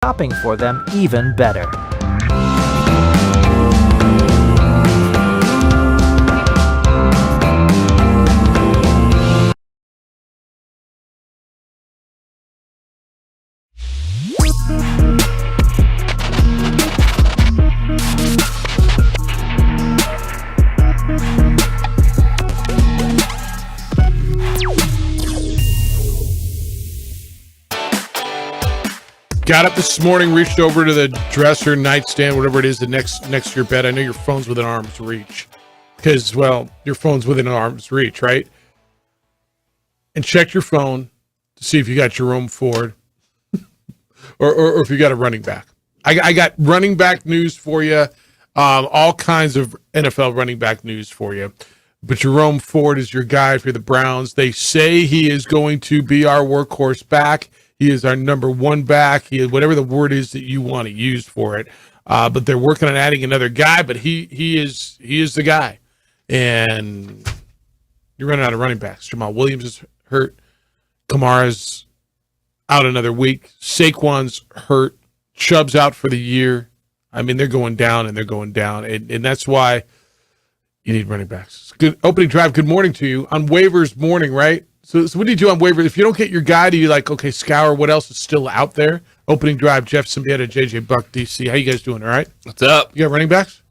shopping for them even better. Got up this morning, reached over to the dresser, nightstand, whatever it is, next to your bed. I know your phone's within arm's reach because, well, your phone's within arm's reach, right? And checked your phone to see if you got Jerome Ford or if you got a running back. I got running back news for you, all kinds of NFL running back news for you. But Jerome Ford is your guy for the Browns. They say he is going to be our workhorse back. He is our number one back. He is whatever the word is that you want to use for it. But they're working on adding another guy. But he is the guy. And you're running out of running backs. Jamal Williams is hurt. Kamara's out another week. Saquon's hurt. Chubb's out for the year. I mean, they're going down and they're going down, and that's why you need running backs. Good opening drive. Good morning to you on waivers morning, right? So what do you do on waivers? If you don't get your guy, do you okay, scour what else is still out there? Opening drive, Jeff Symbieta, JJ Buck, DC. How you guys doing, all right? What's up? You got running backs?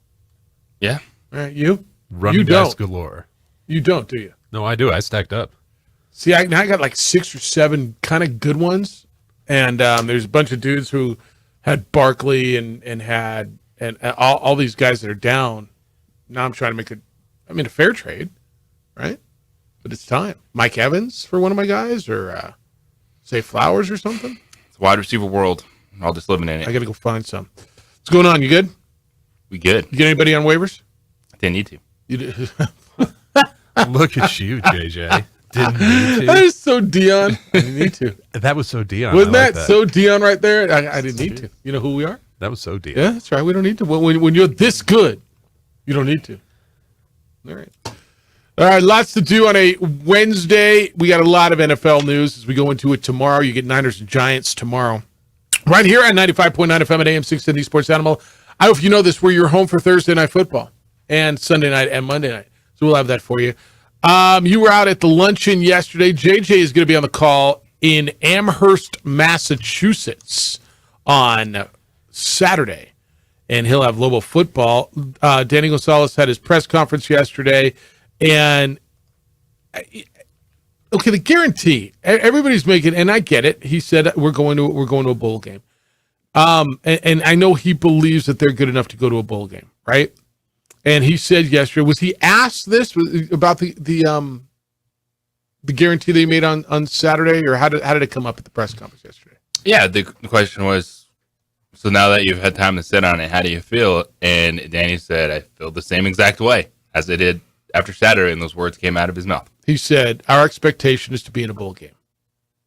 Yeah. All right, you? Running backs galore. You don't, do you? No, I do. I stacked up. See, I got like 6 or 7 kind of good ones, and there's a bunch of dudes who had Barkley and had all these guys that are down. Now I'm trying to make a fair trade, right? But it's time. Mike Evans for one of my guys, or say Flowers or something. It's a wide receiver world. I'll just living in it. I got to go find some. What's going on? You good? We good. You get anybody on waivers? I didn't need to. You did. Look at you, JJ. Didn't need That to. is so Dion. I didn't need to. That was so Dion. Wasn't I like that so Dion right there? I didn't need to. You know who we are? That was so Dion. Yeah, that's right. We don't need to. When you're this good, you don't need to. All right. All right, lots to do on a Wednesday. We got a lot of NFL news as we go into it tomorrow. You get Niners and Giants tomorrow. Right here on 95.9 FM at AM 670 Sports Animal. I hope you know this. We're your home for Thursday Night Football and Sunday night and Monday night. So we'll have that for you. You were out at the luncheon yesterday. JJ is going to be on the call in Amherst, Massachusetts on Saturday, and he'll have Lobo football. Danny Gonzalez had his press conference yesterday, and okay, the guarantee everybody's making, and I get it. He said we're going to a bowl game, and I know he believes that they're good enough to go to a bowl game, right? And he said yesterday, was he asked this about the guarantee they made on Saturday, or how did it come up at the press conference yesterday? Yeah, the question was, so now that you've had time to sit on it, how do you feel? And Danny said, I feel the same exact way as I did after Saturday, and those words came out of his mouth. He said, our expectation is to be in a bowl game.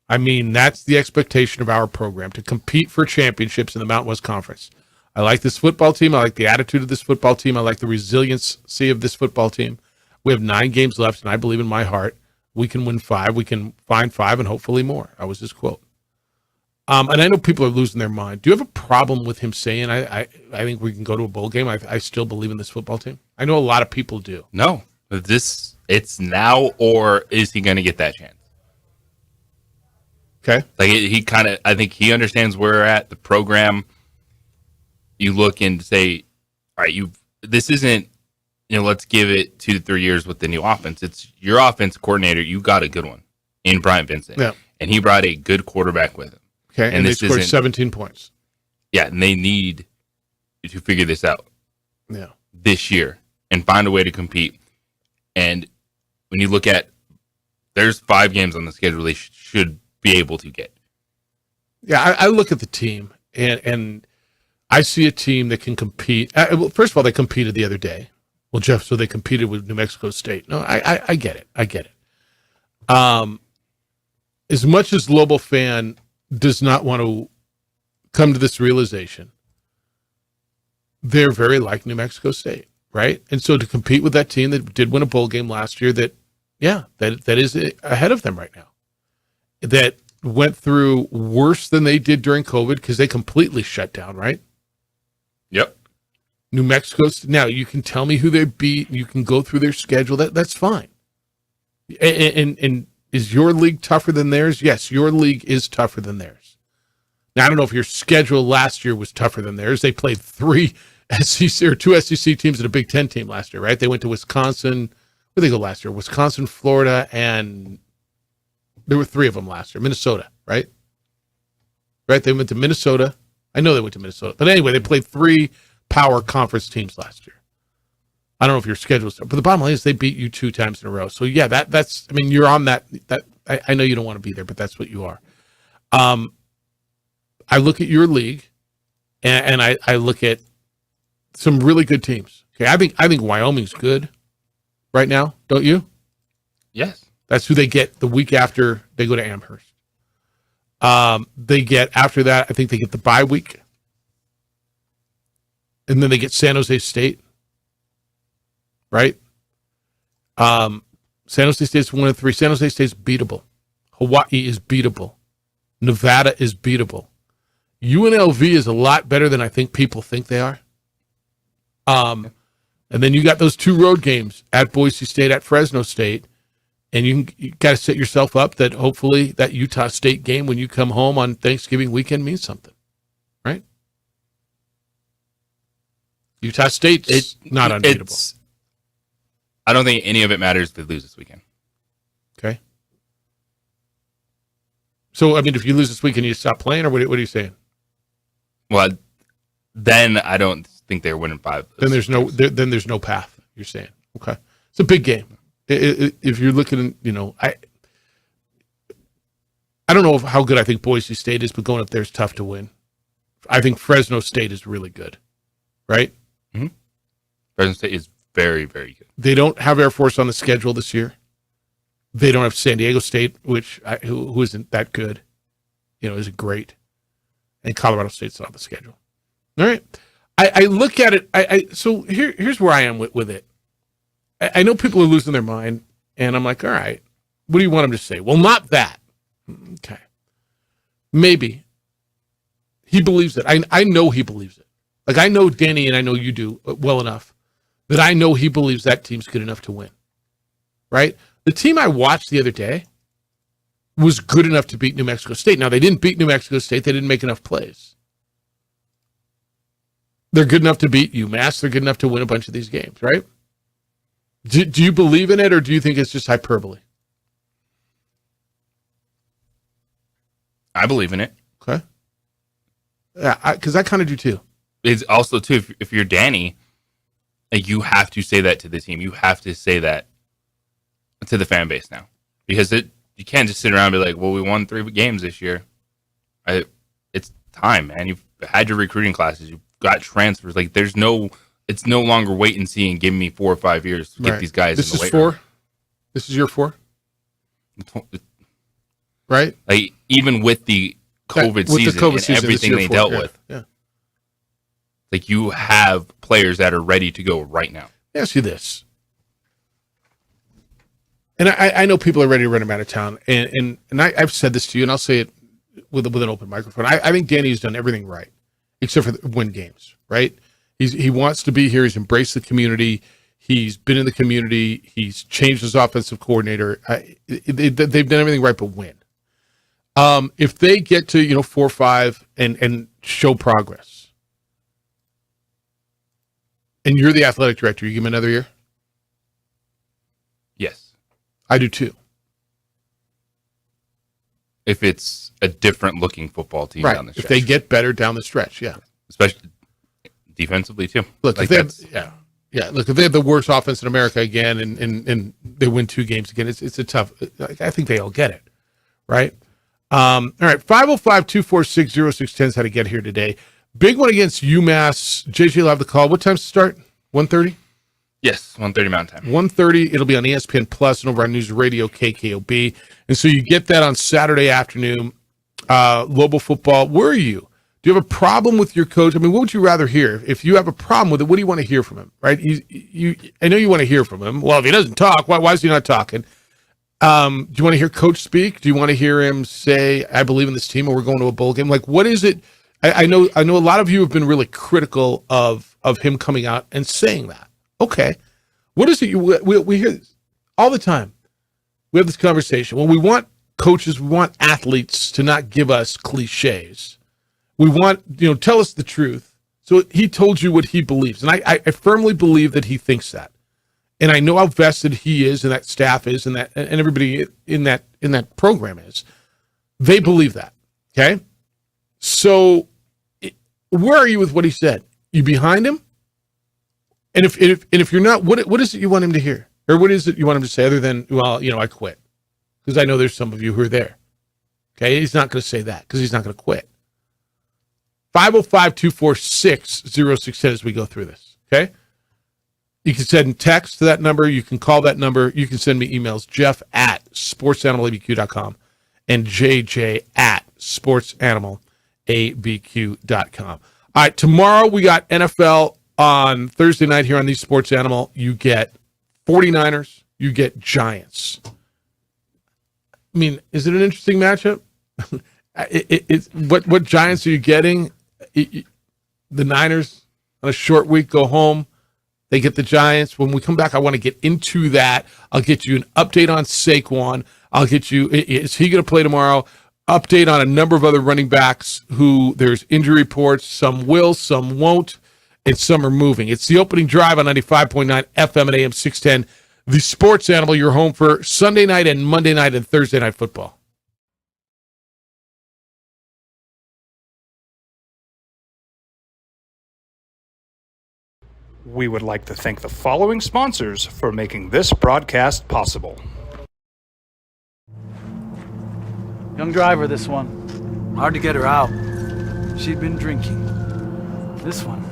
I mean, that's the expectation of our program, to compete for championships in the Mountain West Conference. I like this football team. I like the attitude of this football team. I like the resiliency of this football team. We have 9 games left, and I believe in my heart we can win 5. We can find 5 and hopefully more. That was his quote. And I know people are losing their mind. Do you have a problem with him saying, I think we can go to a bowl game? I still believe in this football team. I know a lot of people do. No, it's now, or is he going to get that chance? Okay. I think he understands where we're at, the program. You look and say, all right, this isn't, let's give it 2 to 3 years with the new offense. It's your offense coordinator. You got a good one in Brian Vincent. Yeah. And he brought a good quarterback with him. Okay. And they scored 17 points. Yeah. And they need to figure this out. Yeah. This year and find a way to compete. And when you look at, there's 5 games on the schedule they should be able to get. Yeah. I look at the team and I see a team that can compete. Well, first of all, they competed the other day. Well, Jeff, so they competed with New Mexico State. No, I get it. I get it. As much as Lobo fan does not want to come to this realization, they're very like New Mexico State, right? And so to compete with that team that did win a bowl game last year, that is ahead of them right now, that went through worse than they did during COVID because they completely shut down, right? Yep. New Mexico. Now you can tell me who they beat. You can go through their schedule. That's fine. And is your league tougher than theirs? Yes, your league is tougher than theirs. Now I don't know if your schedule last year was tougher than theirs. They played two SEC teams and a Big Ten team last year, right? They went to Wisconsin. Where did they go last year? Wisconsin, Florida, and there were 3 of them last year. Minnesota, right? Right? They went to Minnesota. I know they went to Minnesota. But anyway, they played 3 power conference teams last year. I don't know if your schedule's, but the bottom line is they beat you 2 times in a row. So yeah, that's, I mean, you're on that I know you don't want to be there, but that's what you are. I look at your league and I look at some really good teams. Okay. I think Wyoming's good right now. Don't you? Yes. That's who they get the week after they go to Amherst. They get, after that, I think they get the bye week. And then they get San Jose State. Right? San Jose State's 1 of 3. San Jose State's beatable. Hawaii is beatable. Nevada is beatable. UNLV is a lot better than I think people think they are. And then you got those 2 road games at Boise State, at Fresno State. And you got to set yourself up that hopefully that Utah State game when you come home on Thanksgiving weekend means something. Right? Utah State's not unbeatable. I don't think any of it matters if they lose this weekend. Okay. So, I mean, if you lose this weekend, you stop playing, or what are you saying? Well, then I don't think they're winning 5. Then there's no path. You're saying, okay, it's a big game. If you're looking, I don't know how good I think Boise State is, but going up there is tough to win. I think Fresno State is really good, right? Mm-hmm. Fresno State is very, very good. They don't have Air Force on the schedule this year. They don't have San Diego State, which who isn't that good, isn't great, and Colorado State's on the schedule. All right, I look at it. So here's where I am with it. I know people are losing their mind, and I'm like, all right, what do you want them to say? Well, not that. Okay, maybe he believes it. I know he believes it. Like I know Danny, and I know you do well enough that I know he believes that team's good enough to win, right? The team I watched the other day was good enough to beat New Mexico State. Now, they didn't beat New Mexico State. They didn't make enough plays. They're good enough to beat UMass. They're good enough to win a bunch of these games, right? Do you believe in it, or do you think it's just hyperbole? I believe in it. Okay. Yeah, because I kind of do too. It's also, too, if you're Danny, you have to say that to the team. You have to say that to the fan base now, because you can't just sit around and be like, well, we won 3 games this year. It's time, man. You've had your recruiting classes. You've got transfers. Like it's no longer wait and see and give me 4 or 5 years to get these guys. This in the is 4. This is year 4, right? Like even with the COVID season and everything they dealt with, yeah. Like you have players that are ready to go right now. Let me ask you this. And I know people are ready to run him out of town. And I've said this to you, and I'll say it with an open microphone. I think Danny's done everything right, except for win games, right? He wants to be here. He's embraced the community. He's been in the community. He's changed his offensive coordinator. They've done everything right but win. If they get to 4-5 and show progress, and you're the athletic director, you give him another year? Yes. I do too. If it's a different looking football team right. down the stretch. If they get better down the stretch, yeah. Especially defensively too. Look, like if they have the worst offense in America again and they win 2 games again, it's a tough. I think they all get it, right? All right, 505-246-0610 is how to get here today. Big one against UMass. JJ will have the call. What time's to start? 1:30? Yes, 1:30 Mountain Time. 1:30. It'll be on ESPN Plus and over on News Radio KKOB. And so you get that on Saturday afternoon. Lobo football. Where are you? Do you have a problem with your coach? I mean, what would you rather hear? If you have a problem with it, what do you want to hear from him? Right? I know you want to hear from him. Well, if he doesn't talk, why is he not talking? Do you want to hear Coach speak? Do you want to hear him say, "I believe in this team, or we're going to a bowl game"? Like, what is it? I know a lot of you have been really critical of him coming out and saying that. Okay, what is it? We hear this all the time. We have this conversation. Well, we want coaches, we want athletes to not give us cliches. We want, tell us the truth. So he told you what he believes, and I firmly believe that he thinks that. And I know how vested he is, and that staff is, and everybody in that program is. They believe that. Okay, so where are you with what he said? You behind him? And if you're not, what is it you want him to hear, or what is it you want him to say other than, well, I quit? Because I know there's some of you who are there. Okay, he's not going to say that because he's not going to quit. 505-246-0610 as we go through this. Okay. You can send text to that number. You can call that number. You can send me emails, jeff@sportsanimalabq.com and jj@sportsanimalabq.com. All right, tomorrow we got NFL on Thursday night here on the Sports Animal. You get 49ers. You get Giants. I mean, is it an interesting matchup? What Giants are you getting? The Niners on a short week go home. They get the Giants. When we come back, I want to get into that. I'll get you an update on Saquon. I'll get you, is he going to play tomorrow? Update on a number of other running backs who there's injury reports. Some will, some won't, and some are moving. It's the opening drive on 95.9 FM and AM 610. The Sports Animal, your home for Sunday night and Monday night and Thursday night football. We would like to thank the following sponsors for making this broadcast possible. Young driver, this one. Hard to get her out. She'd been drinking. This one.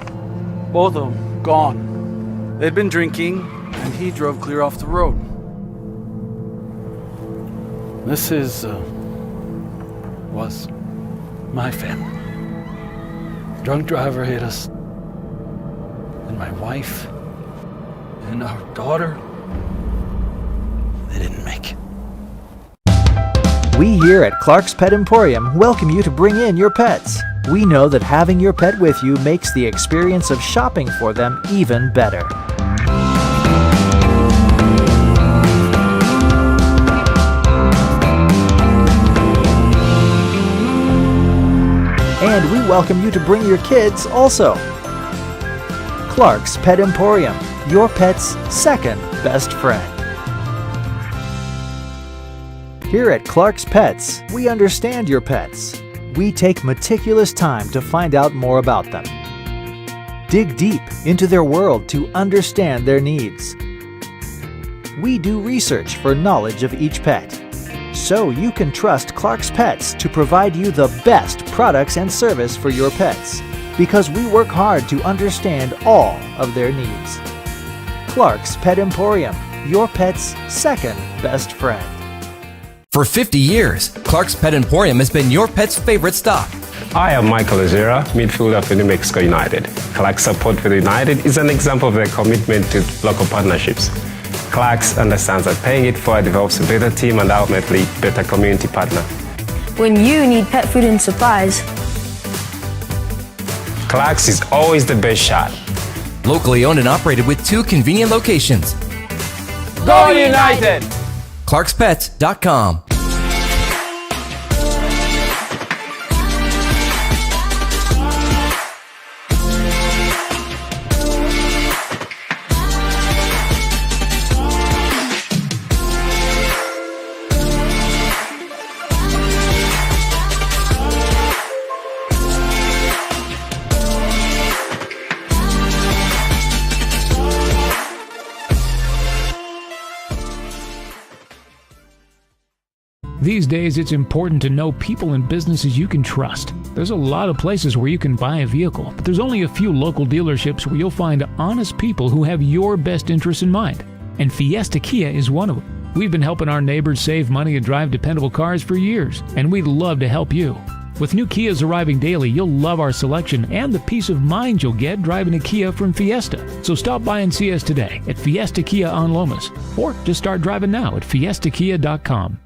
Both of them gone. They'd been drinking, and he drove clear off the road. This was my family. Drunk driver hit us. And my wife and our daughter, they didn't make it. We here at Clark's Pet Emporium welcome you to bring in your pets. We know that having your pet with you makes the experience of shopping for them even better. And we welcome you to bring your kids also. Clark's Pet Emporium, your pet's second best friend. Here at Clark's Pets, we understand your pets. We take meticulous time to find out more about them. Dig deep into their world to understand their needs. We do research for knowledge of each pet, so you can trust Clark's Pets to provide you the best products and service for your pets, because we work hard to understand all of their needs. Clark's Pet Emporium, your pet's second best friend. For 50 years, Clark's Pet Emporium has been your pet's favorite stop. I am Michael Azera, midfielder for New Mexico United. Clark's support for the United is an example of their commitment to local partnerships. Clark's understands that paying it forward develops a better team and ultimately better community partner. When you need pet food and supplies, Clark's is always the best shot. Locally owned and operated with 2 convenient locations. Go United! ClarksPets.com. These days, it's important to know people and businesses you can trust. There's a lot of places where you can buy a vehicle, but there's only a few local dealerships where you'll find honest people who have your best interests in mind. And Fiesta Kia is one of them. We've been helping our neighbors save money and drive dependable cars for years, and we'd love to help you. With new Kias arriving daily, you'll love our selection and the peace of mind you'll get driving a Kia from Fiesta. So stop by and see us today at Fiesta Kia on Lomas, or just start driving now at fiestakia.com.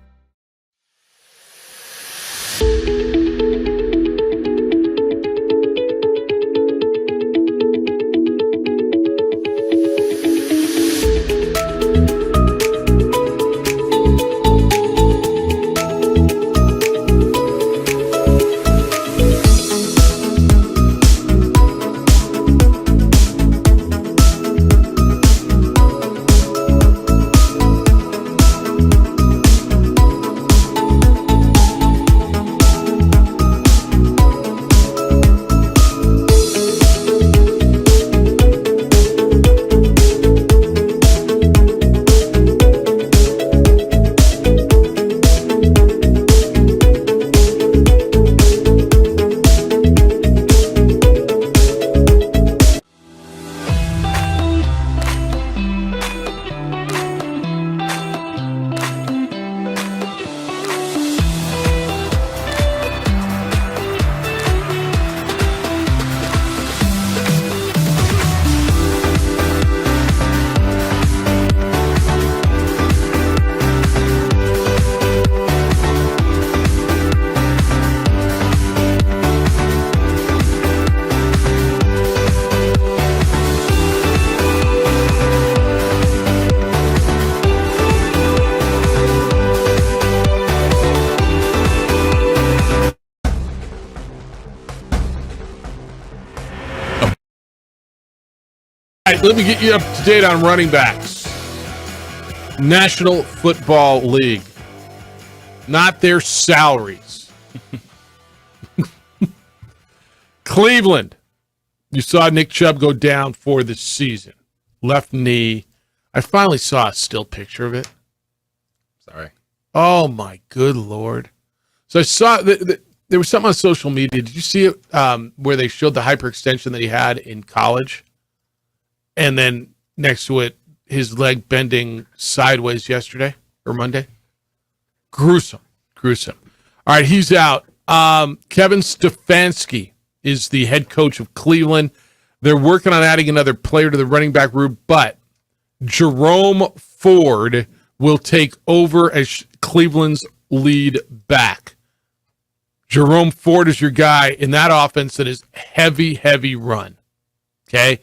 All right, let me get you up to date on running backs. National Football League. Not their salaries. Cleveland. You saw Nick Chubb go down for the season. Left knee. I finally saw a still picture of it. Sorry. Oh, my good Lord. So I saw there was something on social media. Did you see it where they showed the hyperextension that he had in college? And then next to it, his leg bending sideways yesterday or Monday. Gruesome. All right, he's out. Kevin Stefanski is the head coach of Cleveland. They're working on adding another player to the running back room, but Jerome Ford will take over as Cleveland's lead back. Jerome Ford is your guy in that offense that is heavy run. Okay?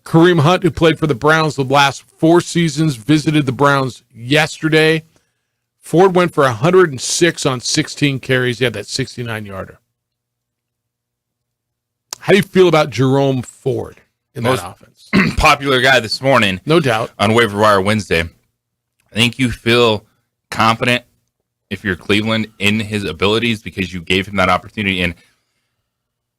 Kareem Hunt, who played for the Browns the last 4 seasons, visited the Browns yesterday. Ford went for 106 on 16 carries. He had that 69-yarder. How do you feel about Jerome Ford in that offense? Popular guy this morning. No doubt. On Waiver Wire Wednesday. I think you feel confident if you're Cleveland in his abilities because you gave him that opportunity. And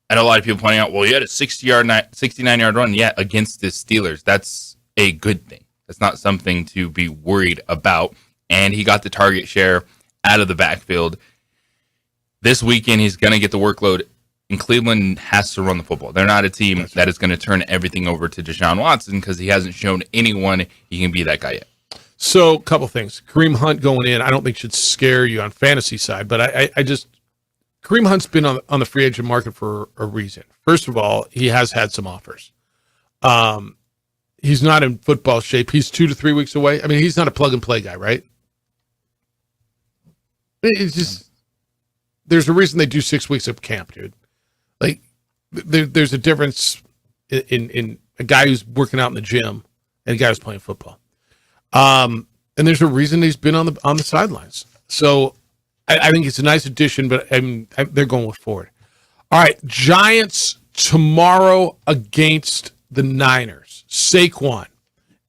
I know a lot of people pointing out, well, he had a 69-yard run, against the Steelers. That's a good thing. That's not something to be worried about. And he got the target share out of the backfield. This weekend, he's going to get the workload, and Cleveland has to run the football. They're not a team that is going to turn everything over to Deshaun Watson because he hasn't shown anyone he can be that guy yet. So, a couple things. Kareem Hunt going in, I don't think should scare you on fantasy side, but I just Kareem Hunt's been on the free agent market for a reason. First of all, he has had some offers. He's not in football shape. He's 2 to 3 weeks away. I mean, he's not a plug-and-play guy, right? It's just, there's a reason they do 6 weeks of camp, dude. Like, there's a difference in a guy who's working out in the gym and a guy who's playing football. And there's a reason he's been on the sidelines. So I think it's a nice addition, but they're going with Ford. All right, Giants tomorrow against the Niners. Saquon,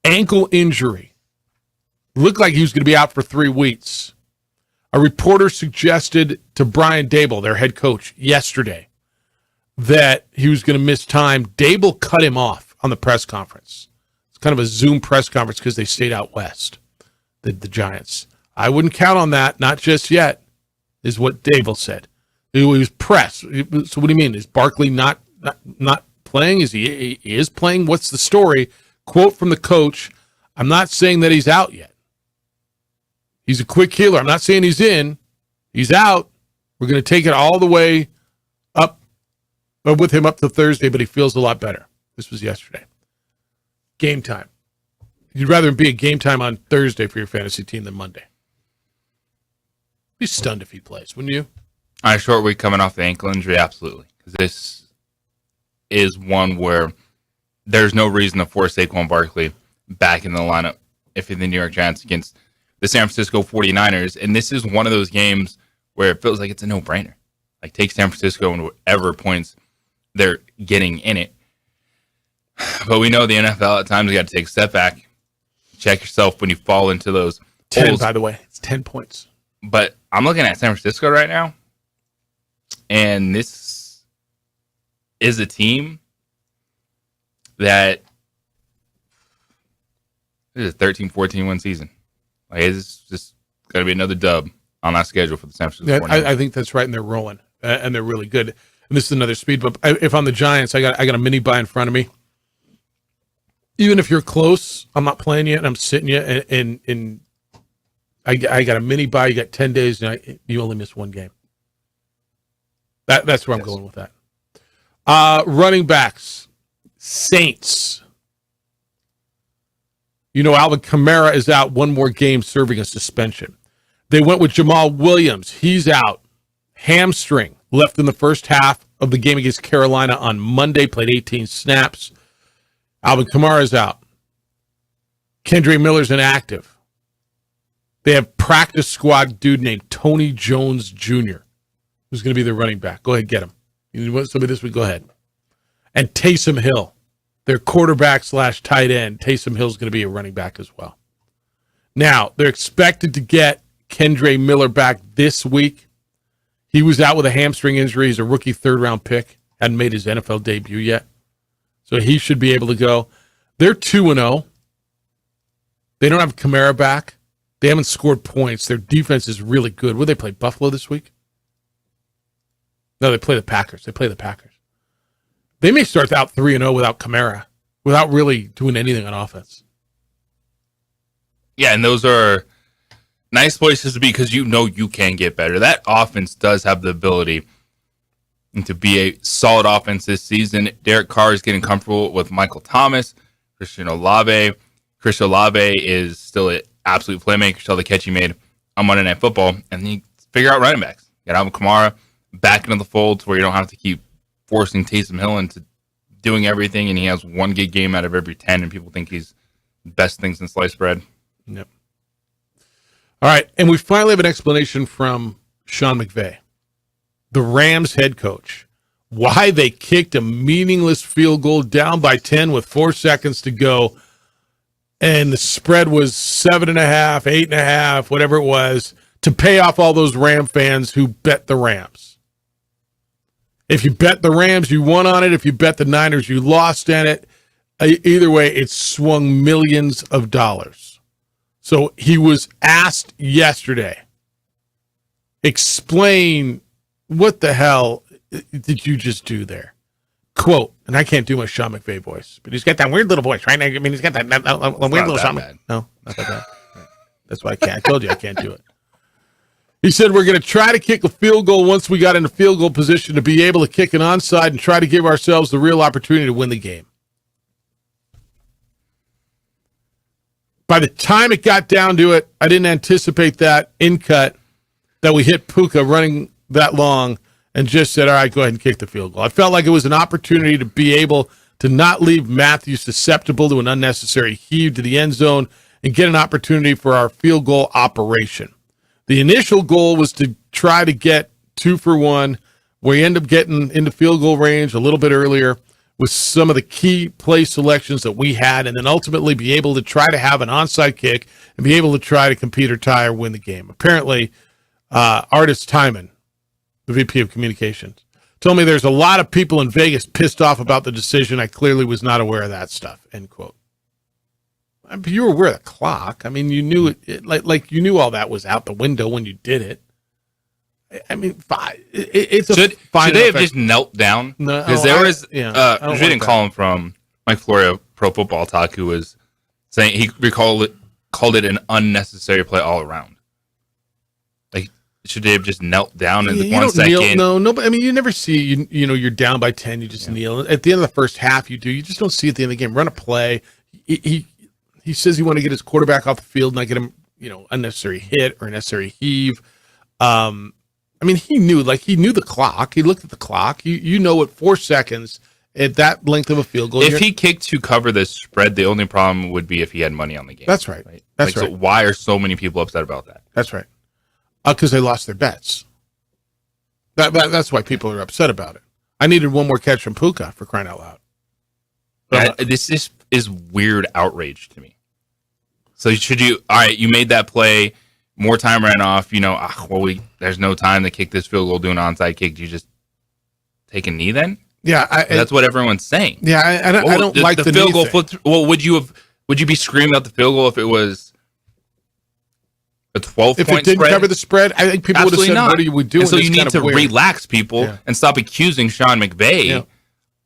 ankle injury. Looked like he was going to be out for 3 weeks. A reporter suggested to Brian Dable, their head coach, yesterday, that he was going to miss time. Dable cut him off on the press conference. It's kind of a Zoom press conference because they stayed out west, the Giants. I wouldn't count on that, not just yet, is what Dable said. He was pressed. So what do you mean? Is Barkley not playing? He is playing? What's the story? Quote from the coach, I'm not saying that he's out yet. He's a quick healer. I'm not saying he's in. He's out. We're going to take it all the way up with him up to Thursday, but he feels a lot better. This was yesterday. Game time. You'd rather be a game time on Thursday for your fantasy team than Monday. Be stunned if he plays, wouldn't you? On a short week coming off the ankle injury, absolutely. Because this is one where there's no reason to force Saquon Barkley back in the lineup if you're the New York Giants against the San Francisco 49ers. And this is one of those games where it feels like it's a no-brainer. Like, take San Francisco and whatever points they're getting in it. But we know the NFL at times, you got to take a step back, check yourself when you fall into those 10, holes. by the way. It's 10 points. But I'm looking at San Francisco right now, and this is a team that is a 13-14 win season. Like, it's just going to be another dub on that schedule for the San Francisco 49ers. I think that's right, and they're rolling, and they're really good. And this is another speed bump. If I'm the Giants, I got a mini buy in front of me. Even if you're close, I'm not playing you, and I'm sitting you, and I got a mini buy. You got 10 days, and you only miss one game. That's where I'm going with that. Running backs, Saints. You know, Alvin Kamara is out one more game serving a suspension. They went with Jamal Williams. He's out. Hamstring. Left in the first half of the game against Carolina on Monday. Played 18 snaps. Alvin Kamara's out. Kendre Miller's inactive. They have practice squad dude named Tony Jones Jr., who's going to be their running back. Go ahead, get him. You want somebody this week? Go ahead. And Taysom Hill, their quarterback / tight end. Taysom Hill's going to be a running back as well. Now, they're expected to get Kendre Miller back this week. He was out with a hamstring injury. He's a rookie third-round pick. Hadn't made his NFL debut yet. So he should be able to go. They're 2-0. They don't have Kamara back. They haven't scored points. Their defense is really good. Will they play Buffalo this week? No, they play the Packers. They may start out 3-0 without Kamara, without really doing anything on offense. Yeah, and those are nice places to be because you know you can get better. That offense does have the ability to be a solid offense this season. Derek Carr is getting comfortable with Michael Thomas, Christian Olave. Chris Olave is still an absolute playmaker. Saw the catch he made on Monday Night Football. And then you figure out running backs. You got Alvin Kamara back into the fold to where you don't have to keep forcing Taysom Hill into doing everything. And he has one good game out of every 10, and people think he's the best thing since sliced bread. Yep. All right, and we finally have an explanation from Sean McVay, the Rams head coach, why they kicked a meaningless field goal down by 10 with 4 seconds to go, and the spread was 7.5, 8.5, whatever it was, to pay off all those Ram fans who bet the Rams. If you bet the Rams, you won on it. If you bet the Niners, you lost on it. Either way, it swung millions of dollars. So he was asked yesterday, explain what the hell did you just do there? Quote, and I can't do my Sean McVay voice, but he's got that weird little voice, right? I mean, he's got that weird little Sean. No, not that bad. That's why I can't. I told you I can't do it. He said, we're going to try to kick a field goal once we got into field goal position to be able to kick an onside and try to give ourselves the real opportunity to win the game. By the time it got down to it, I didn't anticipate that in cut that we hit Puka running that long and just said, all right, go ahead and kick the field goal. I felt like it was an opportunity to be able to not leave Matthews susceptible to an unnecessary heave to the end zone and get an opportunity for our field goal operation. The initial goal was to try to get 2 for 1. We end up getting into field goal range a little bit earlier with some of the key play selections that we had, and then ultimately be able to try to have an onside kick and be able to try to compete or tie or win the game. Apparently, Artis Timon, the VP of Communications, told me there's a lot of people in Vegas pissed off about the decision. I clearly was not aware of that stuff, end quote. You were aware of the clock. I mean, you knew it like you knew all that was out the window when you did it. I mean, it's should they have just knelt down? No, because there was I didn't call him from Mike Florio, Pro Football Talk, who was saying he called it an unnecessary play all around. Like, should they have just knelt down in You the 1 don't second? kneel, no, but I mean, you never see, you're down by 10, you just kneel. At the end of the first half, you do. You just don't see at the end of the game. Run a play. He says he want to get his quarterback off the field and not get him, unnecessary hit or unnecessary heave. I mean, he knew the clock. He looked at the clock. You know, at 4 seconds, at that length of a field goal. If he kicked to cover the spread, the only problem would be if he had money on the game. That's right. That's right. So why are so many people upset about that? That's right. Because they lost their bets. That's why people are upset about it. I needed one more catch from Puka, for crying out loud. This is weird outrage to me. So you made that play, more time ran off, there's no time to kick this field goal, do an onside kick. Do you just take a knee then? Yeah. That's what everyone's saying. Yeah, I don't like the field goal. thing. Well, would you be screaming out the field goal if it was a 12-point If it didn't spread? cover the spread, I think people would have said, what are you doing? And so you need to weird. relax people and stop accusing Sean McVay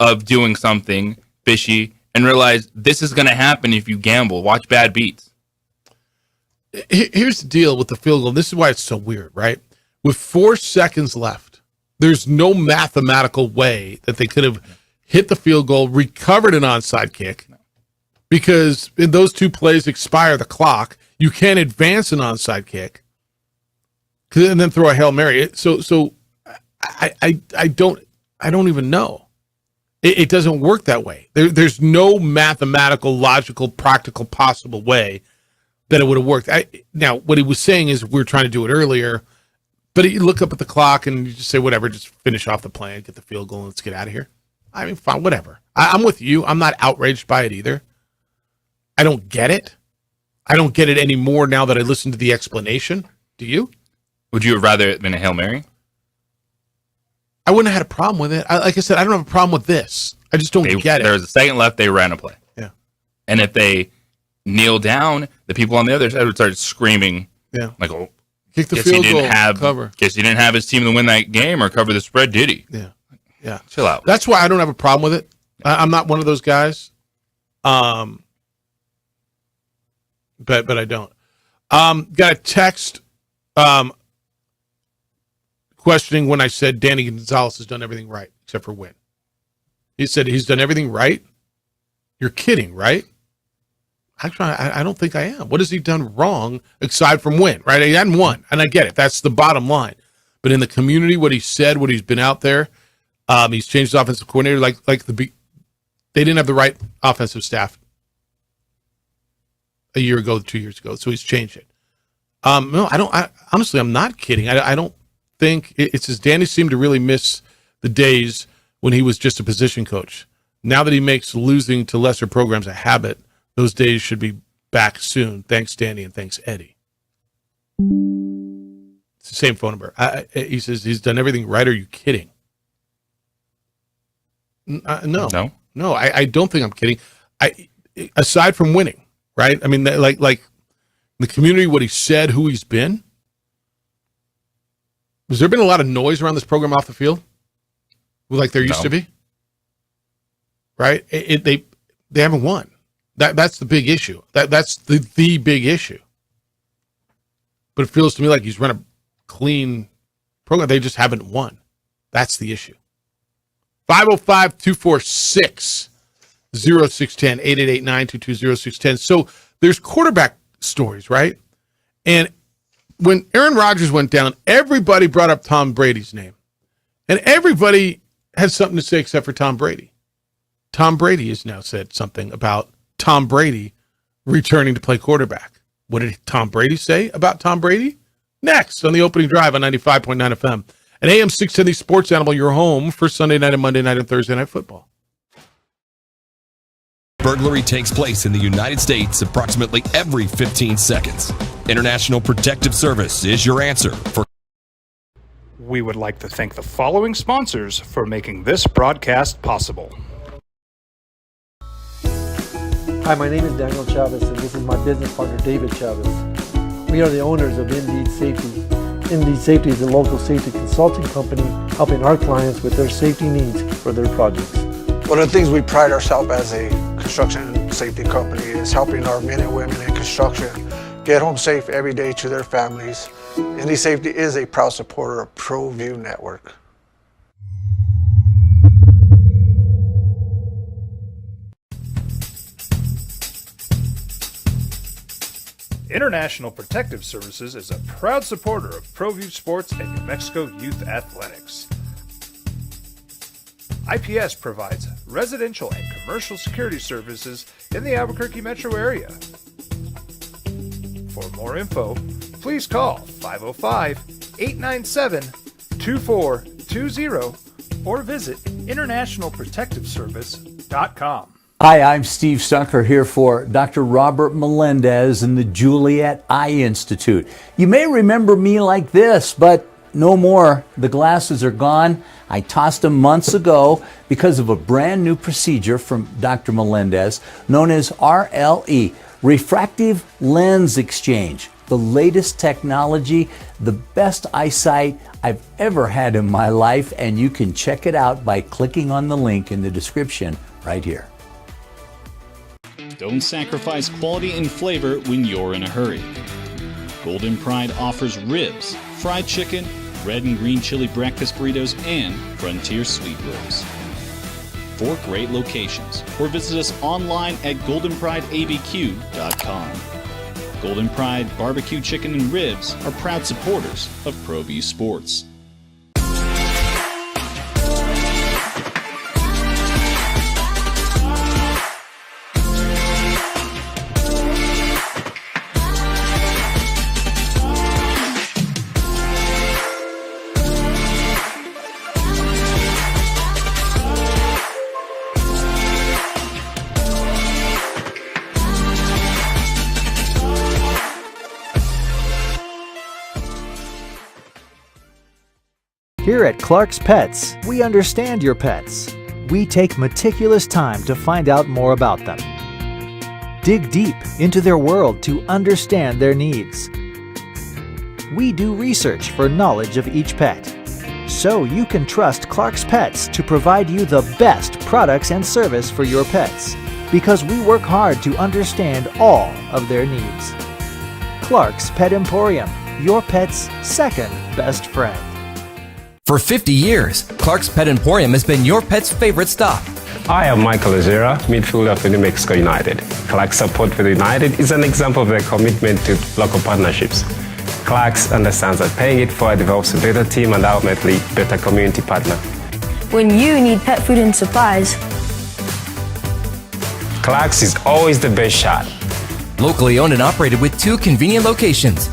of doing something fishy and realize this is going to happen if you gamble. Watch bad beats. Here's the deal with the field goal. This is why it's so weird, right? With 4 seconds left, there's no mathematical way that they could have hit the field goal, recovered an onside kick, because in those two plays expire the clock. You can't advance an onside kick and then throw a Hail Mary. So I don't even know. It doesn't work that way. There's no mathematical, logical, practical, possible way that it would have worked. Now, what he was saying is we're trying to do it earlier, but you look up at the clock and you just say, whatever, just finish off the play and get the field goal and let's get out of here. I mean, fine, whatever. I'm with you. I'm not outraged by it either. I don't get it. I don't get it anymore now that I listened to the explanation. Do you? Would you have rather it been a Hail Mary? I wouldn't have had a problem with it. Like I said, I don't have a problem with this. I just don't get it. There was a second left. They ran a play. Yeah. And if they kneel down, the people on the other side would start screaming. Yeah. Like, oh, kick the field goal, cover. Guess he didn't have his team to win that game or cover the spread, did he? Yeah. Yeah. Chill out. That's why I don't have a problem with it. I'm not one of those guys. But I don't. Got a text questioning when I said Danny Gonzalez has done everything right except for win. He said he's done everything right. You're kidding, right? Actually, I don't think I am. What has he done wrong aside from win, right? He hadn't won, and I get it. That's the bottom line. But in the community, what he said, what he's been out there, he's changed his offensive coordinator. They didn't have the right offensive staff a year ago, 2 years ago, so he's changed it. No, I don't. Honestly, I'm not kidding. I don't think it's as Danny seemed to really miss the days when he was just a position coach. Now that he makes losing to lesser programs a habit, those days should be back soon. Thanks, Danny, and thanks, Eddie. It's the same phone number. He says he's done everything right. Are you kidding? No. I don't think I'm kidding. Aside from winning. Right? I mean, like the community, what he said, who he's been. Has there been a lot of noise around this program off the field? Like there used to be? Right? They haven't won. That's the big issue. That's the big issue. But it feels to me like he's run a clean program. They just haven't won. That's the issue. 505-246 0610 888-922-0610. So there's quarterback stories, right? And when Aaron Rodgers went down, everybody brought up Tom Brady's name. And everybody had something to say except for Tom Brady. Tom Brady has now said something about Tom Brady returning to play quarterback. What did Tom Brady say about Tom Brady? Next on the opening drive on 95.9 FM. And AM 610 Sports Animal, your home for Sunday night and Monday night and Thursday night football. Burglary takes place in the United States approximately every 15 seconds. International Protective Service is your answer for. We would like to thank the following sponsors for making this broadcast possible. Hi, my name is Daniel Chavez, and this is my business partner, David Chavez. We are the owners of Indeed Safety. Indeed Safety is a local safety consulting company helping our clients with their safety needs for their projects. One of the things we pride ourselves as a construction safety company is helping our men and women in construction get home safe every day to their families. Indy Safety is a proud supporter of ProView Network. International Protective Services is a proud supporter of ProView Sports and New Mexico Youth Athletics. IPS provides residential and commercial security services in the Albuquerque metro area. For more info, please call 505-897-2420 or visit internationalprotectiveservice.com. Hi, I'm Steve Stucker here for Dr. Robert Melendez and the Juliet Eye Institute. You may remember me like this, but no more. The glasses are gone. I tossed them months ago because of a brand new procedure from Dr. Melendez known as RLE, Refractive Lens Exchange. The latest technology, the best eyesight I've ever had in my life, and you can check it out by clicking on the link in the description right here. Don't sacrifice quality and flavor when you're in a hurry. Golden Pride offers ribs, fried chicken, red and green chili breakfast burritos, and frontier sweet rolls. 4 great locations, or visit us online at goldenprideabq.com. Golden Pride Barbecue Chicken and Ribs are proud supporters of ProView Sports. Here at Clark's Pets, we understand your pets. We take meticulous time to find out more about them. Dig deep into their world to understand their needs. We do research for knowledge of each pet, so you can trust Clark's Pets to provide you the best products and service for your pets, because we work hard to understand all of their needs. Clark's Pet Emporium, your pet's second best friend. For 50 years, Clark's Pet Emporium has been your pet's favorite stop. I am Michael Azera, midfielder for New Mexico United. Clark's support for the United is an example of their commitment to local partnerships. Clark's understands that paying it forward develops a better team and ultimately better community partner. When you need pet food and supplies, Clark's is always the best shot. Locally owned and operated with 2 convenient locations.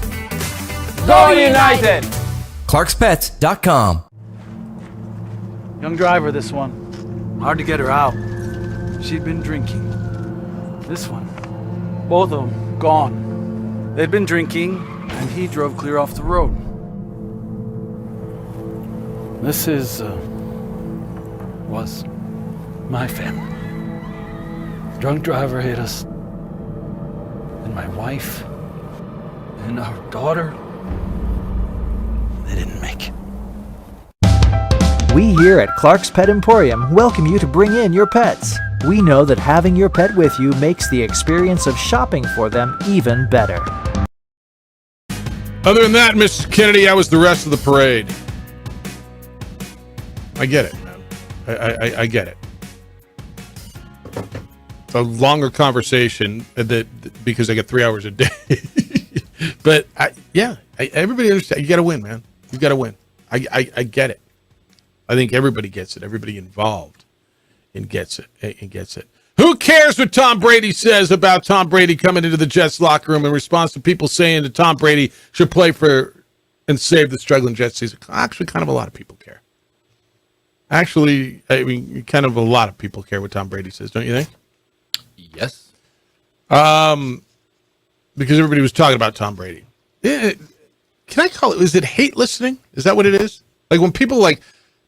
Go United! ClarksPets.com. Young driver, this one. Hard to get her out. She'd been drinking. This one. Both of them gone. They'd been drinking, and he drove clear off the road. This was my family. Drunk driver hit us. And my wife and our daughter, they didn't make it. We here at Clark's Pet Emporium welcome you to bring in your pets. We know that having your pet with you makes the experience of shopping for them even better. Other than that, Mr. Kennedy, how was the rest of the parade? I get it, man. I get it. It's a longer conversation because I get 3 hours a day. But everybody understands. You got to win, man. You got to win. I get it. I think everybody gets it. Everybody involved gets it. Who cares what Tom Brady says about Tom Brady coming into the Jets locker room in response to people saying that Tom Brady should play for and save the struggling Jets season? Actually, kind of a lot of people care. Actually, I mean, kind of a lot of people care what Tom Brady says, don't you think? Yes. Because everybody was talking about Tom Brady. Can I call it? Is it hate listening? Is that what it is? Like when people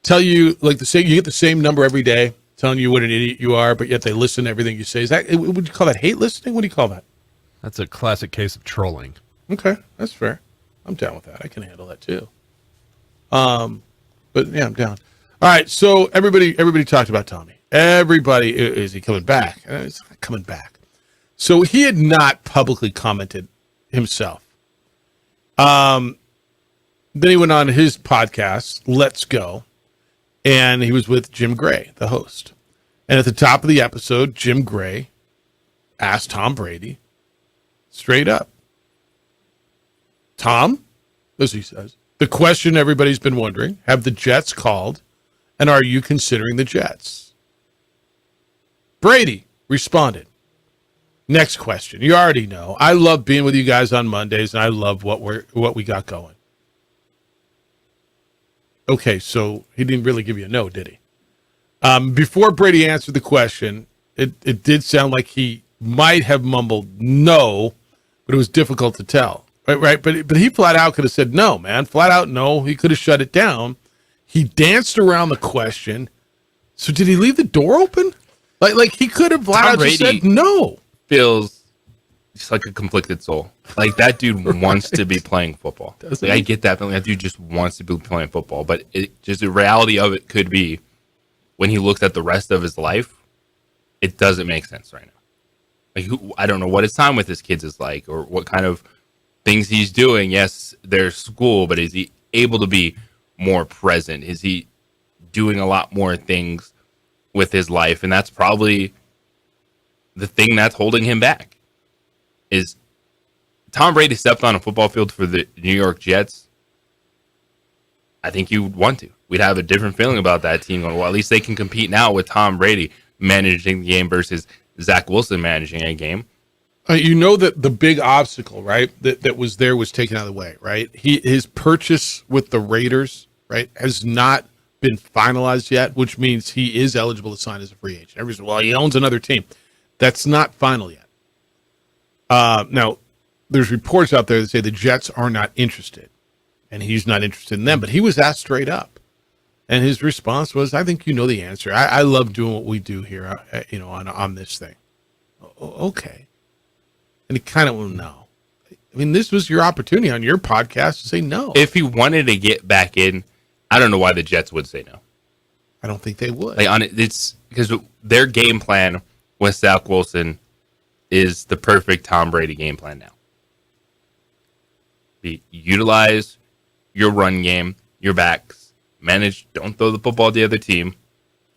tell you you get the same number every day telling you what an idiot you are, but yet they listen to everything you say. Would you call that hate listening? What do you call that? That's a classic case of trolling. Okay, that's fair. I'm down with that. I can handle that too. But yeah, I'm down. All right, so everybody talked about Tommy. Everybody, is he coming back? He's not coming back. So he had not publicly commented himself. Then he went on his podcast, Let's Go, and he was with Jim Gray, the host. And at the top of the episode, Jim Gray asked Tom Brady straight up, Tom, as he says, the question everybody's been wondering, have the Jets called, and are you considering the Jets? Brady responded, next question. You already know. I love being with you guys on Mondays, and I love what we got going. Okay, so he didn't really give you a no, did he? Before Brady answered the question, it did sound like he might have mumbled no, but it was difficult to tell. Right? But he flat out could have said no, man. Flat out no. He could have shut it down. He danced around the question. So did he leave the door open? Like he could have flat out just said no. Feels just like a conflicted soul. Like that dude wants to be playing football. Like, I get that. That dude just wants to be playing football. But just the reality of it could be when he looks at the rest of his life, it doesn't make sense right now. Like I don't know what his time with his kids is like or what kind of things he's doing. Yes, there's school, but is he able to be more present? Is he doing a lot more things with his life? And that's probably the thing that's holding him back. Is Tom Brady stepped on a football field for the New York Jets, I think you would want to. We'd have a different feeling about that team. Well, at least they can compete now with Tom Brady managing the game versus Zach Wilson managing a game. You know that the big obstacle, right, that was there was taken out of the way, right? His purchase with the Raiders, right, has not been finalized yet, which means he is eligible to sign as a free agent. Everybody's, well, he owns another team. That's not final yet. Now, there's reports out there that say the Jets are not interested, and he's not interested in them, but he was asked straight up. And his response was, I think you know the answer. I love doing what we do here, on this thing. Okay. And he kind of went, no. I mean, this was your opportunity on your podcast to say no. If he wanted to get back in, I don't know why the Jets would say no. I don't think they would. It's because their game plan with Zach Wilson is the perfect Tom Brady game plan now. Utilize your run game, your backs, don't throw the ball to the other team,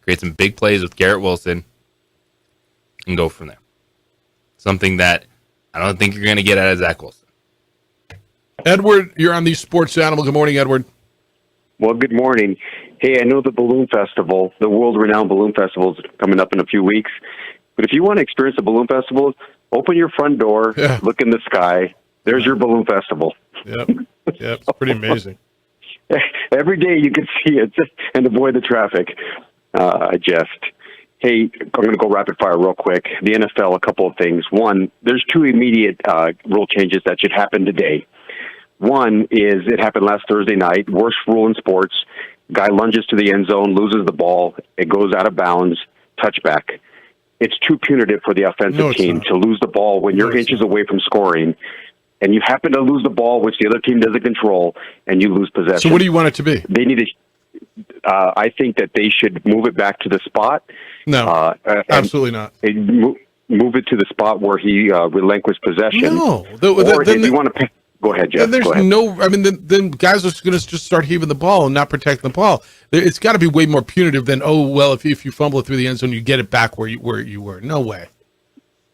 create some big plays with Garrett Wilson, and go from there. Something that I don't think you're going to get out of Zach Wilson. Edward, you're on the Sports Animal. Good morning, Edward. Well, good morning. Hey, I know the Balloon Festival, the world-renowned Balloon Festival, is coming up in a few weeks. But if you want to experience a balloon festival, open your front door, look in the sky. There's your balloon festival. Yep, it's pretty amazing. Every day you can see it and avoid the traffic. Hey, I'm going to go rapid fire real quick. The NFL, a couple of things. One, there's two immediate rule changes that should happen today. One is it happened last Thursday night. Worst rule in sports. Guy lunges to the end zone, loses the ball. It goes out of bounds. Touchback. It's too punitive for the offensive team to lose the ball when you're inches away from scoring, and you happen to lose the ball, which the other team doesn't control, and you lose possession. So what do you want it to be? They need to. I think that they should move it back to the spot. No, absolutely not. Move it to the spot where he relinquished possession. No. Or if you want to... Go ahead, Jeff. There's then guys are going to just start heaving the ball and not protecting the ball. It's got to be way more punitive than, if you fumble it through the end zone, you get it back where you were. No way.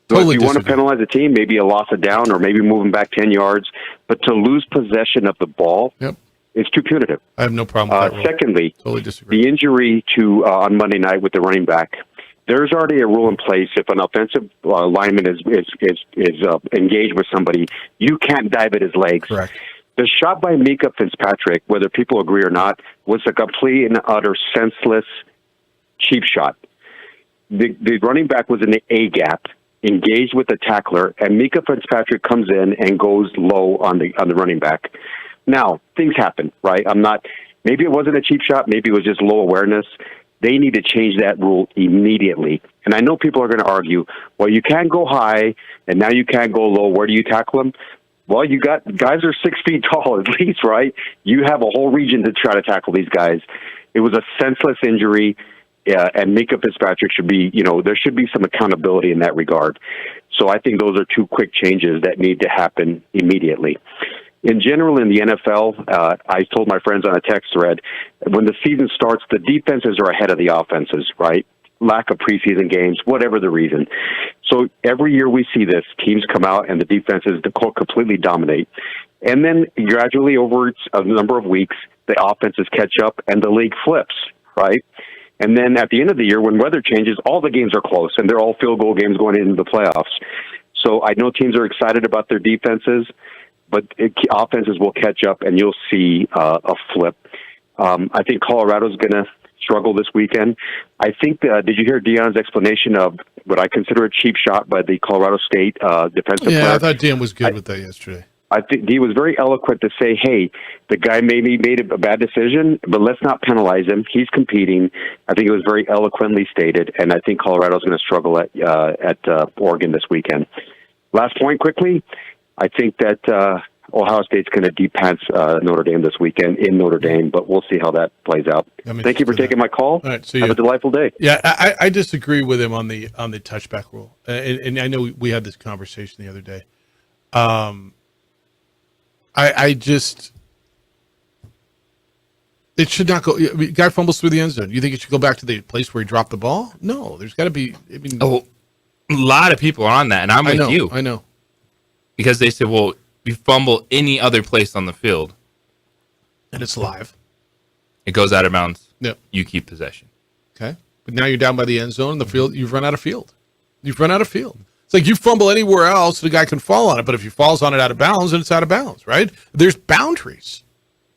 So totally if you want to penalize a team, maybe a loss of down or maybe move them back 10 yards. But to lose possession of the ball, it's too punitive. I have no problem with that rule. Secondly, totally disagree. The injury to on Monday night with the running back, there's already a rule in place. If an offensive lineman is engaged with somebody, you can't dive at his legs. Correct. The shot by Mika Fitzpatrick, whether people agree or not, was a complete and utter senseless, cheap shot. The running back was in the A gap, engaged with the tackler, and Mika Fitzpatrick comes in and goes low on the running back. Now, things happen, right? Maybe it wasn't a cheap shot, maybe it was just low awareness. They need to change that rule immediately. And I know people are going to argue, well, you can't go high, and now you can't go low. Where do you tackle them? Well, guys are 6 feet tall at least, right? You have a whole region to try to tackle these guys. It was a senseless injury, and Mika Fitzpatrick should be, there should be some accountability in that regard. So I think those are two quick changes that need to happen immediately. In general, in the NFL, I told my friends on a text thread, when the season starts, the defenses are ahead of the offenses, right? Lack of preseason games, whatever the reason. So every year we see this, teams come out and the defenses completely dominate. And then gradually over a number of weeks, the offenses catch up and the league flips, right? And then at the end of the year, when weather changes, all the games are close and they're all field goal games going into the playoffs. So I know teams are excited about their defenses, but offenses will catch up and you'll see a flip. I think Colorado's going to struggle this weekend. I think, did you hear Deion's explanation of what I consider a cheap shot by the Colorado State defensive player? Yeah, I thought Deion was good with that yesterday. I think he was very eloquent to say, hey, the guy maybe made a bad decision, but let's not penalize him. He's competing. I think it was very eloquently stated, and I think Colorado's going to struggle at Oregon this weekend. Last point quickly, I think that Ohio State's going to deep-pants Notre Dame this weekend in Notre Dame, but we'll see how that plays out. Thank you for taking my call. All right, see Have you. a delightful day. Yeah, I disagree with him on the touchback rule, and I know we had this conversation the other day. I just, it should not go. Guy fumbles through the end zone. You think it should go back to the place where he dropped the ball? No, there's got to be. I mean, a lot of people are on that, and I'm with you. I know, because they said, well, you fumble any other place on the field, and it's live. It goes out of bounds. Yep. You keep possession. Okay, but now you're down by the end zone. The field, you've run out of field. You've run out of field. It's like you fumble anywhere else, the guy can fall on it. But if he falls on it out of bounds, then it's out of bounds, right? There's boundaries.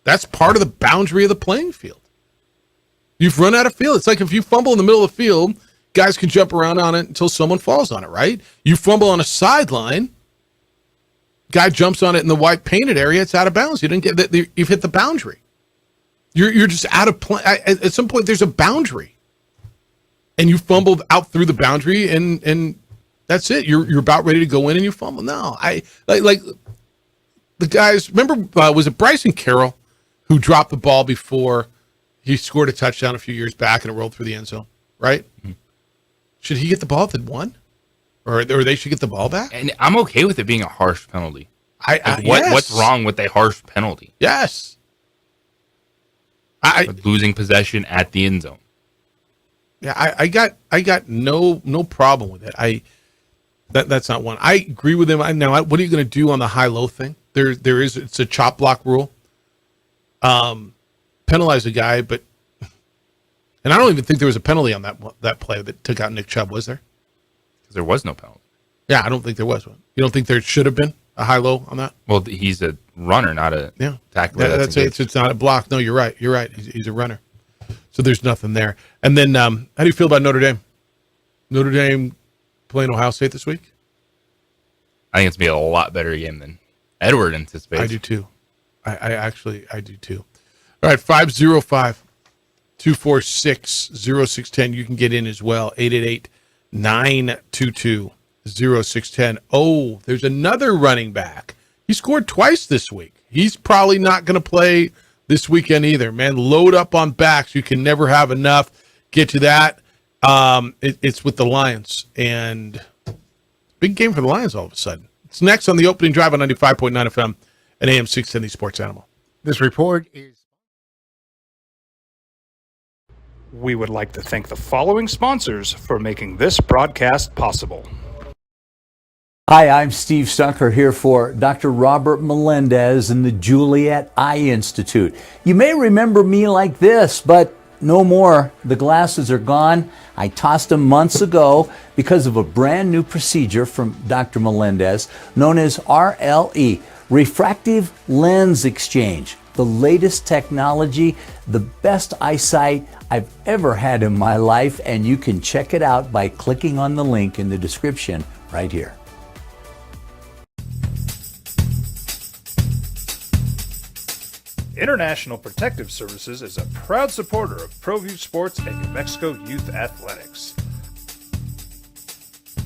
That's part of the boundary of the playing field. You've run out of field. It's like if you fumble in the middle of the field, guys can jump around on it until someone falls on it, right? You fumble on a sideline, guy jumps on it in the white painted area, it's out of bounds. You didn't get that. You've hit the boundary. You're just out of play. At some point, there's a boundary, and you fumbled out through the boundary, and that's it. You're about ready to go in and you fumble. No, I like the guys. Remember, was it Bryson Carroll who dropped the ball before he scored a touchdown a few years back and it rolled through the end zone? Right? Mm-hmm. Should he get the ball if it won, or they should get the ball back? And I'm okay with it being a harsh penalty. Yes. What's wrong with a harsh penalty? Yes. Losing possession at the end zone. Yeah, I got no problem with it. That's not one. I agree with him. Now, what are you going to do on the high-low thing? It's a chop block rule. Penalize a guy, and I don't even think there was a penalty on that play that took out Nick Chubb, was there? Because there was no penalty. Yeah, I don't think there was one. You don't think there should have been a high-low on that? Well, he's a runner, not a tackler. It's not a block. No, you're right. You're right. He's a runner. So there's nothing there. And then, how do you feel about Notre Dame? Notre Dame playing Ohio State this week? I think it's going to be a lot better game than Edward anticipates. I do too. I do too. All right, 505-246-0610. You can get in as well. 888-922-0610. Oh, there's another running back. He scored twice this week. He's probably not going to play this weekend either. Man, load up on backs. You can never have enough. Get to that. It's with the Lions. And big game for the Lions all of a sudden. It's next on the opening drive on 95.9 FM and AM 610, the Sports Animal. This report is... We would like to thank the following sponsors for making this broadcast possible. Hi, I'm Steve Stucker here for Dr. Robert Melendez and the Juliet Eye Institute. You may remember me like this, but no more. The glasses are gone. I tossed them months ago because of a brand new procedure from Dr. Melendez known as RLE, Refractive Lens Exchange. The latest technology, the best eyesight I've ever had in my life, and you can check it out by clicking on the link in the description right here. International Protective Services is a proud supporter of ProView Sports and New Mexico Youth Athletics.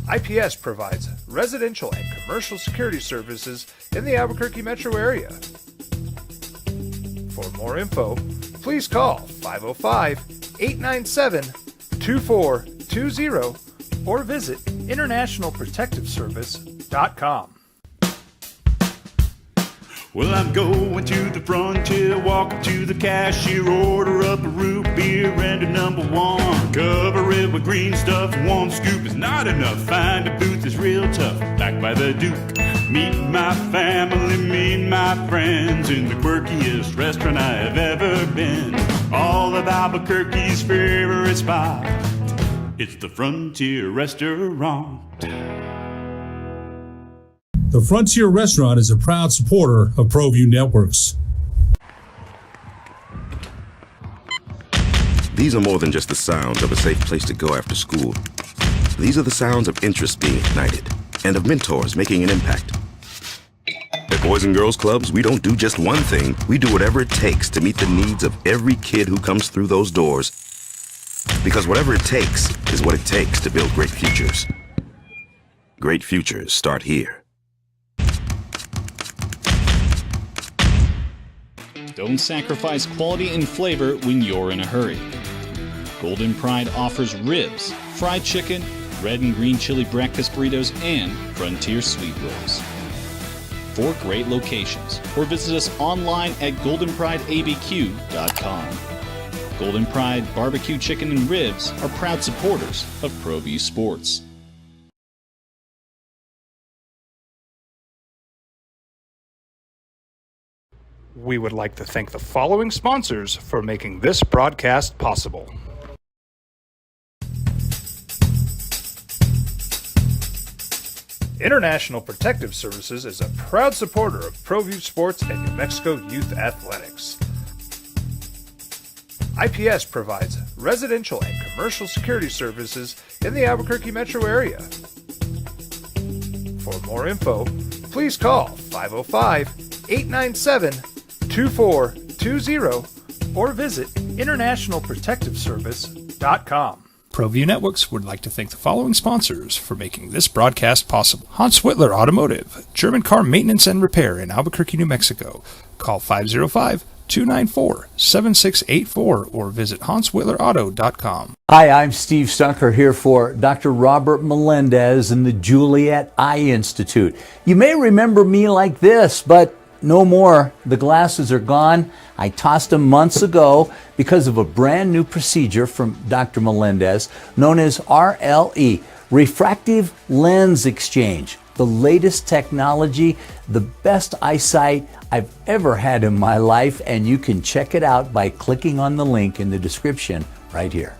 IPS provides residential and commercial security services in the Albuquerque metro area. For more info, please call 505-897-2420 or visit internationalprotectiveservice.com. Well, I'm going to the frontier, walk up to the cashier, order up a root beer and a number one. Cover it with green stuff, one scoop is not enough. Find a booth is real tough, back by the Duke. Meet my family, meet my friends in the quirkiest restaurant I have ever been. All of Albuquerque's favorite spot, it's the Frontier Restaurant. The Frontier Restaurant is a proud supporter of ProView Networks. These are more than just the sounds of a safe place to go after school. These are the sounds of interest being ignited and of mentors making an impact. At Boys and Girls Clubs, we don't do just one thing. We do whatever it takes to meet the needs of every kid who comes through those doors. Because whatever it takes is what it takes to build great futures. Great futures start here. Don't sacrifice quality and flavor when you're in a hurry. Golden Pride offers ribs, fried chicken, red and green chili breakfast burritos, and Frontier sweet rolls. 4 great locations, or visit us online at goldenprideabq.com. Golden Pride Barbecue Chicken and Ribs are proud supporters of ProView Sports. We would like to thank the following sponsors for making this broadcast possible. International Protective Services is a proud supporter of ProView Sports and New Mexico Youth Athletics. IPS provides residential and commercial security services in the Albuquerque metro area. For more info, please call 505-897-2420 or visit internationalprotectiveservice.com. ProView Networks would like to thank the following sponsors for making this broadcast possible. Hans Whitler Automotive, German car maintenance and repair in Albuquerque, New Mexico. Call 505-294-7684 or visit hanswhitlerauto.com. Hi, I'm Steve Stucker here for Dr. Robert Melendez and the Juliet Eye Institute. You may remember me like this, but no more. The glasses are gone. I tossed them months ago because of a brand new procedure from Dr. Melendez known as RLE, Refractive Lens Exchange. The latest technology, the best eyesight I've ever had in my life, and you can check it out by clicking on the link in the description right here.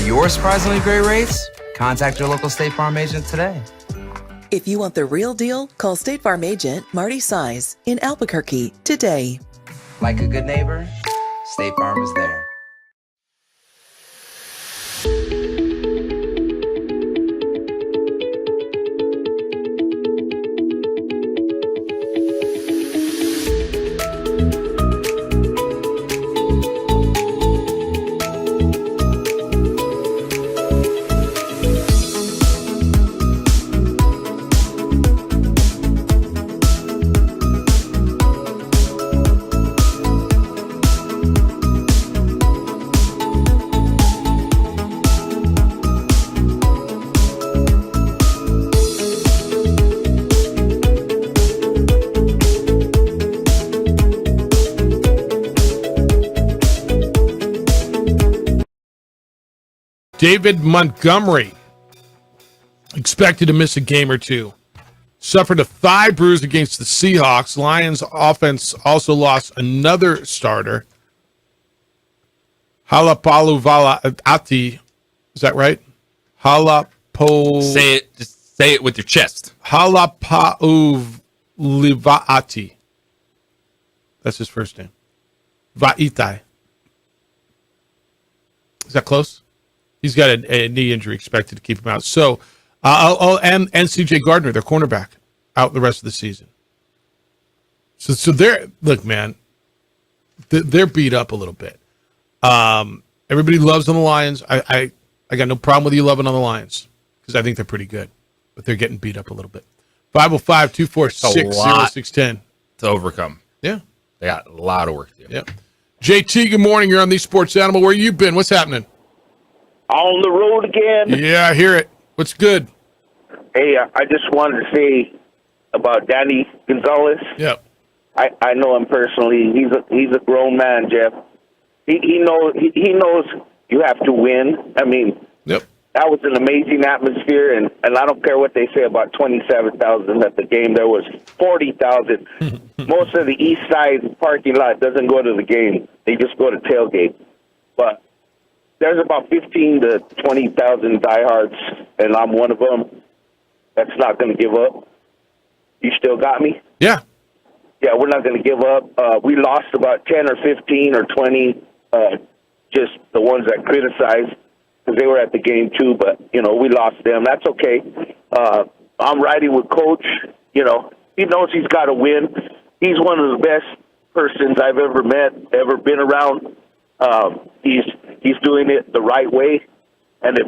Your surprisingly great rates? Contact your local State Farm agent today. If you want the real deal, call State Farm agent Marty Size in Albuquerque today. Like a good neighbor, State Farm is there. David Montgomery, expected to miss a game or two. Suffered a thigh bruise against the Seahawks. Lions offense also lost another starter. Halapaluvala'ati. Is that right? Say it. Just Say it with your chest. Halapaulivaati. That's his first name. Vaitai. Is that close? He's got a knee injury expected to keep him out. So, and CJ Gardner, their cornerback, out the rest of the season. So they're, look, man, they're beat up a little bit. Everybody loves on the Lions. I got no problem with you loving on the Lions because I think they're pretty good, but they're getting beat up a little bit. 505-246-0610 to overcome. Yeah. They got a lot of work to do. Yeah. JT, good morning. You're on the Sports Animal. Where you been? What's happening? On the road again. Yeah, I hear it. What's good? Hey, I just wanted to say about Danny Gonzalez. Yep. I know him personally. He's a grown man, Jeff. He knows you have to win. I mean, yep. That was an amazing atmosphere, and I don't care what they say about 27,000 at the game. There was 40,000. Most of the east side parking lot doesn't go to the game. They just go to tailgate. But there's about 15 to 20,000 diehards, and I'm one of them that's not going to give up. You still got me? Yeah. Yeah, we're not going to give up. We lost about 10 or 15 or 20, just the ones that criticized, because they were at the game too, but, we lost them. That's okay. I'm riding with Coach. He knows he's got to win. He's one of the best persons I've ever met, ever been around. He's doing it the right way, and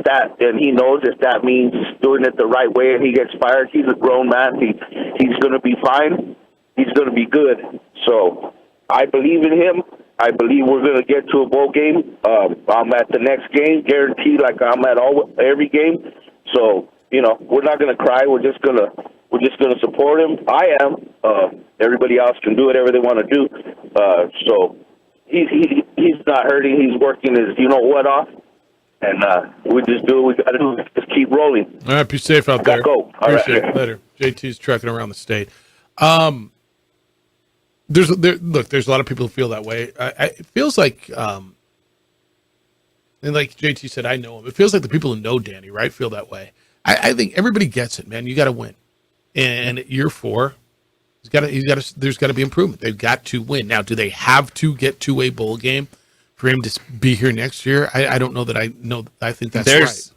he knows if that means doing it the right way and he gets fired, he's a grown man. He's going to be fine. He's going to be good. So I believe in him. I believe we're going to get to a bowl game. I'm at the next game, guaranteed, like I'm at every game. So we're not going to cry. We're just going to support him. I am. Everybody else can do whatever they want to do. So he's not hurting. He's working his off, and we just do what we got to do. Just keep rolling. All right, be safe out there. Go. Appreciate it. Later. JT's trucking around the state. There's a lot of people who feel that way. It feels like, and like JT said, I know him. It feels like the people who know Danny, right, feel that way. I think everybody gets it, man. You got to win, and at year 4, there's got to be improvement. They've got to win. Now, do they have to get to a bowl game for him to be here next year? I don't know that I know. I think that's right.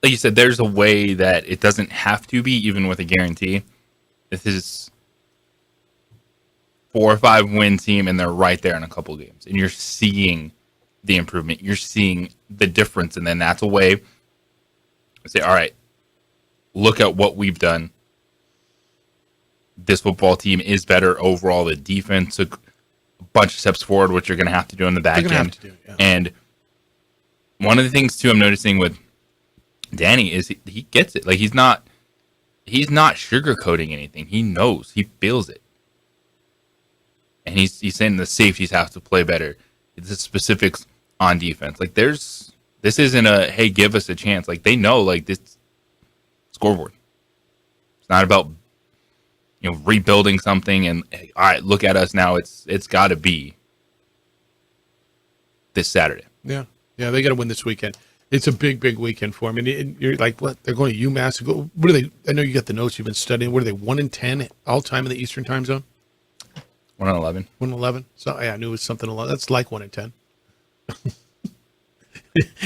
Like you said, there's a way that it doesn't have to be, even with a guarantee. This is 4 or 5 win team, and they're right there in a couple games, and you're seeing the improvement. You're seeing the difference, and then that's a way to say, all right, look at what we've done. This football team is better overall. The defense took a bunch of steps forward, which you're going to have to do in the back end. And one of the things, too, I'm noticing with Danny is he gets it. Like, he's not sugarcoating anything. He knows. He feels it. And he's saying the safeties have to play better. It's the specifics on defense. Like, this isn't a, hey, give us a chance. Like, they know, like, this scoreboard. It's not about, rebuilding something and, hey, all right, look at us now. It's got to be this Saturday. Yeah, they got to win this weekend. It's a big, big weekend for them. And you're like, what? They're going to UMass. What are they? I know you got the notes you've been studying. What are they, 1-10 all time in the Eastern time zone? 1-11. 1-11. So I knew it was something 11. That's like 1-10.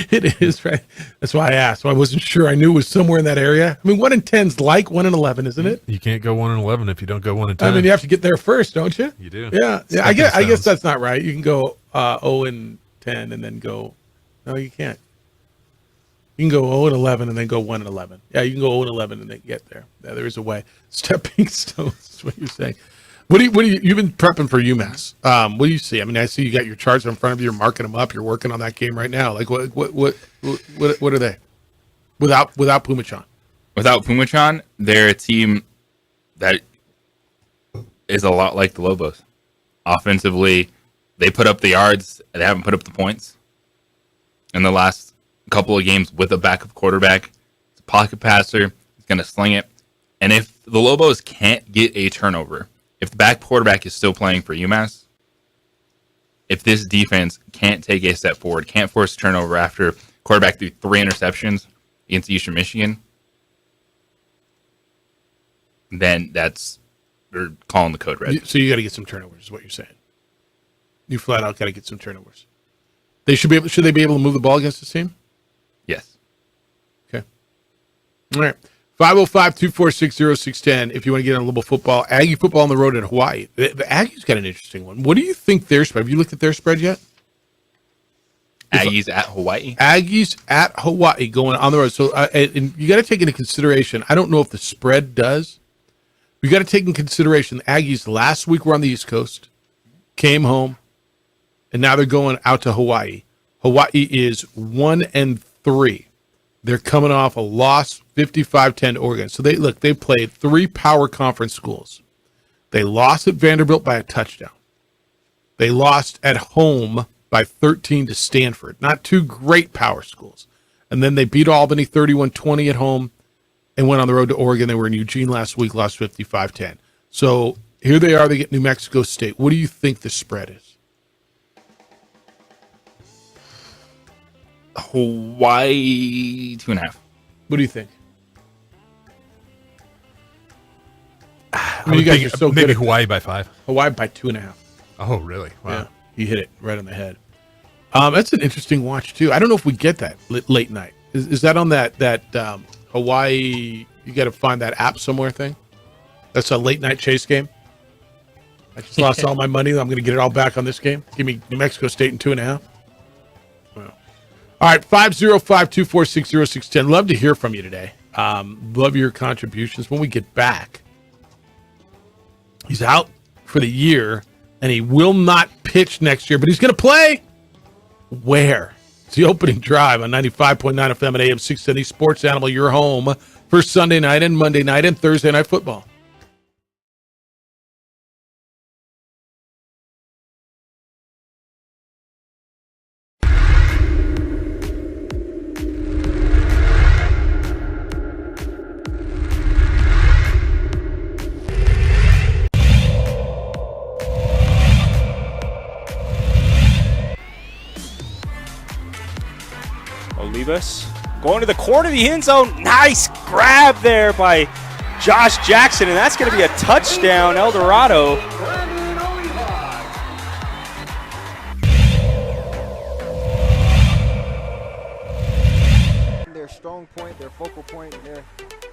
It is, right? That's why I asked. So I wasn't sure. I knew it was somewhere in that area. I mean, 1-10's like 1-11, isn't it? You can't go 1-11 if you don't go 1-10. I mean, you have to get there first, don't you? You do. Yeah. I guess that's not right. You can go 0-10 and then go. No, you can't. You can go 0-11 and then go 1-11. Yeah, you can go 0-11 and then get there. Yeah, there is a way. Stepping stones is what you're saying. What do you? You've been prepping for UMass. What do you see? I mean, I see you got your charts in front of you. You're marking them up. You're working on that game right now. Like, what are they? Without Pumachan. Without Pumachan, they're a team that is a lot like the Lobos. Offensively, they put up the yards. They haven't put up the points in the last couple of games with a backup quarterback. It's a pocket passer. He's going to sling it. And if the Lobos can't get a turnover, if the back quarterback is still playing for UMass, if this defense can't take a step forward, can't force a turnover after quarterback threw 3 interceptions against Eastern Michigan, then they're calling the code red. So you got to get some turnovers, is what you're saying. You flat out got to get some turnovers. Should they be able to move the ball against this team? Yes. Okay. All right. 505-246-0610 if you want to get on a little football. Aggie football on the road in Hawaii. The Aggies got an interesting one. What do you think their spread? Have you looked at their spread yet? Aggies at Hawaii? Aggies at Hawaii going on the road. So and you got to take into consideration, I don't know if the spread does. You got to take in consideration the Aggies last week were on the East Coast, came home, and now they're going out to Hawaii. Hawaii is 1-3. They're coming off a loss 55-10 to Oregon. So they played 3 power conference schools. They lost at Vanderbilt by a touchdown. They lost at home by 13 to Stanford. Not 2 great power schools. And then they beat Albany 31-20 at home and went on the road to Oregon. They were in Eugene last week, lost 55-10. So here they are. They get New Mexico State. What do you think the spread is? Hawaii 2.5. What do you think? You guys are so maybe good. Hawaii by 5. Hawaii by 2.5. Oh, really? Wow. Yeah, he hit it right on the head. That's an interesting watch too. I don't know if we get that late night. Is that on that Hawaii? You got to find that app somewhere thing. That's a late night chase game. I just lost all my money. I'm going to get it all back on this game. Give me New Mexico State in 2.5. Wow. All right, 505-246-0610. Love to hear from you today. Love your contributions. When we get back, he's out for the year, and he will not pitch next year, but he's going to play. Where? It's the opening drive on 95.9 FM and AM 670 Sports Animal, your home for Sunday night and Monday night and Thursday night football. Olivas going to the corner of the end zone. Nice grab there by Josh Jackson, and that's going to be a touchdown, El Dorado. Their strong point, their focal point here.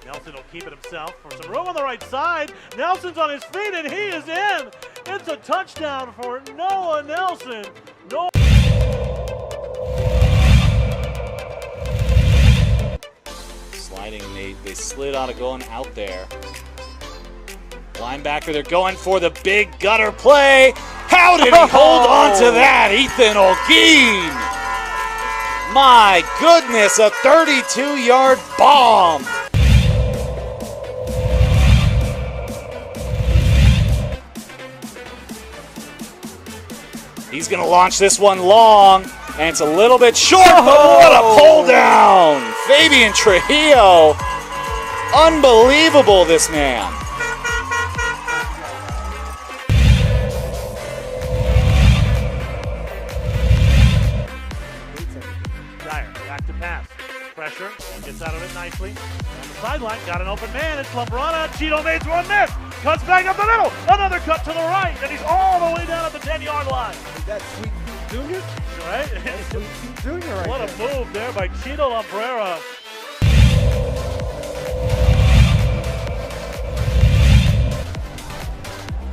Nelson will keep it himself for some room on the right side. Nelson's on his feet, and he is in. It's a touchdown for Noah Nelson. Sliding, they slid out of going out there. Linebacker, they're going for the big gutter play. How did he hold on to that, Ethan Olguin? My goodness, a 32-yard bomb. He's going to launch this one long, and it's a little bit short, but what a pull down. Fabian Trujillo. Unbelievable, this man. Dyer, back to pass. Pressure, and gets out of it nicely. On the sideline, got an open man. It's Lambrana. Cheeto Mays one miss. Cuts back up the middle. Another cut to the right, and he's all the way down at the 10-yard line. Is that Sweet Pete Jr.? Right? That's Sweet Pete Jr. right What there. a move there by Cheeto Lambrera.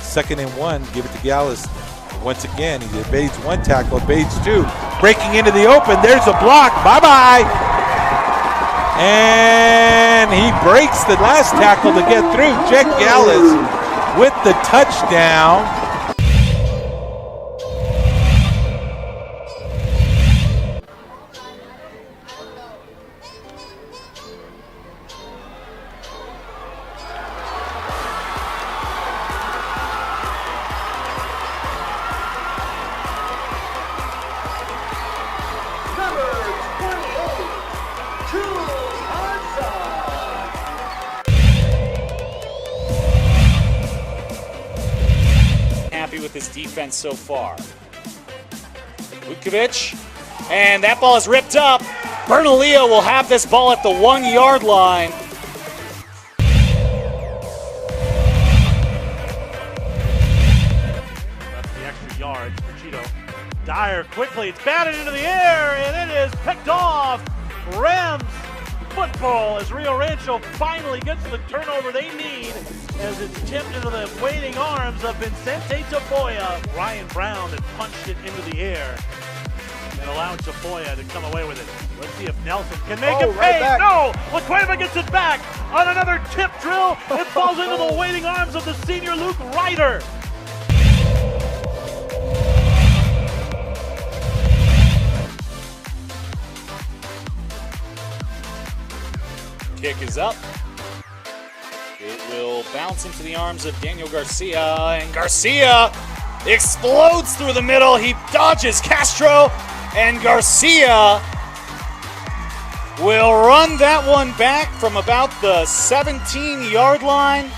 Second and 1, give it to Gallus. Once again, he evades one tackle, evades 2. Breaking into the open, there's a block, bye-bye. And he breaks the last tackle to get through. Jack Gallus with the touchdown. Happy with his defense so far. Vukovic, and that ball is ripped up. Bernalillo will have this ball at the 1-yard line. Dyer quickly, it's batted into the air, and it is picked off. Rams football as Rio Rancho finally gets the turnover they need as it's tipped into the waiting arms of Vicente Tafoya. Ryan Brown had punched it into the air and allowed Tafoya to come away with it. Let's see if Nelson can make it pay. No! LaCueva gets it back on another tip drill. It falls into the waiting arms of the senior Luke Ryder. Kick is up. It will bounce into the arms of Daniel Garcia, and Garcia explodes through the middle. He dodges Castro, and Garcia will run that one back from about the 17-yard line.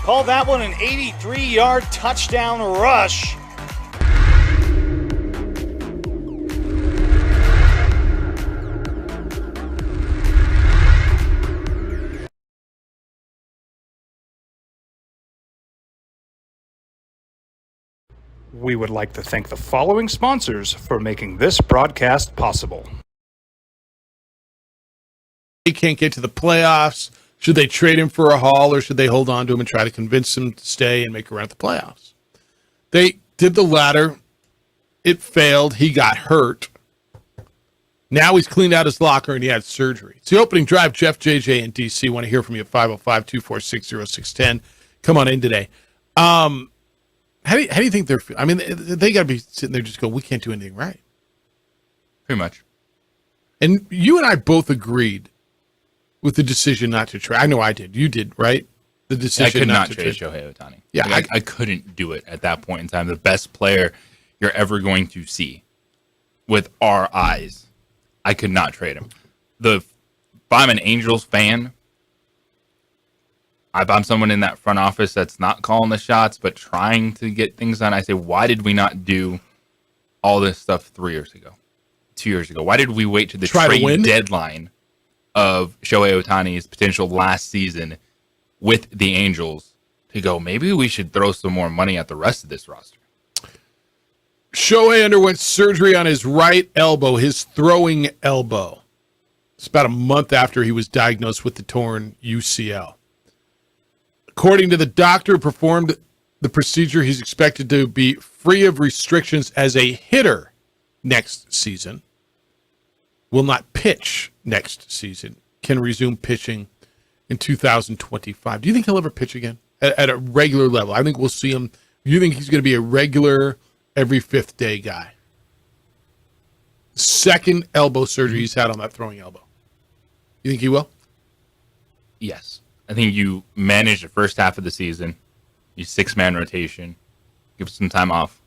Call that one an 83-yard touchdown rush. We would like to thank the following sponsors for making this broadcast possible. They can't get to the playoffs. Should they trade him for a haul, or should they hold on to him and try to convince him to stay and make a run at the playoffs? They did the latter. It failed. He got hurt. Now he's cleaned out his locker and he had surgery. It's the opening drive. Jeff, JJ, and DC want to hear from you at 505-246-0610. Come on in today. How do you think they're? I mean, they got to be sitting there just go, we can't do anything right. Pretty much. And you and I both agreed with the decision not to trade. I know I did. You did, right? The decision I could not to trade Shohei Ohtani. Yeah, like, I couldn't do it at that point in time. The best player you're ever going to see with our eyes, I could not trade him. If I'm an Angels fan, if I'm someone in that front office that's not calling the shots but trying to get things done, I say, why did we not do all this stuff 3 years ago, 2 years ago? Why did we wait to the trade deadline of Shohei Ohtani's potential last season with the Angels to go, maybe we should throw some more money at the rest of this roster? Shohei underwent surgery on his right elbow, his throwing elbow. It's about a month after he was diagnosed with the torn UCL. According to the doctor who performed the procedure, he's expected to be free of restrictions as a hitter next season. Will not pitch next season. Can resume pitching in 2025. Do you think he'll ever pitch again at a regular level? I think we'll see him. Do you think he's going to be a regular every fifth day guy? Second elbow surgery he's had on that throwing elbow. You think he will? Yes. I think you manage the first half of the season, you 6-man rotation, give some time off,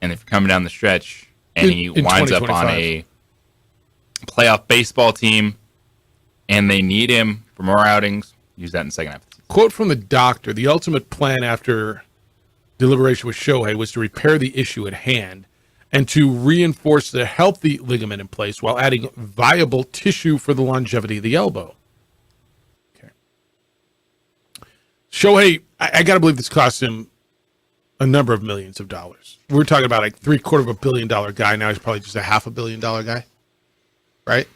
and if you're coming down the stretch and he winds up on a playoff baseball team and they need him for more outings, use that in the second half of the season. Quote from the doctor: the ultimate plan after deliberation with Shohei was to repair the issue at hand and to reinforce the healthy ligament in place while adding viable tissue for the longevity of the elbow. Shohei, I got to believe this cost him a number of millions of dollars. We're talking about like $750 million guy. Now he's probably just a $500 million guy, right?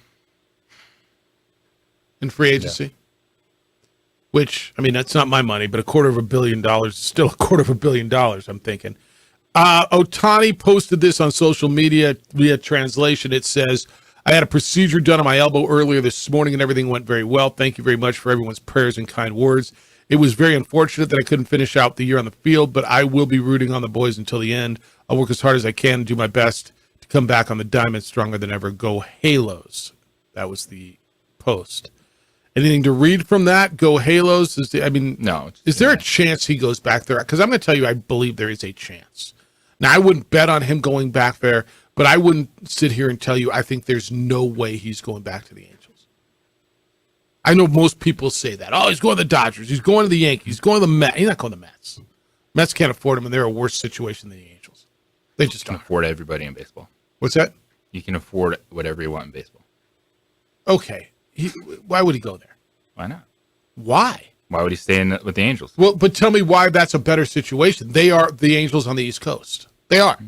In free agency. Yeah. Which, I mean, that's not my money, but $250 million is still $250 million, I'm thinking. Ohtani posted this on social media via translation. It says, I had a procedure done on my elbow earlier this morning and everything went very well. Thank you very much for everyone's prayers and kind words. It was very unfortunate that I couldn't finish out the year on the field, but I will be rooting on the boys until the end. I'll work as hard as I can and do my best to come back on the diamond stronger than ever. Go Halos. That was the post. Anything to read from that? Go Halos. No. Is there a chance he goes back there? Because I'm going to tell you, I believe there is a chance. Now, I wouldn't bet on him going back there, but I wouldn't sit here and tell you I think there's no way he's going back to the Angels. I know most people say that. Oh, he's going to the Dodgers. He's going to the Yankees. He's going to the Mets. He's not going to the Mets. Mets can't afford him, and they're a worse situation than the Angels. They just can afford everybody in baseball. What's that? You can afford whatever you want in baseball. Okay. Why would he go there? Why not? Why? Why would he stay with the Angels? Well, but tell me why that's a better situation. They are the Angels on the East Coast. They are.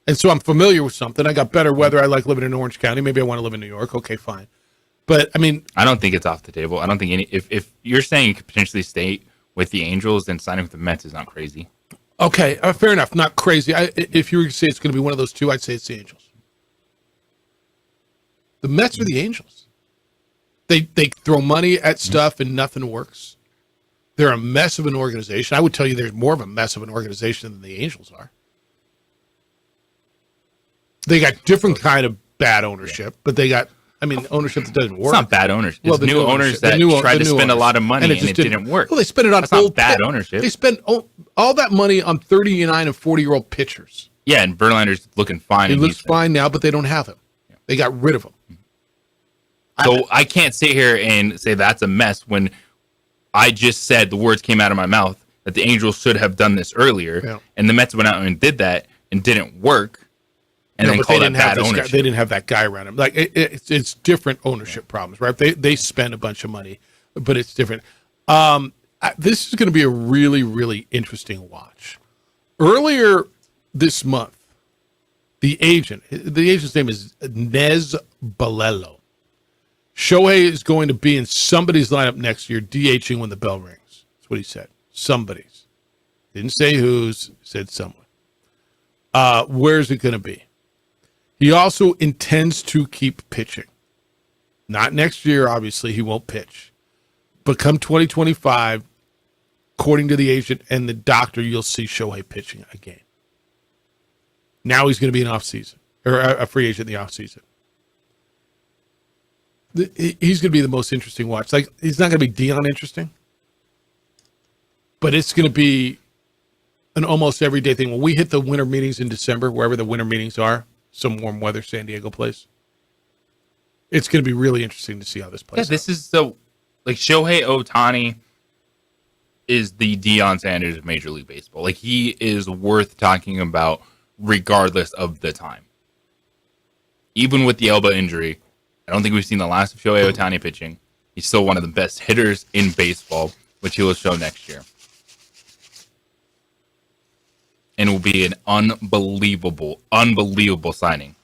And so I'm familiar with something. I got better weather. I like living in Orange County. Maybe I want to live in New York. Okay, fine. But, I mean... I don't think it's off the table. I don't think any... If you're saying you could potentially stay with the Angels, then signing with the Mets is not crazy. Okay, fair enough. Not crazy. If you were to say it's going to be one of those two, I'd say it's the Angels. The Mets are the Angels. They throw money at stuff and nothing works. They're a mess of an organization. I would tell you there's more of a mess of an organization than the Angels are. They got different kind of bad ownership, but they got, ownership that doesn't work. It's not bad owners. It's new owners that tried to spend a lot of money and it didn't work. Well, they spent it on That's not bad ownership. They spent all that money on 39 and 40-year-old pitchers. Yeah, and Verlander's looking fine. He looks fine now, but they don't have him. They got rid of him. So I can't sit here and say that's a mess when I just said the words came out of my mouth that the Angels should have done this earlier, and the Mets went out and did that and didn't work. And then call that bad ownership. They didn't have that guy around him. Like it's different ownership problems, right? They spend a bunch of money, but it's different. This is going to be a really, really interesting watch. Earlier this month, the agent's name is Nez Balelo. Shohei is going to be in somebody's lineup next year, DHing when the bell rings. That's what he said. Somebody's. Didn't say whose, said someone. Where's it going to be? He also intends to keep pitching. Not next year, obviously, he won't pitch. But come 2025, according to the agent and the doctor, you'll see Shohei pitching again. Now he's going to be an off-season, or a free agent in the off-season. He's going to be the most interesting watch. Like, he's not going to be Dion interesting, but it's going to be an almost everyday thing. When we hit the winter meetings in December, wherever the winter meetings are, some warm weather San Diego place, it's going to be really interesting to see how this plays out. This is Shohei Ohtani is the Deion Sanders of Major League Baseball. Like, he is worth talking about regardless of the time. Even with the elbow injury, I don't think we've seen the last of Shohei Ohtani pitching. He's still one of the best hitters in baseball, which he will show next year. And it will be an unbelievable signing.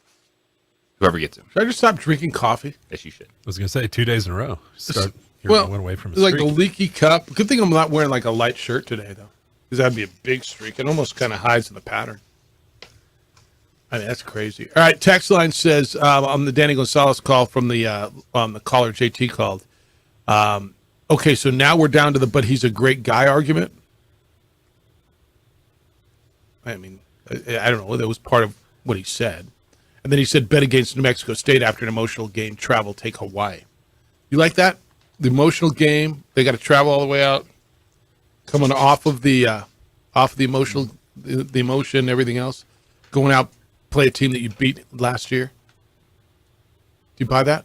Whoever gets him. Should I just stop drinking coffee? Yes, you should. I was going to say 2 days in a row. You're one away from a like streak. the leaky cup. Good thing I'm not wearing like a light shirt today, though, because that'd be a big streak. It almost kind of hides in the pattern. I mean, that's crazy. All right, text line says on the Danny Gonzalez call from the caller JT called. Okay, so now we're down to the "but he's a great guy" argument. I mean, I don't know. That was part of what he said. And then he said, bet against New Mexico State after an emotional game, travel, take Hawaii. You like that? The emotional game, they got to travel all the way out, coming off of the emotional, the emotion, everything else, going out, play a team that you beat last year. Do you buy that?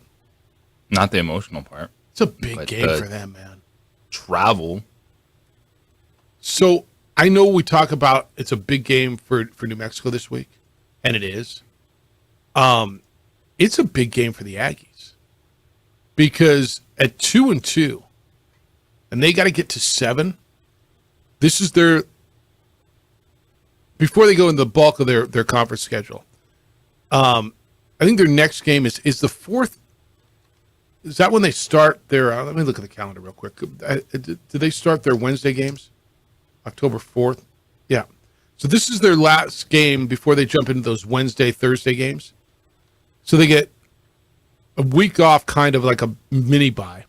Not the emotional part. It's a big game for them, man. Travel. So I know we talk about it's a big game for New Mexico this week, and it is. It's a big game for the Aggies because at 2-2, and they got to get to 7. This is before they go into the bulk of their conference schedule. I think their next game is the 4th. Is that when they start their? Let me look at the calendar real quick. Do they start their Wednesday games? October 4th? Yeah. So this is their last game before they jump into those Wednesday, Thursday games. So they get a week off, kind of like a mini bye.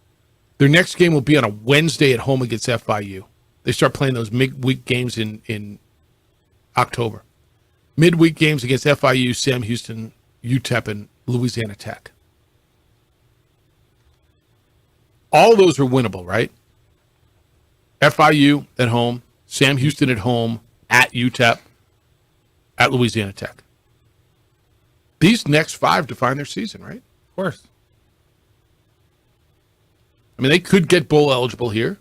Their next game will be on a Wednesday at home against FIU. They start playing those midweek games in October. Midweek games against FIU, Sam Houston, UTEP, and Louisiana Tech. All those are winnable, right? FIU at home, Sam Houston at home, at UTEP, at Louisiana Tech. These next 5 define their season, right? Of course. I mean, they could get bowl eligible here.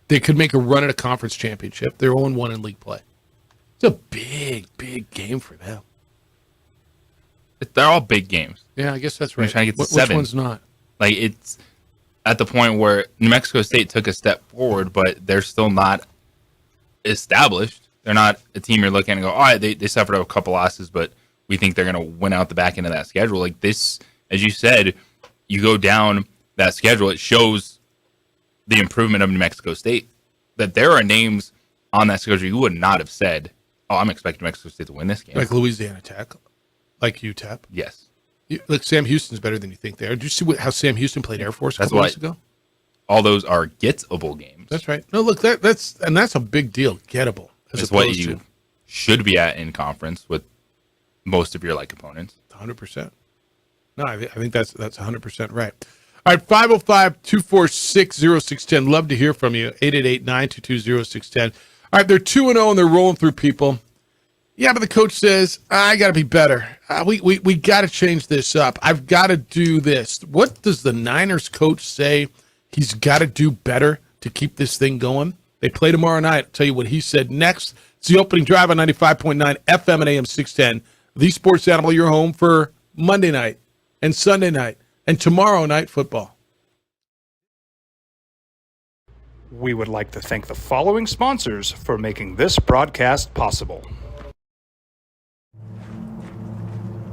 They could make a run at a conference championship. They're 0-1 in league play. It's a big, big game for them. They're all big games. Yeah, I guess that's right. They're trying to get to 7. Which one's not? Like, it's at the point where New Mexico State took a step forward, but they're still not established. They're not a team you're looking at and go, all right, they suffered a couple losses, but we think they're going to win out the back end of that schedule. Like this, as you said, you go down that schedule, it shows the improvement of New Mexico State. That there are names on that schedule you would not have said, oh, I'm expecting New Mexico State to win this game. Like Louisiana Tech, like UTEP. Yes. Look, Sam Houston's better than you think they are. Did you see how Sam Houston played Air Force a couple weeks ago? All those are gettable games. That's right. No, look, that's a big deal. Gettable. That's what you should be at in conference with most of your like opponents. 100%. No, I think that's 100% right. All right, 505-246-0610. Love to hear from you. 888-922-0610. All right, they're 2-0 and they're rolling through people. Yeah, but the coach says, I got to be better. We got to change this up. I've got to do this. What does the Niners coach say he's got to do better to keep this thing going? They play tomorrow night. I'll tell you what he said next. It's the opening drive on 95.9 FM and AM 610. The Sports Animal, your home for Monday night and Sunday night and tomorrow night football. We would like to thank the following sponsors for making this broadcast possible.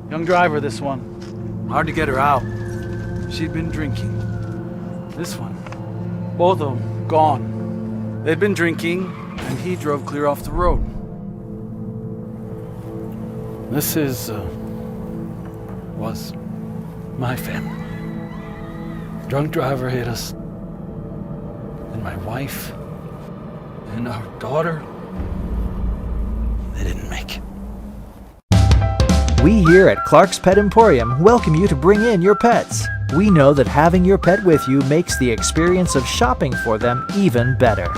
Young driver, this one. Hard to get her out. She'd been drinking. This one. Both of them gone. They'd been drinking, and he drove clear off the road. This was my family. Drunk driver hit us. And my wife and our daughter, they didn't make it. We here at Clark's Pet Emporium welcome you to bring in your pets. We know that having your pet with you makes the experience of shopping for them even better.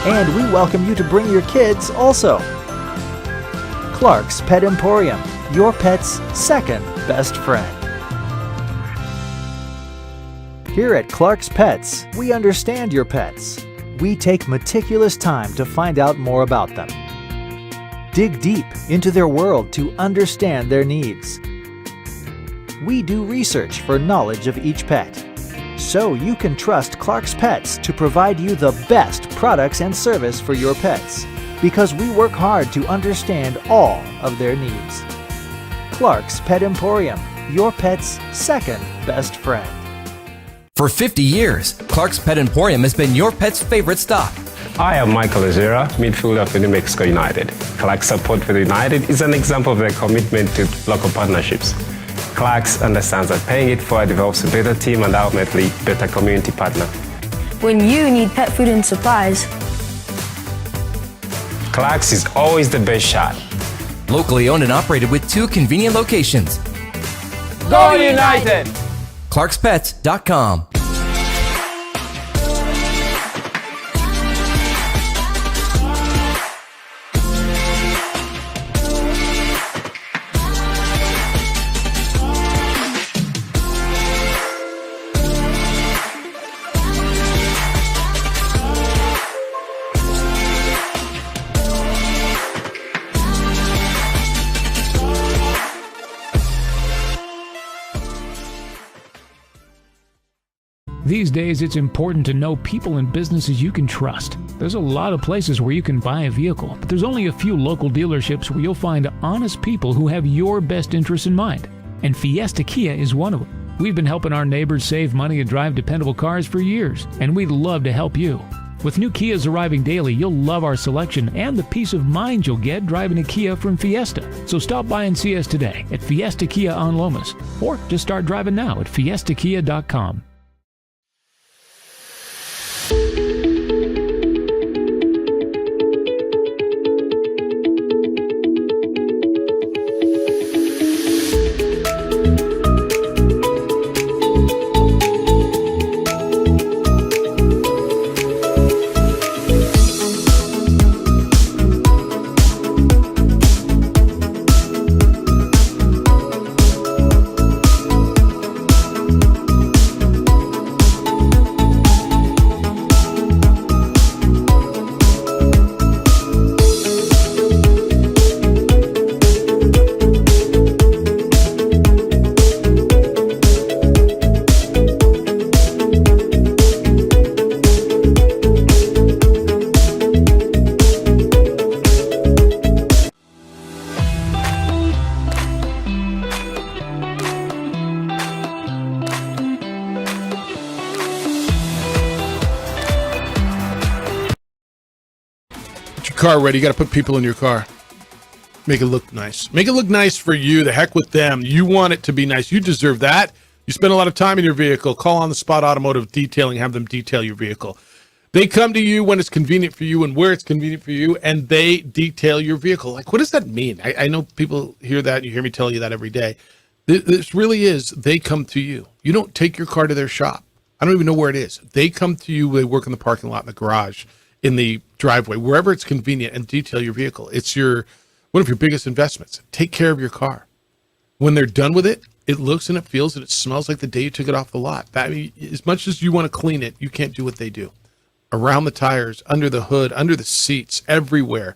And we welcome you to bring your kids also. Clark's Pet Emporium, your pet's second best friend. Here at Clark's Pets, we understand your pets. We take meticulous time to find out more about them. Dig deep into their world to understand their needs. We do research for knowledge of each pet, so you can trust Clark's Pets to provide you the best products and service for your pets, because we work hard to understand all of their needs. Clark's Pet Emporium, your pet's second best friend. For 50 years, Clark's Pet Emporium has been your pet's favorite stop. I am Michael Azera, midfielder for New Mexico United. Clark's support for the United is an example of their commitment to local partnerships. Clark's understands that paying it forward develops a better team and ultimately better community partner. When you need pet food and supplies, Clark's is always the best shot. Locally owned and operated with 2 convenient locations. Go United! ClarksPets.com. These days, it's important to know people and businesses you can trust. There's a lot of places where you can buy a vehicle, but there's only a few local dealerships where you'll find honest people who have your best interests in mind. And Fiesta Kia is one of them. We've been helping our neighbors save money and drive dependable cars for years, and we'd love to help you. With new Kias arriving daily, you'll love our selection and the peace of mind you'll get driving a Kia from Fiesta. So stop by and see us today at Fiesta Kia on Lomas, or just start driving now at fiestakia.com. car ready, you got to put people in your car. Make it look nice. Make it look nice for you. The heck with them. You want it to be nice. You deserve that. You spend a lot of time in your vehicle. Call On the Spot Automotive Detailing. Have them detail your vehicle. They come to you when it's convenient for you and where it's convenient for you, and they detail your vehicle. Like, what does that mean? I know people hear that. You hear me tell you that every day. This really is, they come to you. You don't take your car to their shop. I don't even know where it is. They come to you. They work in the parking lot, in the garage, in the driveway, wherever it's convenient, and detail your vehicle. It's one of your biggest investments. Take care of your car. When they're done with it, it looks and it feels and it smells like the day you took it off the lot. I mean, as much as you want to clean it, you can't do what they do. Around the tires, under the hood, under the seats, everywhere,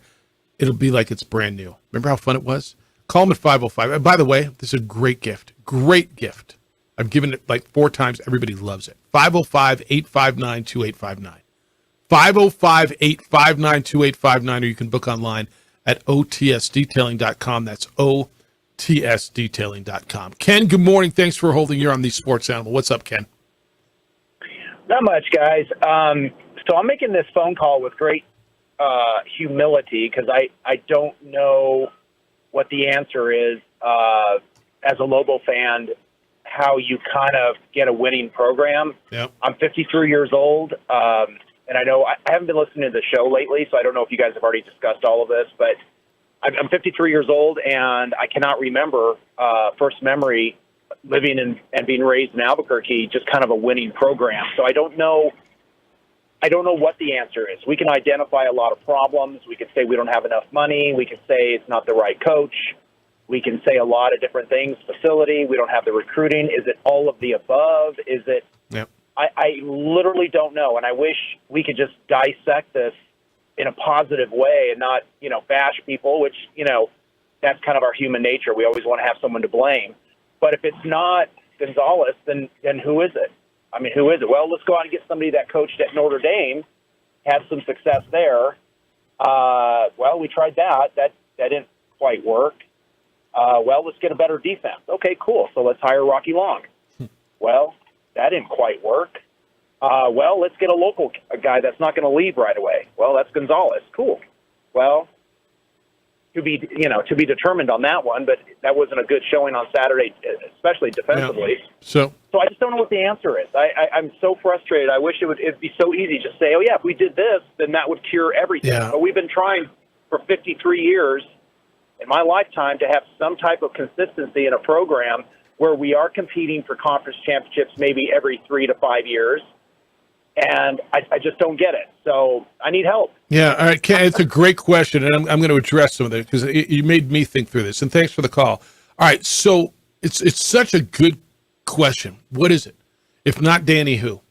it'll be like it's brand new. Remember how fun it was? Call them at 505. And by the way, this is a great gift. Great gift. I've given it like 4 times. Everybody loves it. 505-859-2859. 505-859-2859, or you can book online at otsdetailing.com. That's otsdetailing.com. Ken, good morning. Thanks for holding. You're on the Sports Animal. What's up, Ken? Not much, guys. So I'm making this phone call with great humility because I don't know what the answer is as a Lobo fan, how you kind of get a winning program. Yep. I'm 53 years old, and I know I haven't been listening to the show lately, so I don't know if you guys have already discussed all of this, but I'm 53 years old, and I cannot remember first memory living and being raised in Albuquerque, just kind of a winning program. So I don't know what the answer is. We can identify a lot of problems. We can say we don't have enough money. We can say it's not the right coach. We can say a lot of different things. Facility, we don't have the recruiting. Is it all of the above? Is it? Yep. I literally don't know, and I wish we could just dissect this in a positive way and not, bash people, which, that's kind of our human nature. We always want to have someone to blame. But if it's not Gonzalez, then who is it? I mean, who is it? Well, let's go out and get somebody that coached at Notre Dame, had some success there. Well, we tried that. That didn't quite work. Well, let's get a better defense. Okay, cool. So let's hire Rocky Long. Well, that didn't quite work. Well, let's get a guy that's not going to leave right away. Well, that's Gonzalez. Cool. Well, to be determined on that one, but that wasn't a good showing on Saturday, especially defensively. Yeah. So I just don't know what the answer is. I'm so frustrated. I wish it'd be so easy to say, oh yeah, if we did this, then that would cure everything. Yeah. But we've been trying for 53 years in my lifetime to have some type of consistency in a program where we are competing for conference championships maybe every 3 to 5 years. And I just don't get it. So I need help. Yeah, all right, Ken, it's a great question, and I'm going to address some of it because you made me think through this. And thanks for the call. All right, so it's such a good question. What is it? If not Danny, who?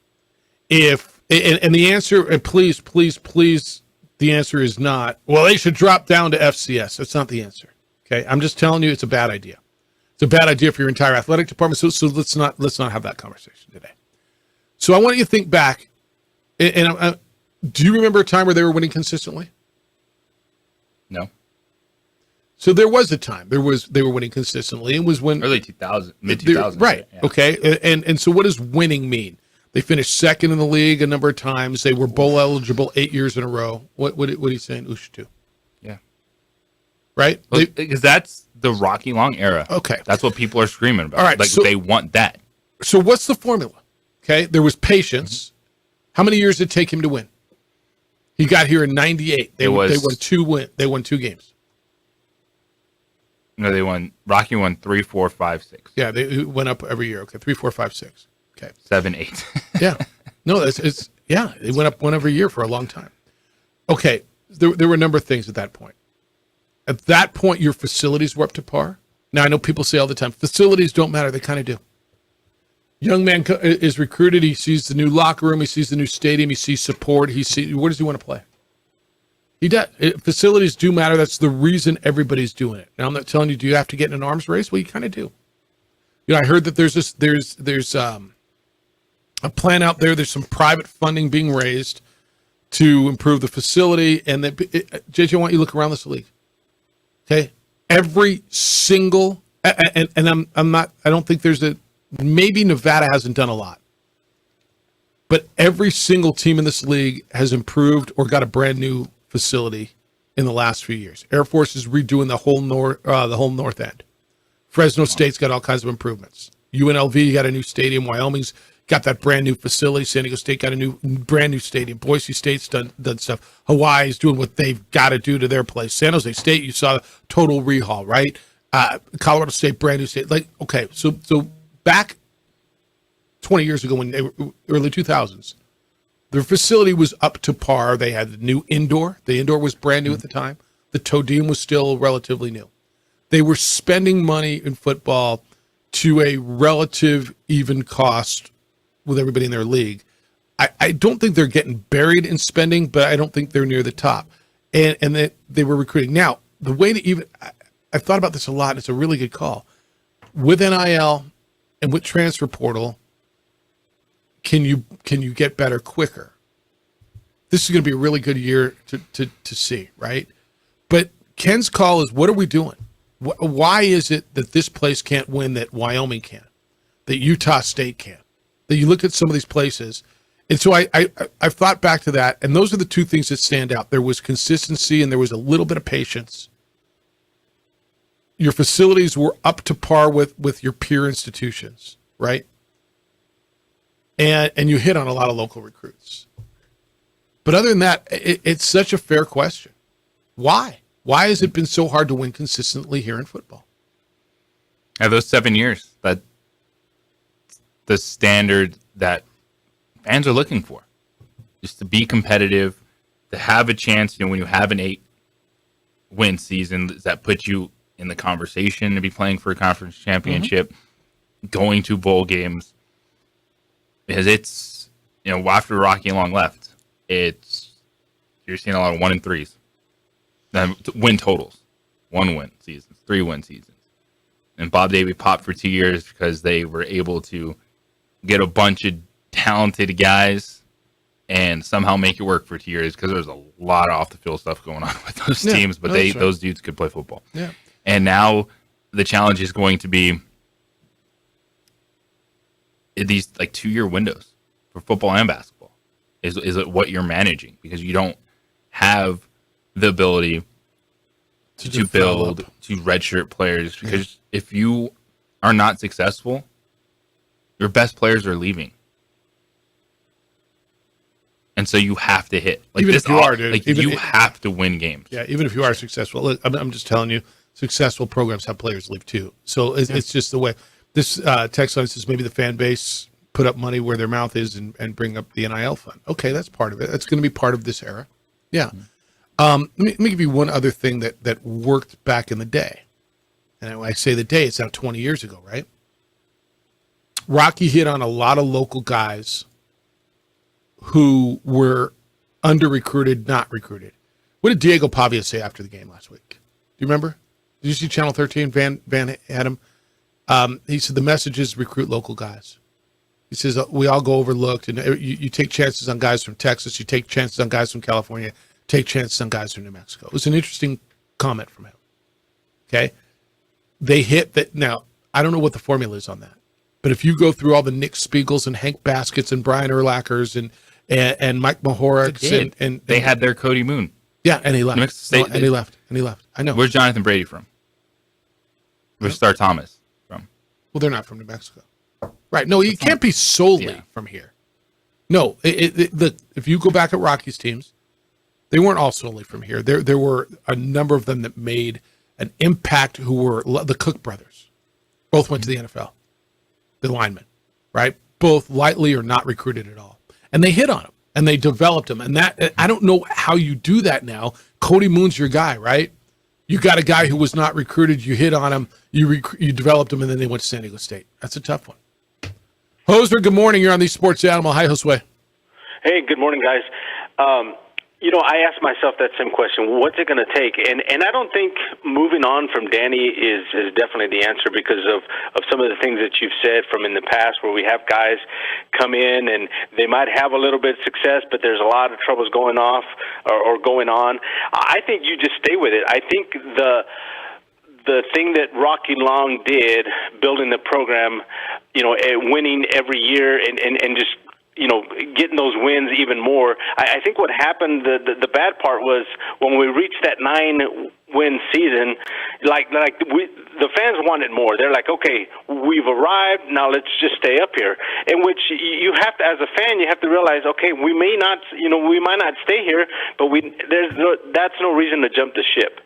And the answer, and please, the answer is not, well, they should drop down to FCS. That's not the answer. Okay, I'm just telling you, it's a bad idea. It's a bad idea for your entire athletic department. So let's not have that conversation today. So I want you to think back. And do you remember a time where they were winning consistently? No. So there was a time they were winning consistently. It was when early 2000, mid 2000s, right? Yeah. Okay, and so what does winning mean? They finished second in the league a number of times. They were bowl eligible 8 years in a row. What are you saying, Ushitu? Yeah. Right? Because that's the Rocky Long era. Okay. That's what people are screaming about. All right, Like so they want that. So what's the formula? Okay, there was patience. Mm-hmm. How many years did it take him to win? He got here in '98. They won 2 games. No, Rocky won 3, 4, 5, 6. Yeah, they went up every year. Okay, 3, 4, 5, 6. Okay, 7, 8. Yeah, no, it's they went up one every year for a long time. Okay, there were a number of things at that point. At that point, your facilities were up to par. Now I know people say all the time, facilities don't matter. They kind of do. Young man is recruited. He sees the new locker room. He sees the new stadium. He sees support. He sees where does he want to play? He does. Facilities do matter. That's the reason everybody's doing it. Now I'm not telling you, do you have to get in an arms race? Well, you kind of do. I heard that there's a plan out there. There's some private funding being raised to improve the facility. And that JJ, I want you to look around this league. Okay, every single and I'm not. I don't think there's a. Maybe Nevada hasn't done a lot, but every single team in this league has improved or got a brand new facility in the last few years. Air Force is redoing the whole north end. Fresno State's got all kinds of improvements. UNLV got a new stadium. Wyoming's got that brand new facility. San Diego State got a brand new stadium. Boise State's done stuff. Hawaii's doing what they've got to do to their place. San Jose State, you saw total rehaul, right? Colorado State, brand new state. Like, okay, so back 20 years ago, when they were early 2000s, their facility was up to par. They had the new indoor. The indoor was brand new at the time. The Todeum was still relatively new. They were spending money in football to a relative even cost with everybody in their league. I don't think they're getting buried in spending, but I don't think they're near the top. And that they were recruiting. Now, the way to even, I've thought about this a lot, and it's a really good call. With NIL and with transfer portal, can you get better quicker? This is going to be a really good year to see, right? But Ken's call is, what are we doing? Why is it that this place can't win that Wyoming can, that Utah State can? That you look at some of these places, and so I've thought back to that, and those are the two things that stand out. There was consistency, and there was a little bit of patience. Your facilities were up to par with your peer institutions, right? And you hit on a lot of local recruits. But other than that, it's such a fair question. Why? Why has it been so hard to win consistently here in football? Those 7 years, that the standard that fans are looking for, just to be competitive, to have a chance. When you have an 8-win season, does that put you in the conversation to be playing for a conference championship, going to bowl games? Because it's, after Rocky Long left, you're seeing a lot of 1-3s. Win totals, 1-win seasons, 3-win seasons. And Bob Davie popped for 2 years because they were able to get a bunch of talented guys and somehow make it work for 2 years, because there's a lot of off the field stuff going on with those teams, but those dudes could play football. Yeah. And now the challenge is going to be these 2-year windows for football and basketball. Is it what you're managing? Because you don't have the ability to build, to redshirt players, because if you are not successful, your best players are leaving. And so you have to hit. Even if you are, dude. You have to win games. Yeah, even if you are successful. Look, I'm just telling you, successful programs have players leave too. So it's just the way. This text line says maybe the fan base put up money where their mouth is and bring up the NIL fund. Okay, that's part of it. That's going to be part of this era. Yeah. Let me give you one other thing that worked back in the day. And when I say the day, it's now 20 years ago, right? Rocky hit on a lot of local guys who were under-recruited, not recruited. What did Diego Pavia say after the game last week? Do you remember? Did you see Channel 13? Van had him. He said the message is recruit local guys. He says we all go overlooked, and you take chances on guys from Texas, you take chances on guys from California, take chances on guys from New Mexico. It was an interesting comment from him. Okay? They hit that. Now, I don't know what the formula is on that, but if you go through all the Nick Spiegels and Hank Baskets and Brian Urlachers and Mike Mahoricks and they had their Cody Moon. Yeah, and he left. And he left. I know. Where's Jonathan Brady from? Where's Star Thomas from? Well, they're not from New Mexico. Right. No, you can't be solely from here. No, if you go back at Rocky's teams, they weren't all solely from here. There were a number of them that made an impact who were the Cook brothers. Both went to the NFL. The linemen, right? Both lightly or not recruited at all. And they hit on them, and they developed them. And that, I don't know how you do that now. Cody Moon's your guy, right? You got a guy who was not recruited. You hit on him. You developed him, and then they went to San Diego State. That's a tough one. Hoser, good morning. You're on the Sports Animal. Hi, Josue. Hey, good morning, guys. I asked myself that same question. What's it going to take? And I don't think moving on from Danny is definitely the answer because of some of the things that you've said from in the past where we have guys come in and they might have a little bit of success, but there's a lot of troubles going off or going on. I think you just stay with it. I think the thing that Rocky Long did, building the program, winning every year and just getting those wins even more. I think what happened, the bad part was when we reached that 9-win season, the fans wanted more. They're like, okay, we've arrived, now let's just stay up here. In which you have to, as a fan, you have to realize, okay, we might not stay here, but that's no reason to jump the ship.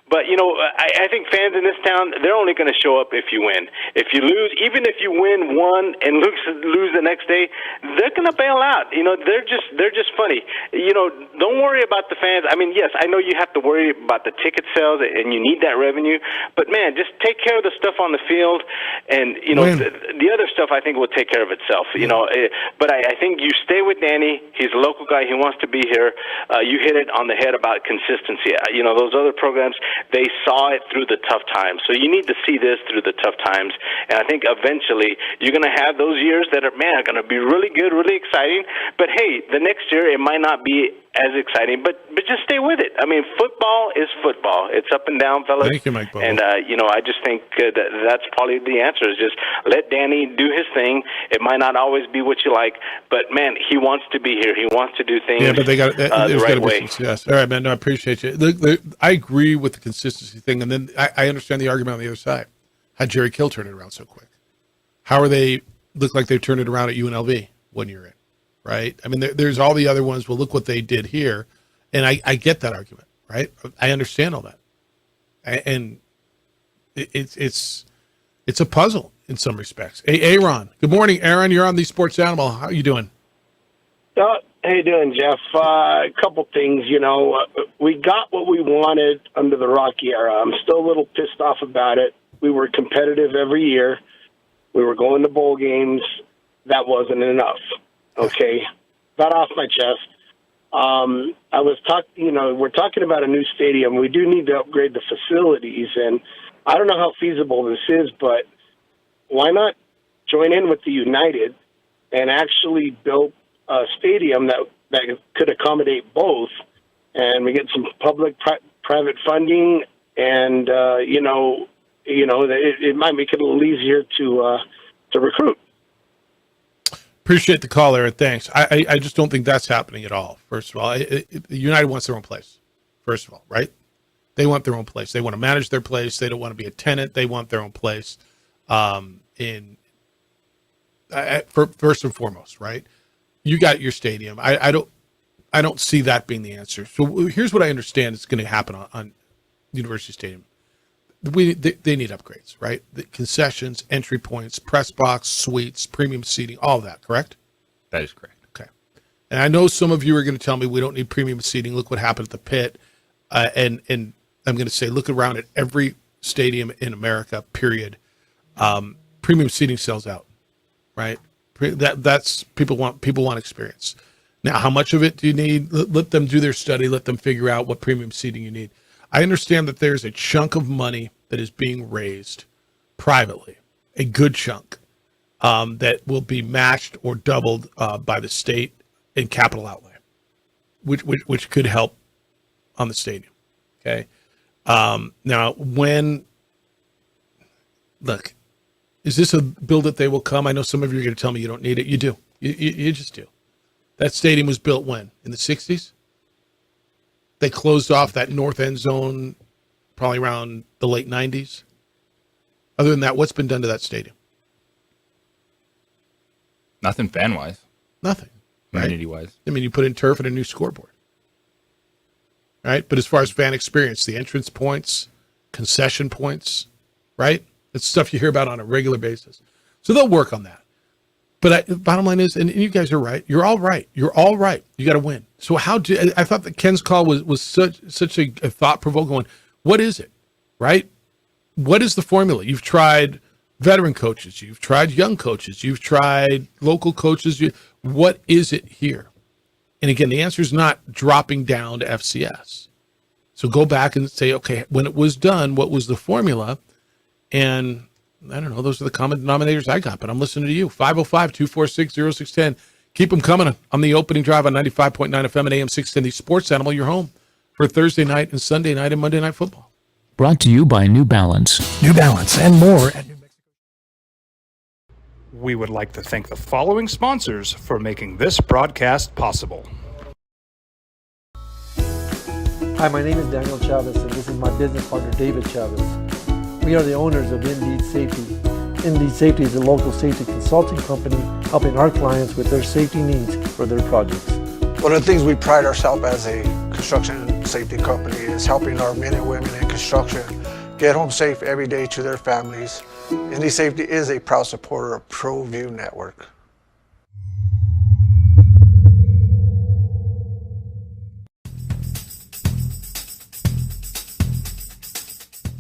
But, I think fans in this town, they're only going to show up if you win. If you lose, even if you win one and lose the next day, they're going to bail out. They're just funny. Don't worry about the fans. I mean, yes, I know you have to worry about the ticket sales and you need that revenue. But, man, just take care of the stuff on the field. And, the other stuff I think will take care of itself. But I think you stay with Danny. He's a local guy. He wants to be here. You hit it on the head about consistency. Those other programs, they saw it through the tough times. So you need to see this through the tough times. And I think eventually you're going to have those years that are going to be really good, really exciting. But, hey, the next year it might not be as exciting, but just stay with it. I mean, football is football. It's up and down, fellas. Thank you, Mike Bubba. And, I just think that's probably the answer is just let Danny do his thing. It might not always be what you like, but, man, he wants to be here. He wants to do things but they got the right way. Yes. All right, man. No, I appreciate you. Look, I agree with the consistency thing, and then I understand the argument on the other side. How Jerry Kill turned it around so quick? How are they look like they've turned it around at UNLV 1 year in? Right? I mean, there's all the other ones. Well, look what they did here. And I get that argument, right? I understand all that. And it's a puzzle in some respects. Hey, Aaron. Good morning, Aaron. You're on the Sports Animal. How are you doing? How you doing, Jeff? A couple things. We got what we wanted under the Rocky era. I'm still a little pissed off about it. We were competitive every year. We were going to bowl games. That wasn't enough. Okay, got off my chest. I was we're talking about a new stadium. We do need to upgrade the facilities, and I don't know how feasible this is, but why not join in with the United and actually build a stadium that could accommodate both, and we get some public-private funding, and it might make it a little easier to recruit. Appreciate the call, Aaron. Thanks. I just don't think that's happening at all. First of all, United wants their own place. First of all, right? They want their own place. They want to manage their place. They don't want to be a tenant. They want their own place. First and foremost, right? You got your stadium. I don't see that being the answer. So here's what I understand is going to happen on University Stadium. They need upgrades, right? The concessions, entry points, press box, suites, premium seating, all of that, correct? That is correct. Okay. And I know some of you are going to tell me we don't need premium seating. Look what happened at the Pit. And I'm going to say, look around at every stadium in America, period. Premium seating sells out, right? That's people want experience. Now, how much of it do you need? Let them do their study. Let them figure out what premium seating you need. I understand that there's a chunk of money that is being raised privately, a good chunk that will be matched or doubled by the state in capital outlay, which could help on the stadium. Okay. Now, is this a bill that they will come? I know some of you are going to tell me you don't need it. You do. You just do. That stadium was built when? In the 60s? They closed off that north end zone probably around the late 90s. Other than that, what's been done to that stadium? Nothing fan-wise. Nothing. Community-wise. I mean, you put in turf and a new scoreboard. Right? But as far as fan experience, the entrance points, concession points, right? It's stuff you hear about on a regular basis. So they'll work on that. But bottom line is, and you guys are right. You're all right. You got to win. So I thought that Ken's call was such a thought-provoking one. What is it, right? What is the formula? You've tried veteran coaches. You've tried young coaches. You've tried local coaches. What is it here? And again, the answer is not dropping down to FCS. So go back and say, okay, when it was done, what was the formula? And I don't know. Those are the common denominators I got, but I'm listening to you. 505-246-0610. Keep them coming on the opening drive on 95.9 FM and AM 610. The Sports Animal, your home for Thursday night and Sunday night and Monday Night Football. Brought to you by New Balance. New Balance and more at New Mexico. We would like to thank the following sponsors for making this broadcast possible. Hi, my name is Daniel Chavez, and this is my business partner, David Chavez. We are the owners of Indeed Safety. Indeed Safety is a local safety consulting company helping our clients with their safety needs for their projects. One of the things we pride ourselves as a construction safety company is helping our men and women in construction get home safe every day to their families. Indeed Safety is a proud supporter of ProView Network.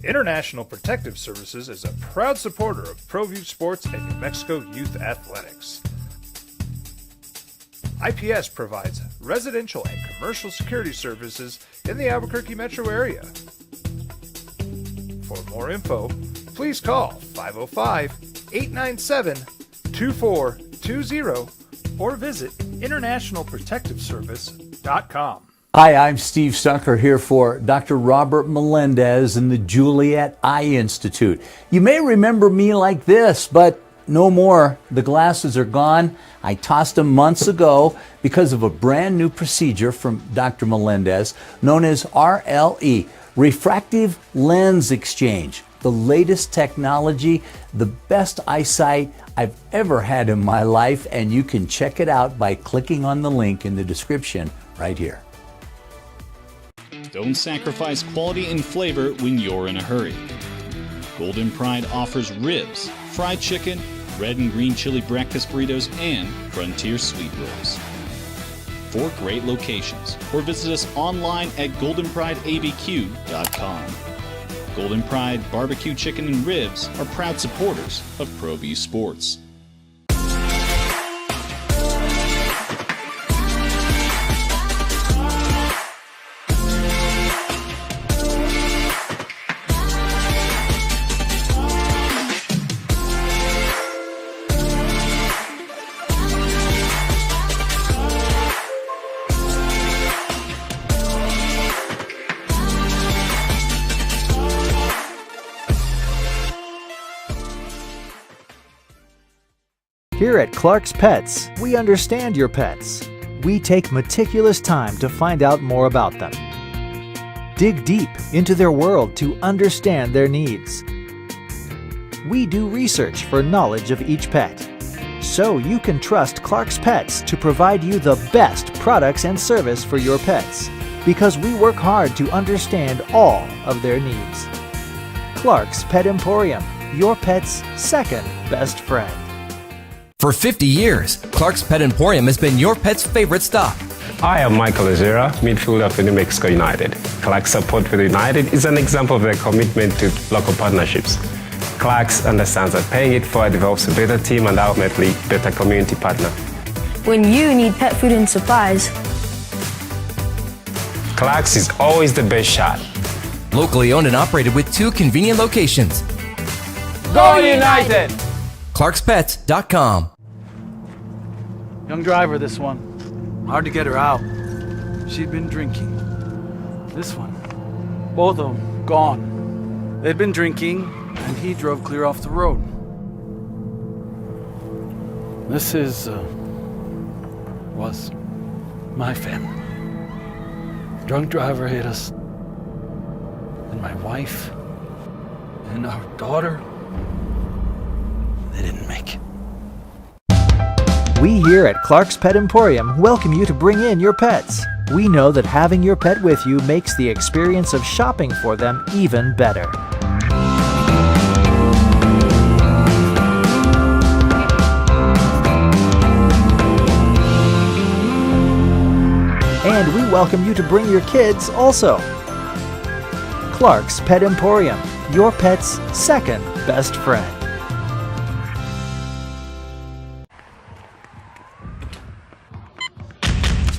International Protective Services is a proud supporter of ProView Sports and New Mexico Youth Athletics. IPS provides residential and commercial security services in the Albuquerque metro area. For more info, please call 505-897-2420 or visit internationalprotectiveservice.com. Hi, I'm Steve Stucker here for Dr. Robert Melendez and the Juliet Eye Institute. You may remember me like this, but no more. The glasses are gone. I tossed them months ago because of a brand new procedure from Dr. Melendez known as RLE, Refractive Lens Exchange. The latest technology, the best eyesight I've ever had in my life, and you can check it out by clicking on the link in the description right here. Don't sacrifice quality and flavor when you're in a hurry. Golden Pride offers ribs, fried chicken, red and green chili breakfast burritos, and frontier sweet rolls. 4 great locations, or visit us online at goldenprideabq.com. Golden Pride Barbecue Chicken and Ribs are proud supporters of ProView Sports. Here at Clark's Pets, we understand your pets. We take meticulous time to find out more about them. Dig deep into their world to understand their needs. We do research for knowledge of each pet, so you can trust Clark's Pets to provide you the best products and service for your pets, because we work hard to understand all of their needs. Clark's Pet Emporium, your pet's second best friend. For 50 years, Clark's Pet Emporium has been your pet's favorite stop. I am Michael Azera, midfielder for New Mexico United. Clark's support for the United is an example of their commitment to local partnerships. Clark's understands that paying it forward develops a better team and ultimately better community partner. When you need pet food and supplies, Clark's is always the best shot. Locally owned and operated with 2 convenient locations. Go United! ClarksPets.com. Young driver, this one. Hard to get her out. She'd been drinking. This one. Both of them gone. They'd been drinking, and he drove clear off the road. This was my family. Drunk driver hit us. And my wife and our daughter, they didn't make it. We here at Clark's Pet Emporium welcome you to bring in your pets. We know that having your pet with you makes the experience of shopping for them even better. And we welcome you to bring your kids also. Clark's Pet Emporium, your pet's second best friend.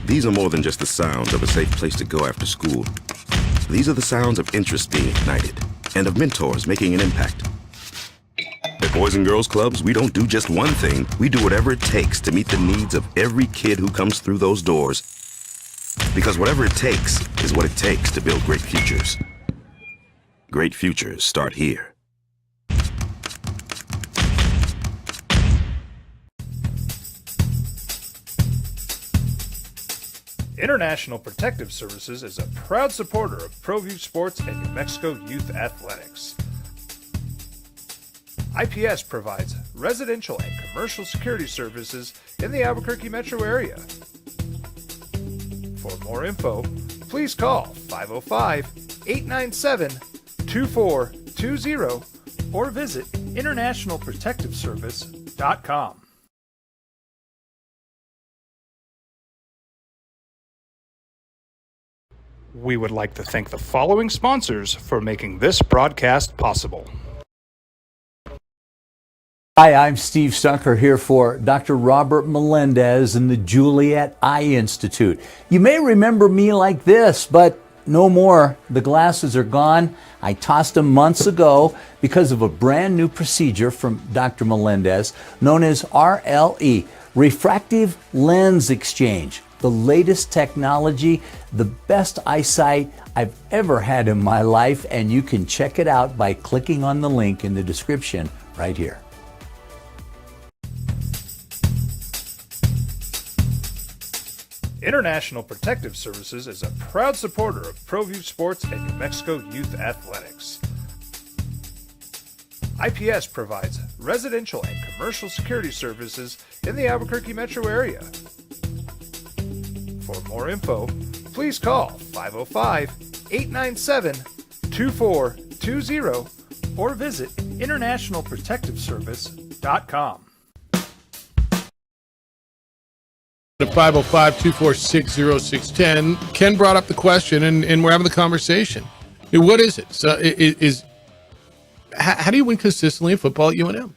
These are more than just the sounds of a safe place to go after school. These are the sounds of interest being ignited and of mentors making an impact. At Boys and Girls Clubs, we don't do just one thing. We do whatever it takes to meet the needs of every kid who comes through those doors. Because whatever it takes is what it takes to build great futures. Great futures start here. International Protective Services is a proud supporter of ProView Sports and New Mexico Youth Athletics. IPS provides residential and commercial security services in the Albuquerque metro area. For more info, please call 505-897-2420 or visit internationalprotectiveservice.com. We would like to thank the following sponsors for making this broadcast possible. Hi, I'm Steve Stucker here for Dr. Robert Melendez and the Juliet Eye Institute. You may remember me like this, but no more. The glasses are gone. I tossed them months ago because of a brand new procedure from Dr. Melendez known as RLE, Refractive Lens Exchange. The latest technology, the best eyesight I've ever had in my life, and you can check it out by clicking on the link in the description right here. International Protective Services is a proud supporter of ProView Sports and New Mexico Youth Athletics. IPS provides residential and commercial security services in the Albuquerque metro area. For more info, please call 505-897-2420 or visit internationalprotectiveservice.com. At 505-246-0610, Ken brought up the question, and we're having the conversation. What is it? So, how do you win consistently in football at UNM?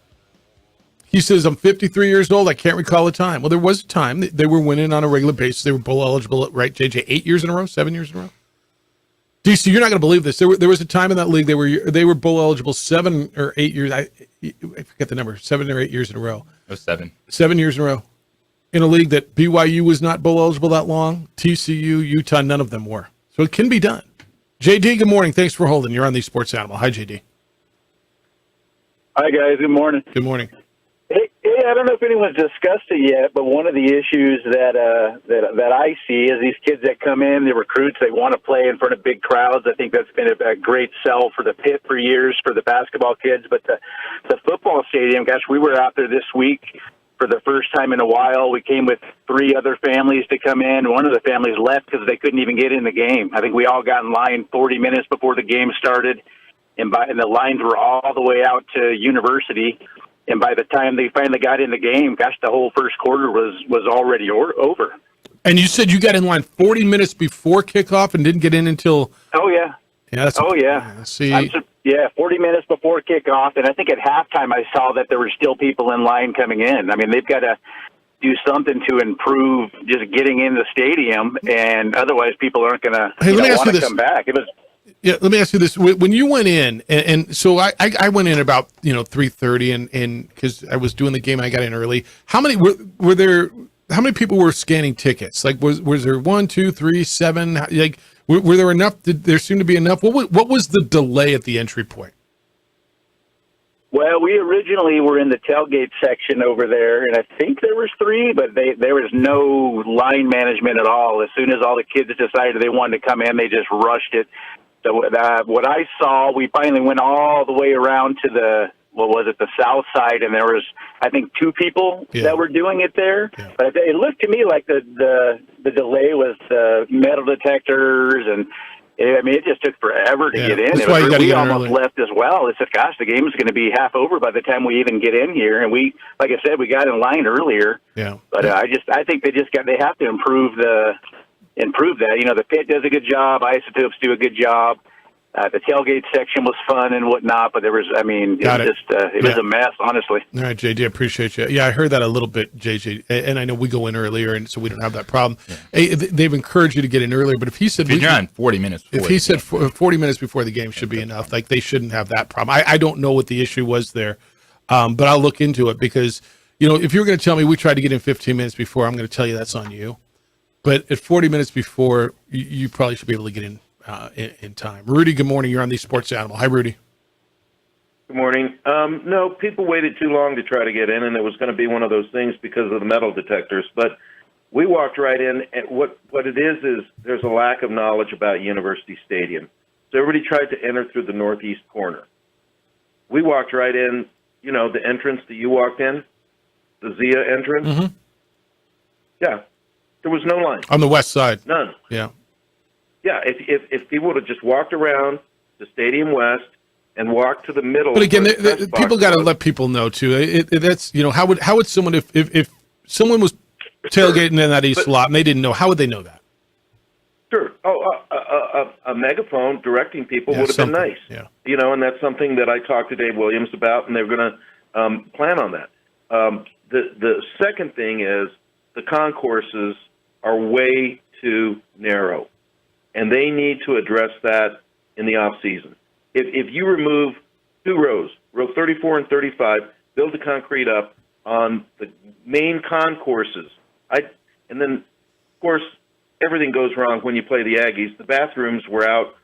He says, I'm 53 years old. I can't recall a time. Well, there was a time that they were winning on a regular basis. They were bowl eligible, right, JJ? 8 years in a row? 7 years in a row? DC, you're not going to believe this. There was a time in that league they were bowl eligible 7 or 8 years. I forget the number. 7 or 8 years in a row. It was 7. 7 years in a row. In a league that BYU was not bowl eligible that long, TCU, Utah, none of them were. So it can be done. JD, good morning. Thanks for holding. You're on the Sports Animal. Hi, JD. Hi, guys. Good morning. Good morning. Hey, I don't know if anyone's discussed it yet, but one of the issues that I see is these kids that come in, the recruits, they want to play in front of big crowds. I think that's been a great sell for the pit for years for the basketball kids. But the football stadium, gosh, we were out there this week for the first time in a while. We came with 3 other families to come in. One of the families left because they couldn't even get in the game. I think we all got in line 40 minutes before the game started, and the lines were all the way out to University. And by the time they finally got in the game, gosh, the whole first quarter was already over. And you said you got in line 40 minutes before kickoff and didn't get in until... Oh, yeah. Yeah. See... 40 minutes before kickoff, and I think at halftime I saw that there were still people in line coming in. I mean, they've got to do something to improve just getting in the stadium, and otherwise people aren't going to want to come back. Let me ask you this. When you went in, and so I went in about 3:30, and because I was doing the game and I got in early. How many were there? How many people were scanning tickets? Like, was there 1, 2, 3, 7? Like, were there enough? Did there seem to be enough? What was the delay at the entry point? Well, we originally were in the tailgate section over there, and I think there was 3, but there was no line management at all. As soon as all the kids decided they wanted to come in, they just rushed it. So what I saw, we finally went all the way around to the south side, and there was, I think, 2 people that were doing it there. Yeah. But it looked to me like the delay was the metal detectors, and it just took forever to get in. We almost left as well. It said, gosh, the game's going to be half over by the time we even get in here. And we, like I said, we got in line earlier. Yeah. But I think they have to improve that. The pit does a good job. Isotopes do a good job. The tailgate section was fun and whatnot, but there was, it was a mess, honestly. All right, JD, I appreciate you. Yeah, I heard that a little bit, JJ, and I know we go in earlier, and so we don't have that problem. Yeah. Hey, they've encouraged you to get in earlier, but if he said you're on 40 minutes, if he said 40 minutes before the game should be enough, like they shouldn't have that problem. I don't know what the issue was there, but I'll look into it because if you're going to tell me we tried to get in 15 minutes before, I'm going to tell you that's on you. But at 40 minutes before, you probably should be able to get in time. Rudy, good morning. You're on the Sports Animal. Hi, Rudy. Good morning. No, people waited too long to try to get in, and it was going to be one of those things because of the metal detectors. But We walked right in, and what it is there's a lack of knowledge about University Stadium. So everybody tried to enter through the northeast corner. We walked right in, the entrance that you walked in, the Zia entrance. Mm-hmm. Yeah, there was no line. On the west side. None. Yeah. Yeah, if people would have just walked around the Stadium West and walked to the middle. But again, where the press people box got to was. let people know too. That's how would someone if someone was tailgating in that east lot and they didn't know, how would they know that? Sure. A megaphone directing people would have been nice. Yeah. And that's something that I talked to Dave Williams about, and they're going to plan on that. The second thing is the concourses are way too narrow, and they need to address that in the off season. If you remove 2 rows, row 34 and 35, build the concrete up on the main concourses, and then of course everything goes wrong when you play the Aggies. The bathrooms were out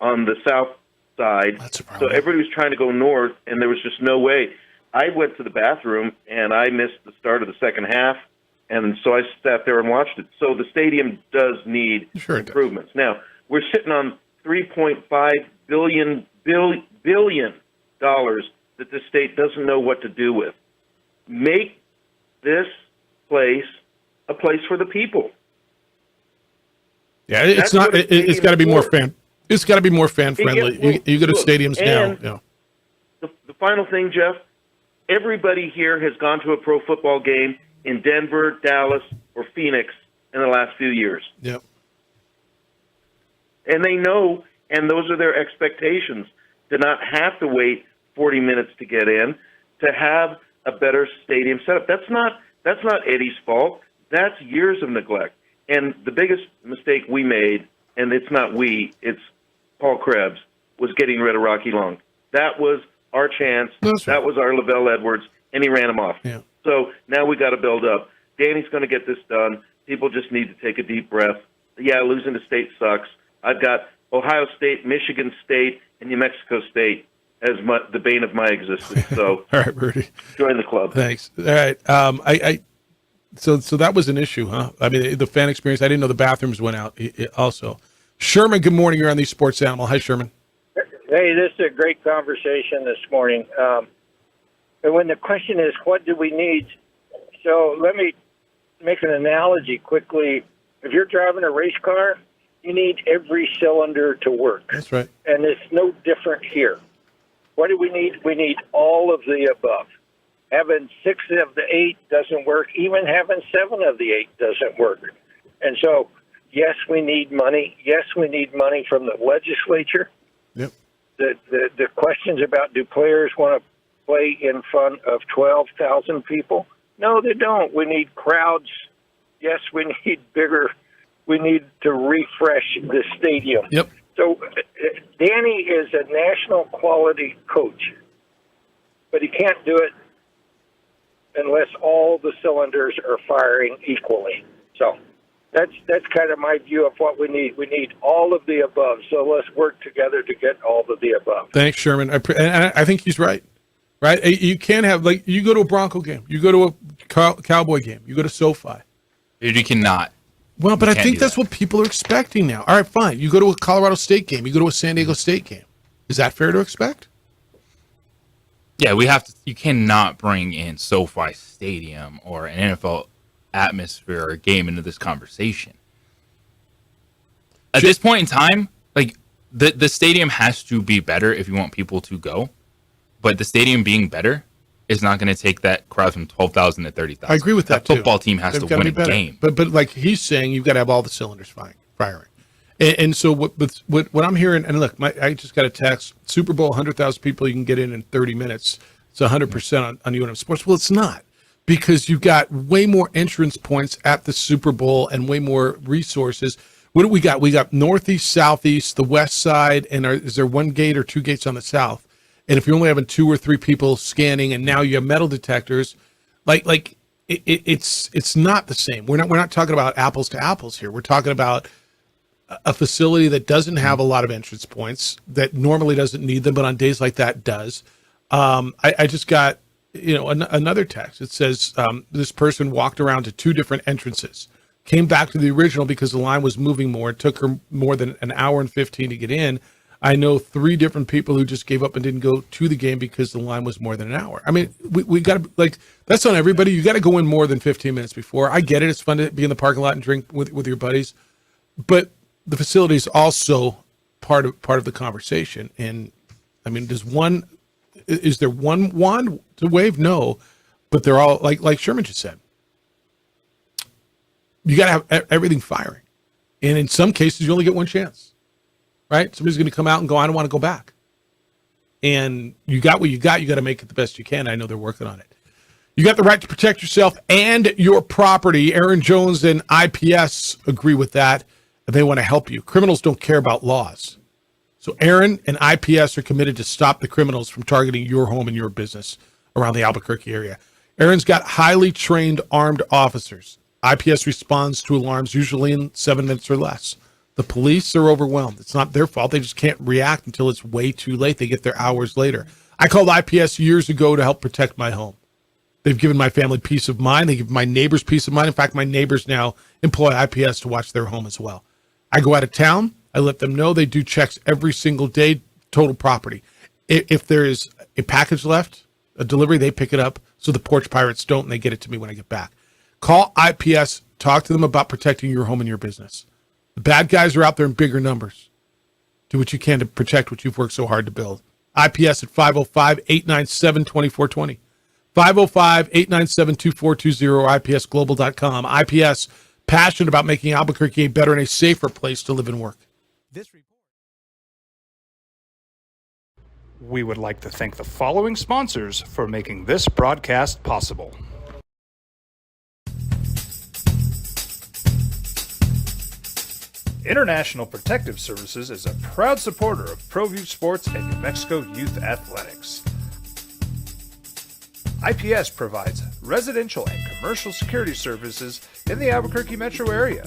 on the south side, so everybody was trying to go north, and there was just no way. I went to the bathroom, and I missed the start of the second half, and so I sat there and watched it. So the stadium does need improvements. Now, we're sitting on $3.5 billion that the state doesn't know what to do with. Make this place a place for the people. Yeah, it's not. It's got to be more fan. It's got to be more fan friendly. You go to stadiums now. Yeah. The final thing, Jeff. Everybody here has gone to a pro football game in Denver, Dallas, or Phoenix in the last few years. Yep. And they know, and those are their expectations, to not have to wait 40 minutes to get in, to have a better stadium setup. That's not Eddie's fault. That's years of neglect. And the biggest mistake we made, and it's not we, it's Paul Krebs, was getting rid of Rocky Long. That was our chance. That was our Lavelle Edwards, and he ran him off. Yeah. So now we got to build up. Danny's going to get this done. People just need to take a deep breath. Yeah, losing to state sucks. I've got Ohio State, Michigan State, and New Mexico State as the bane of my existence. So, all right, Rudy, join the club. Thanks. All right. So that was an issue, huh? I mean, the fan experience. I didn't know the bathrooms went out. Also, Sherman. Good morning. You're on the Sports Animal. Hi, Sherman. Hey, this is a great conversation this morning. And when the question is, what do we need? So let me make an analogy quickly. If you're driving a race car, you need every cylinder to work. That's right. And it's no different here. What do we need? We need all of the above. Having 6 of the 8 doesn't work. Even having 7 of the 8 doesn't work. And so, yes, we need money. Yes, we need money from the legislature. Yep. The questions about do players want to play in front of 12,000 people? No, they don't. We need crowds. Yes, we need bigger. We need to refresh the stadium. Yep. So Danny is a national quality coach, but he can't do it unless all the cylinders are firing equally. So that's kind of my view of what we need. We need all of the above. So let's work together to get all of the above. Thanks, Sherman. I think he's right. Right? You can't have, like, you go to a Bronco game, you go to a Cowboy game, you go to SoFi. Dude, you cannot. Well, but I think that's what people are expecting now. All right, fine. You go to a Colorado State game, you go to a San Diego State game. Is that fair to expect? Yeah, we have to. You cannot bring in SoFi Stadium or an NFL atmosphere or game into this conversation. At this point in time, like the stadium has to be better if you want people to go. But the stadium being better is not going to take that crowd from 12,000 to 30,000. I agree with that. Football team has to win a game. But like he's saying, you've got to have all the cylinders firing. And so what I'm hearing, and look, I just got a text, Super Bowl, 100,000 people you can get in 30 minutes. It's 100% on UNM Sports. Well, it's not, because you've got way more entrance points at the Super Bowl and way more resources. What do we got? We got northeast, southeast, the west side, and is there one gate or 2 gates on the south? And if you're only having 2 or 3 people scanning, and now you have metal detectors, it's not the same. We're not talking about apples to apples here. We're talking about a facility that doesn't have a lot of entrance points, that normally doesn't need them, but on days like that does. I just got another text. It says this person walked around to 2 different entrances came back to the original because the line was moving more. It took her more than an hour and 15 to get in. I know 3 different people who just gave up and didn't go to the game because the line was more than an hour. I mean, we got to, like, that's on everybody. You got to go in more than 15 minutes before. I get it. It's fun to be in the parking lot and drink with your buddies, but the facility is also part of the conversation. And I mean, is there one wand to wave? No, but they're all like Sherman just said. You got to have everything firing. And in some cases, you only get one chance, right? Somebody's going to come out and go, I don't want to go back. And you got what you got. You got to make it the best you can. I know they're working on it. You got the right to protect yourself and your property. Aaron Jones and IPS agree with that. And they want to help you. Criminals don't care about laws. So Aaron and IPS are committed to stop the criminals from targeting your home and your business around the Albuquerque area. Aaron's got highly trained armed officers. IPS responds to alarms usually in 7 minutes or less. The police are overwhelmed. It's not their fault. They just can't react until it's way too late. They get there hours later. I called IPS years ago to help protect my home. They've given my family peace of mind. They give my neighbors peace of mind. In fact, my neighbors now employ IPS to watch their home as well. I go out of town. I let them know. They do checks every single day, total property. If there is a package left, a delivery, they pick it up so the porch pirates don't, and they get it to me when I get back. Call IPS. Talk to them about protecting your home and your business. The bad guys are out there in bigger numbers. Do what you can to protect what you've worked so hard to build. IPS at 505-897-2420. 505-897-2420 or ipsglobal.com. IPS, passionate about making Albuquerque a better and a safer place to live and work. We would like to thank the following sponsors for making this broadcast possible. International Protective Services is a proud supporter of ProView Sports and New Mexico Youth Athletics. IPS provides residential and commercial security services in the Albuquerque metro area.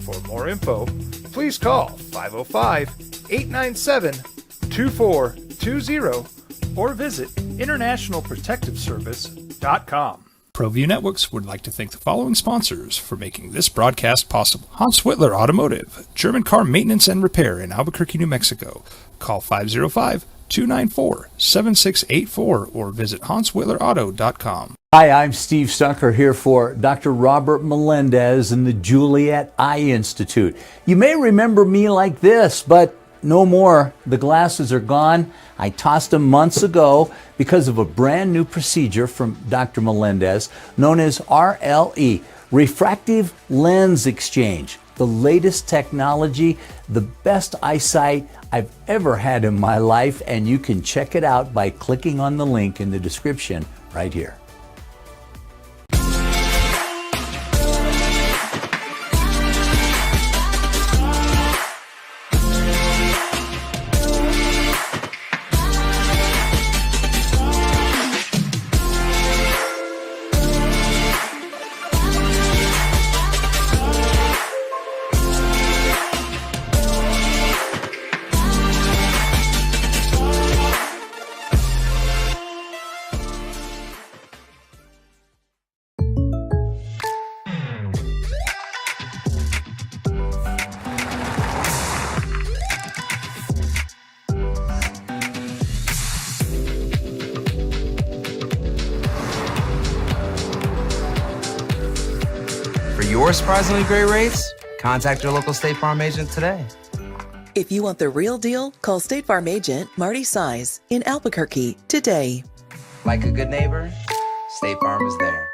For more info, please call 505-897-2420 or visit internationalprotectiveservice.com. ProView Networks would like to thank the following sponsors for making this broadcast possible. Hans Whitler Automotive, German car maintenance and repair in Albuquerque, New Mexico. Call 505-294-7684 or visit hanswhitlerauto.com. Hi, I'm Steve Stucker here for Dr. Robert Melendez and the Juliet Eye Institute. You may remember me like this, but no more. The glasses are gone. I tossed them months ago because of a brand new procedure from Dr. Melendez known as RLE, Refractive Lens Exchange. The latest technology, the best eyesight I've ever had in my life, and you can check it out by clicking on the link in the description right here. For your surprisingly great rates, contact your local State Farm agent today. If you want the real deal, call State Farm agent Marty Size in Albuquerque today. Like a good neighbor, State Farm is there.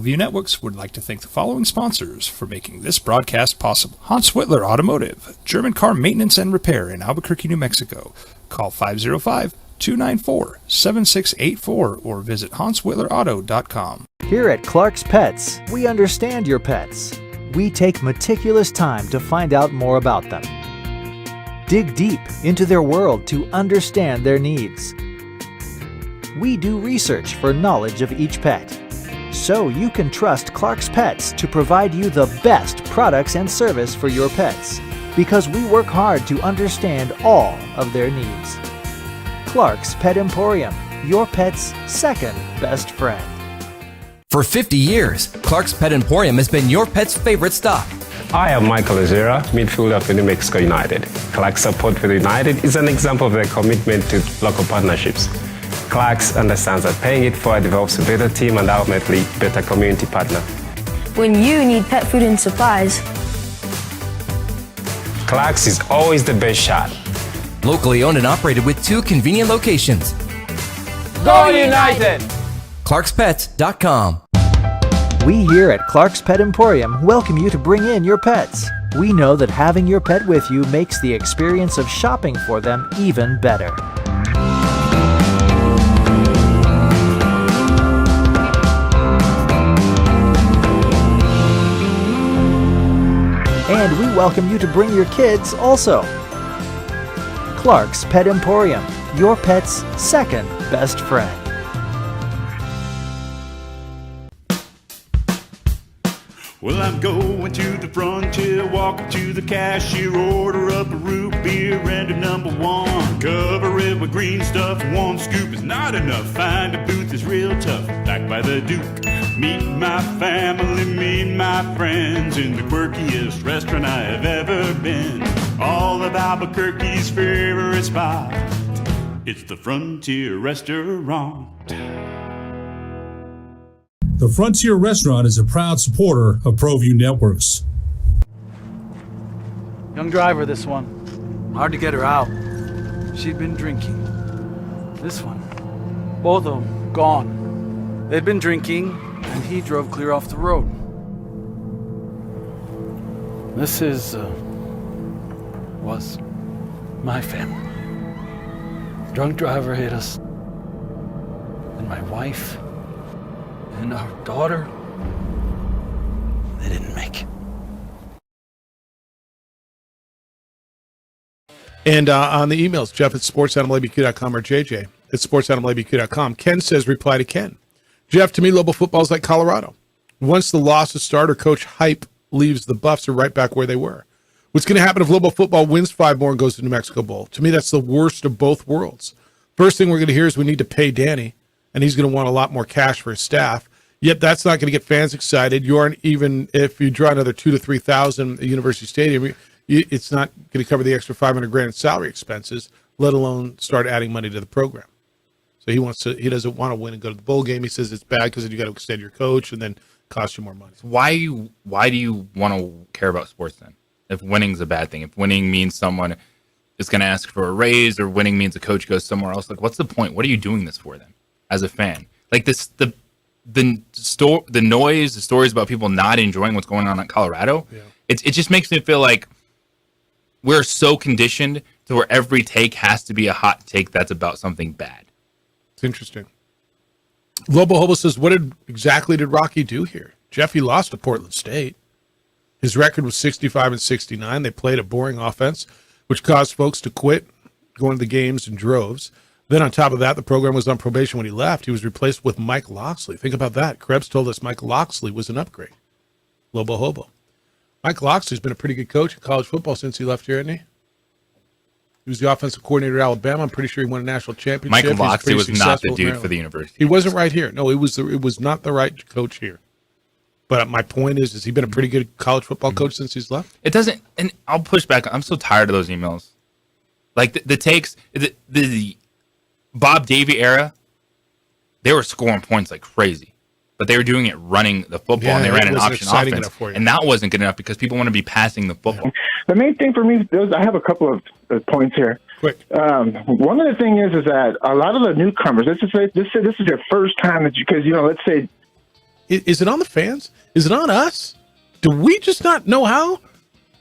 ProView Networks would like to thank the following sponsors for making this broadcast possible. Hans Whitler Automotive, German car maintenance and repair in Albuquerque, New Mexico. Call 505-294-7684 or visit hanswhitlerauto.com. Here at Clark's Pets, we understand your pets. We take meticulous time to find out more about them. Dig deep into their world to understand their needs. We do research for knowledge of each pet, so you can trust Clark's Pets to provide you the best products and service for your pets, because we work hard to understand all of their needs. Clark's Pet Emporium, your pet's second best friend. For 50 years, Clark's Pet Emporium has been your pet's favorite stop. I am Michael Azera, midfielder for New Mexico United. Clark's support for the United is an example of their commitment to local partnerships. Clark's understands that paying it forward develops a better team and ultimately better community partner. When you need pet food and supplies, Clark's is always the best shot. Locally owned and operated with 2 convenient locations. Go United! ClarksPets.com. We here at Clark's Pet Emporium welcome you to bring in your pets. We know that having your pet with you makes the experience of shopping for them even better. And we welcome you to bring your kids also. Clark's Pet Emporium, your pet's second best friend. Well, I'm going to the frontier, walking to the cashier, order up a root beer and a number 1. Cover it with green stuff, 1 scoop is not enough. Find a booth is real tough, back by the Duke. Meet my family, meet my friends in the quirkiest restaurant I have ever been. All of Albuquerque's favorite spot, it's the Frontier Restaurant. The Frontier Restaurant is a proud supporter of ProView Networks. Young driver, this one. Hard to get her out. She'd been drinking. This one. Both of them gone. They'd been drinking, and he drove clear off the road. This was my family. Drunk driver hit us. And my wife and our daughter, they didn't make it. And on the emails, Jeff at sportsanimalabq.com or JJ at sportsanimalabq.com. Ken says, reply to Ken. Jeff, to me, Lobo football is like Colorado. Once the losses start or coach hype leaves, the Buffs are right back where they were. What's going to happen if Lobo football wins 5 more and goes to New Mexico Bowl? To me, that's the worst of both worlds. First thing we're going to hear is we need to pay Danny, and he's going to want a lot more cash for his staff. Yet that's not going to get fans excited. You aren't, even if you draw another 2,000 to 3,000 at University Stadium, it's not going to cover the extra $500,000 in salary expenses, let alone start adding money to the program. So he doesn't want to win and go to the bowl game. He says it's bad because then you got to extend your coach and then cost you more money. Why do you want to care about sports then? If winning's a bad thing, if winning means someone is going to ask for a raise, or winning means a coach goes somewhere else, like what's the point? What are you doing this for then, as a fan? Like this, the noise, the stories about people not enjoying what's going on in Colorado, it just makes me feel like we're so conditioned to where every take has to be a hot take that's about something bad. It's interesting. Lobo Hobo says, what exactly did Rocky do here? Jeffy lost to Portland State. His record was 65-69. They played a boring offense, which caused folks to quit going to the games in droves. Then on top of that, the program was on probation when he left. He was replaced with Mike Loxley. Think about that. Krebs told us Mike Loxley was an upgrade. Lobo Hobo. Mike Loxley's been a pretty good coach in college football since he left here, hasn't he? He was the offensive coordinator at Alabama. I'm pretty sure he won a national championship. Mike Loxley was not the dude for the university. He wasn't right here. No, it was not the right coach here. But my point is, has he been a pretty good college football coach since he's left? It doesn't, and I'll push back. I'm so tired of those emails. Like the takes, the Bob Davie era, they were scoring points like crazy, but they were doing it running the football, and they ran an option offense, and that wasn't good enough because people want to be passing the football. The main thing for me is I have a couple of points here. Quick. One of the things is that a lot of the newcomers, this is your first time that because let's say Is it on the fans? Is it on us? Do we just not know how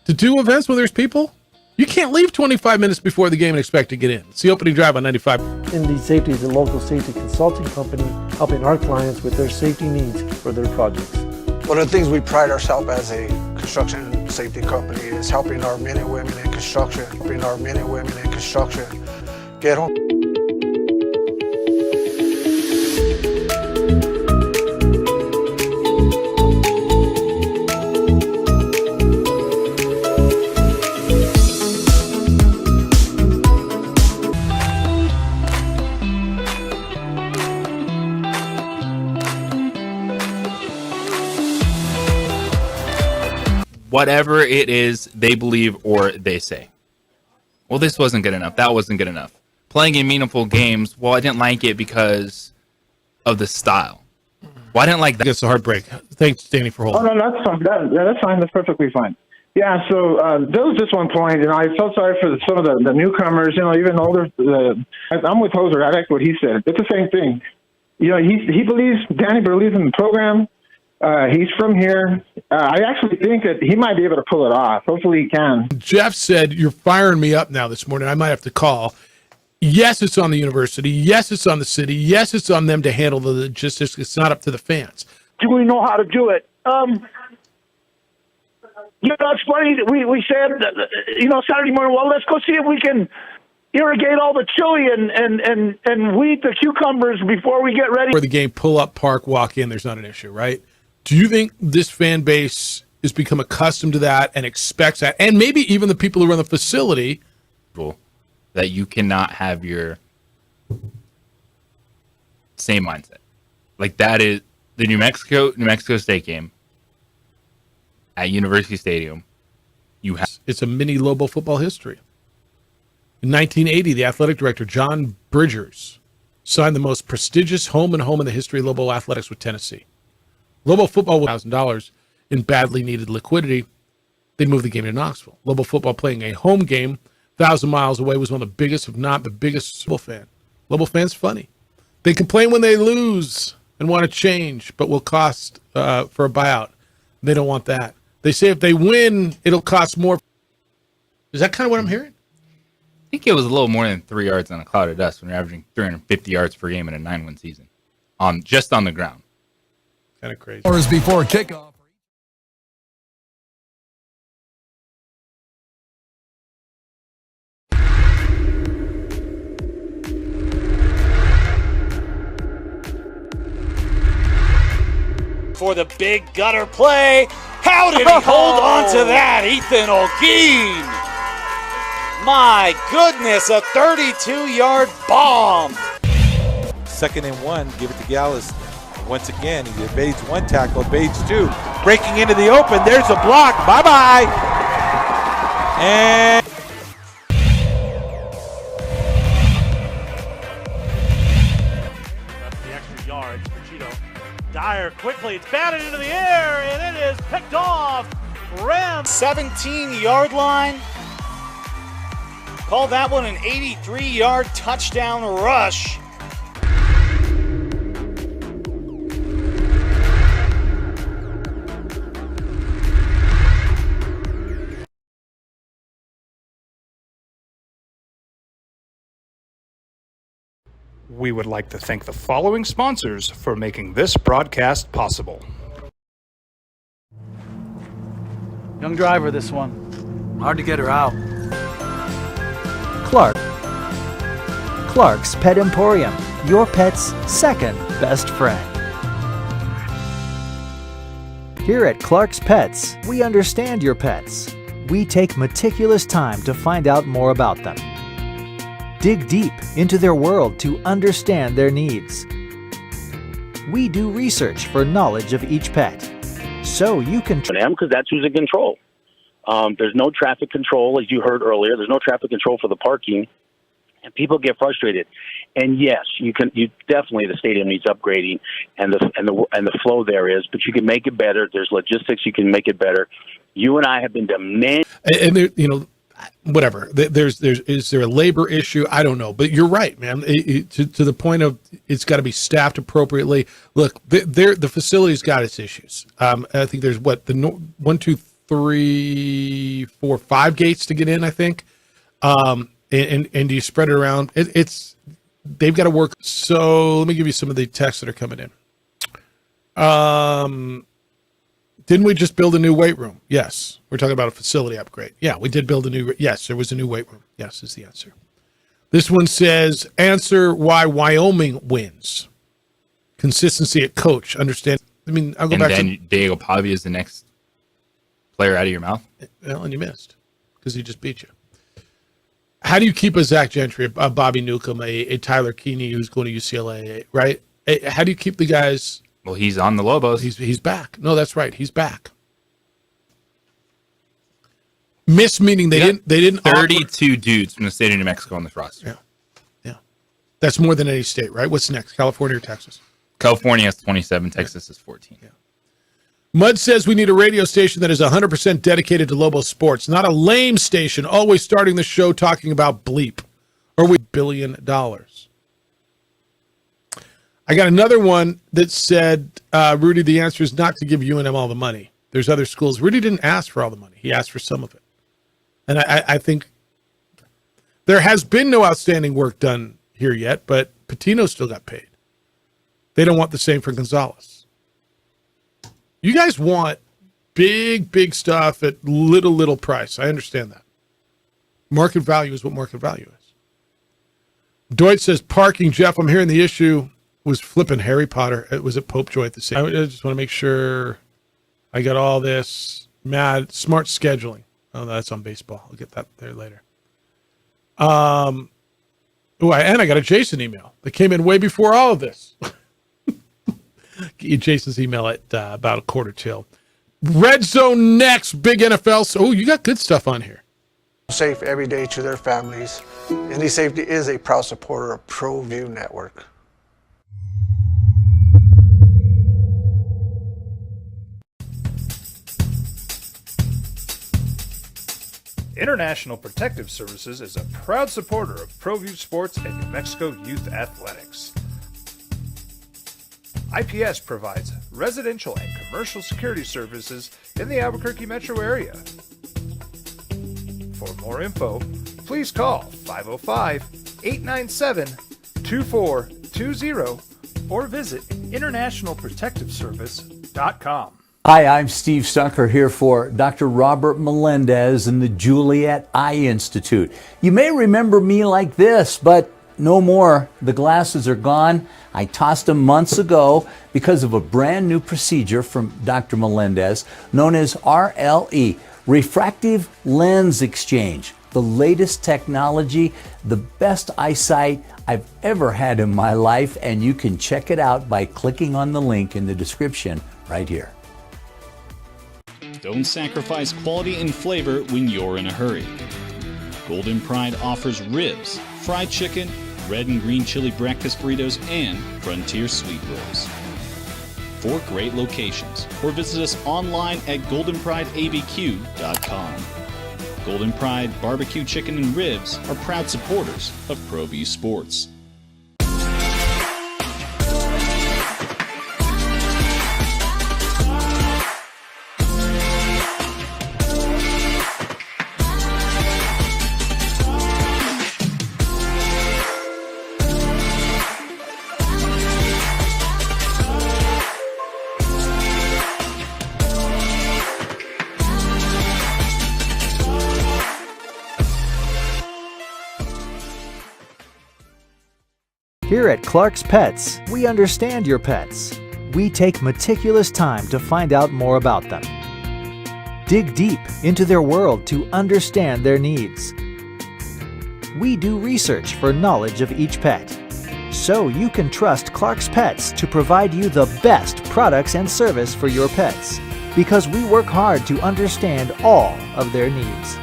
to do events when there's people? You can't leave 25 minutes before the game and expect to get in. It's the opening drive on 95. Indeed Safety is a local safety consulting company helping our clients with their safety needs for their projects. One of the things we pride ourselves as a construction safety company is helping our men and women in construction, get home. Whatever it is they believe or they say. Well, this wasn't good enough. That wasn't good enough. Playing in meaningful games, well, I didn't like it because of the style. Well, I didn't like that. It's a heartbreak. Thanks, Danny, for holding. Oh, no, that's fine. That's fine. That's perfectly fine. Yeah, so there was just one point, and I felt sorry for some of the newcomers, even older. I'm with Hoser. I like what he said. It's the same thing. Danny believes in the program. He's from here. I actually think that he might be able to pull it off. Hopefully he can. Jeff said, you're firing me up now this morning. I might have to call. Yes, it's on the university. Yes, it's on the city. Yes, it's on them to handle the logistics. It's not up to the fans. Do we know how to do it? It's funny. We said, Saturday morning, well, let's go see if we can irrigate all the chili and weed the cucumbers before we get ready. Where the game, pull up, park, walk in, there's not an issue, right? Do you think this fan base has become accustomed to that and expects that? And maybe even the people who run the facility. That you cannot have your same mindset. Like that is the New Mexico State game at University Stadium. It's a mini Lobo football history. In 1980, the athletic director, John Bridgers, signed the most prestigious home in the history of Lobo athletics with Tennessee. Lobo football was $1,000 in badly needed liquidity. They moved the game to Knoxville. Lobo football playing a home game 1,000 miles away was one of the biggest, if not the biggest, Lobo fan. Lobo fans funny. They complain when they lose and want to change, but will cost for a buyout. They don't want that. They say if they win, it'll cost more. Is that kind of what I'm hearing? I think it was a little more than 3 yards on a cloud of dust when you're averaging 350 yards per game in a 9-win season, just on the ground. Kind of crazy. Hours before kickoff. For the big gutter play. How did he hold on to that, Ethan Olguin? My goodness, a 32-yard bomb. 2nd and 1, give it to Gallus. Once again, he evades one tackle, evades two. Breaking into the open, there's a block. Bye-bye. And the extra yards for Cheeto. Dyer quickly, it's batted into the air, and it is picked off. Ram 17-yard line. Call that one an 83-yard touchdown rush. We would like to thank the following sponsors for making this broadcast possible. Young driver, this one. Hard to get her out. Clark's Pet Emporium, your pet's second best friend. Here at Clark's Pets, we understand your pets. We take meticulous time to find out more about them. Dig deep into their world to understand their needs. We do research for knowledge of each pet, so you can because that's who's in control. There's no traffic control, as you heard earlier. There's no traffic control for the parking, and people get frustrated. And yes, you definitely the stadium needs upgrading, and the flow there is, but you can make it better. There's logistics, you can make it better. You and I have been demanding. And there, whatever. Is there a labor issue? I don't know, but you're right, man. To the point of it's got to be staffed appropriately. Look, the facility's got its issues. I think there's 1, 2, 3, 4, 5 gates to get in. I think, and do you spread it around? They've got to work. So let me give you some of the texts that are coming in. Didn't we just build a new weight room? Yes. We're talking about a facility upgrade. Yeah, we did build yes, there was a new weight room. Yes, is the answer. This one says, answer why Wyoming wins. Consistency at coach. Understand. I mean, I'll go back to Diego Pavia is the next player out of your mouth. Well, and you missed because he just beat you. How do you keep a Zach Gentry, a Bobby Newcomb, a Tyler Keeney who's going to UCLA, right? How do you keep the guys? Well, he's on the Lobos. He's back. No, that's right. He's back. Miss meaning they didn't 32 dudes from the state of New Mexico on this roster. Yeah. That's more than any state, right? What's next? California or Texas? California has 27. Texas is 14. Yeah. Mud says we need a radio station that is 100% dedicated to Lobo sports, not a lame station always starting the show talking about bleep or $1 billion. I got another one that said, Rudy, the answer is not to give UNM all the money. There's other schools. Rudy didn't ask for all the money. He asked for some of it. And I think there has been no outstanding work done here yet, but Patino still got paid. They don't want the same for Gonzalez. You guys want big stuff at little price. I understand that. Market value is what market value is. Deutsch says, parking, Jeff, I'm hearing the issue was flipping Harry Potter. It was at Pope Joy at the same. I just want to make sure I got all this. Smart scheduling. Oh, that's on baseball. I'll get that there later. And I got a Jason email that came in way before all of this. Get you Jason's email at about 1:45. Red Zone next. Big NFL. Oh, you got good stuff on here. Safe every day to their families. Indy Safety is a proud supporter of ProView Network. International Protective Services is a proud supporter of ProView Sports and New Mexico Youth Athletics. IPS provides residential and commercial security services in the Albuquerque metro area. For more info, please call 505-897-2420 or visit internationalprotectiveservice.com. Hi, I'm Steve Stucker here for Dr. Robert Melendez and the Juliet Eye Institute. You may remember me like this, but no more. The glasses are gone. I tossed them months ago because of a brand new procedure from Dr. Melendez known as RLE, Refractive Lens Exchange. The latest technology, the best eyesight I've ever had in my life, and you can check it out by clicking on the link in the description right here. Don't sacrifice quality and flavor when you're in a hurry. Golden Pride offers ribs, fried chicken, red and green chili breakfast burritos, and frontier sweet rolls. 4 great locations, or visit us online at goldenprideabq.com. Golden Pride Barbecue Chicken and Ribs are proud supporters of ProView Sports. Here at Clark's Pets, we understand your pets. We take meticulous time to find out more about them. Dig deep into their world to understand their needs. We do research for knowledge of each pet, so you can trust Clark's Pets to provide you the best products and service for your pets, because we work hard to understand all of their needs.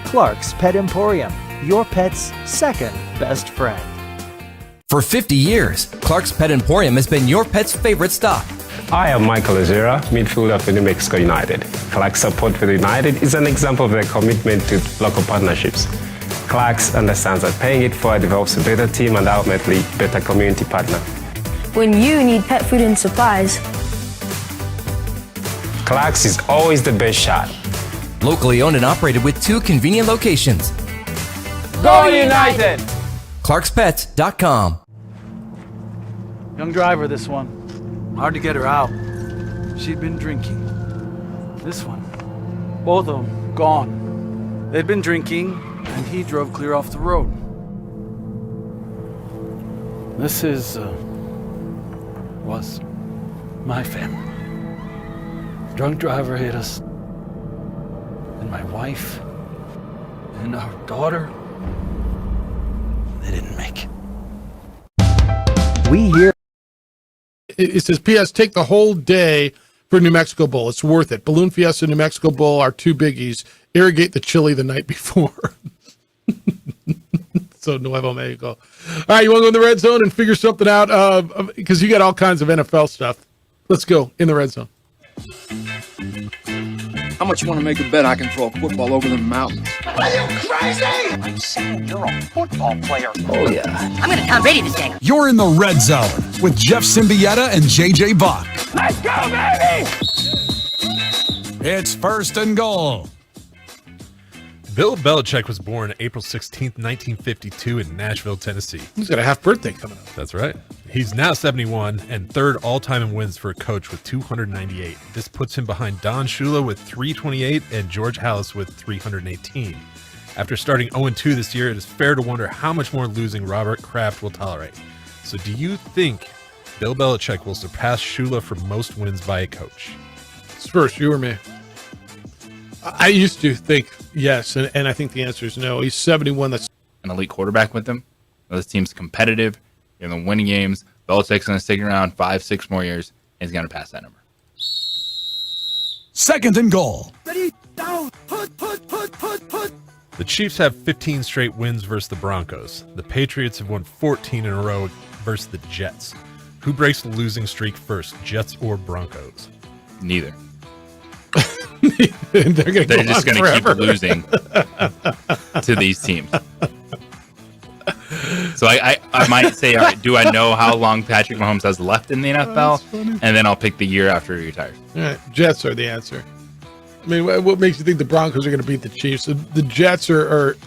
Clark's Pet Emporium, your pet's second best friend. For 50 years, Clark's Pet Emporium has been your pet's favorite stop. I am Michael Azera, midfielder for New Mexico United. Clark's support for the United is an example of their commitment to local partnerships. Clark's understands that paying it forward develops a better team and ultimately better community partner. When you need pet food and supplies, Clark's is always the best shot. Locally owned and operated with 2 convenient locations. Go United! ClarksPets.com. Young driver, this one. Hard to get her out. She'd been drinking. This one. Both of them gone. They'd been drinking, and he drove clear off the road. This was my family. Drunk driver hit us. And my wife and our daughter, they didn't make it. We hear. It says, P.S. Take the whole day for New Mexico Bowl. It's worth it. Balloon Fiesta and New Mexico Bowl are 2 biggies. Irrigate the chili the night before. So Nuevo Mexico. All right, you want to go in the red zone and figure something out? Because you got all kinds of NFL stuff. Let's go in the red zone. How much you want to make a bet I can throw a football over the mountains? Are you crazy? I'm saying you're a football player. Oh, yeah. I'm going to Tom Brady this game. You're in the red zone with Jeff Symbieta and JJ Bach. Let's go, baby! It's 1st and goal. Bill Belichick was born April 16th, 1952 in Nashville, Tennessee. He's got a half birthday coming up. That's right. He's now 71 and 3rd all-time in wins for a coach with 298. This puts him behind Don Shula with 328 and George Halas with 318. After starting 0-2 this year, it is fair to wonder how much more losing Robert Kraft will tolerate. So do you think Bill Belichick will surpass Shula for most wins by a coach? It's first, you or me? I used to think yes, and I think the answer is no. He's 71. That's an elite quarterback with them. This team's competitive. They're going to win games. Belichick's going to stick around 5-6 more years, and he's going to pass that number. 2nd and goal. Ready, down, put. The Chiefs have 15 straight wins versus the Broncos. The Patriots have won 14 in a row versus the Jets. Who breaks the losing streak first, Jets or Broncos? Neither. They're just going to keep losing to these teams. So I might say, all right, do I know how long Patrick Mahomes has left in the NFL? And then I'll pick the year after he retires. All right, Jets are the answer. I mean, what makes you think the Broncos are going to beat the Chiefs? The Jets are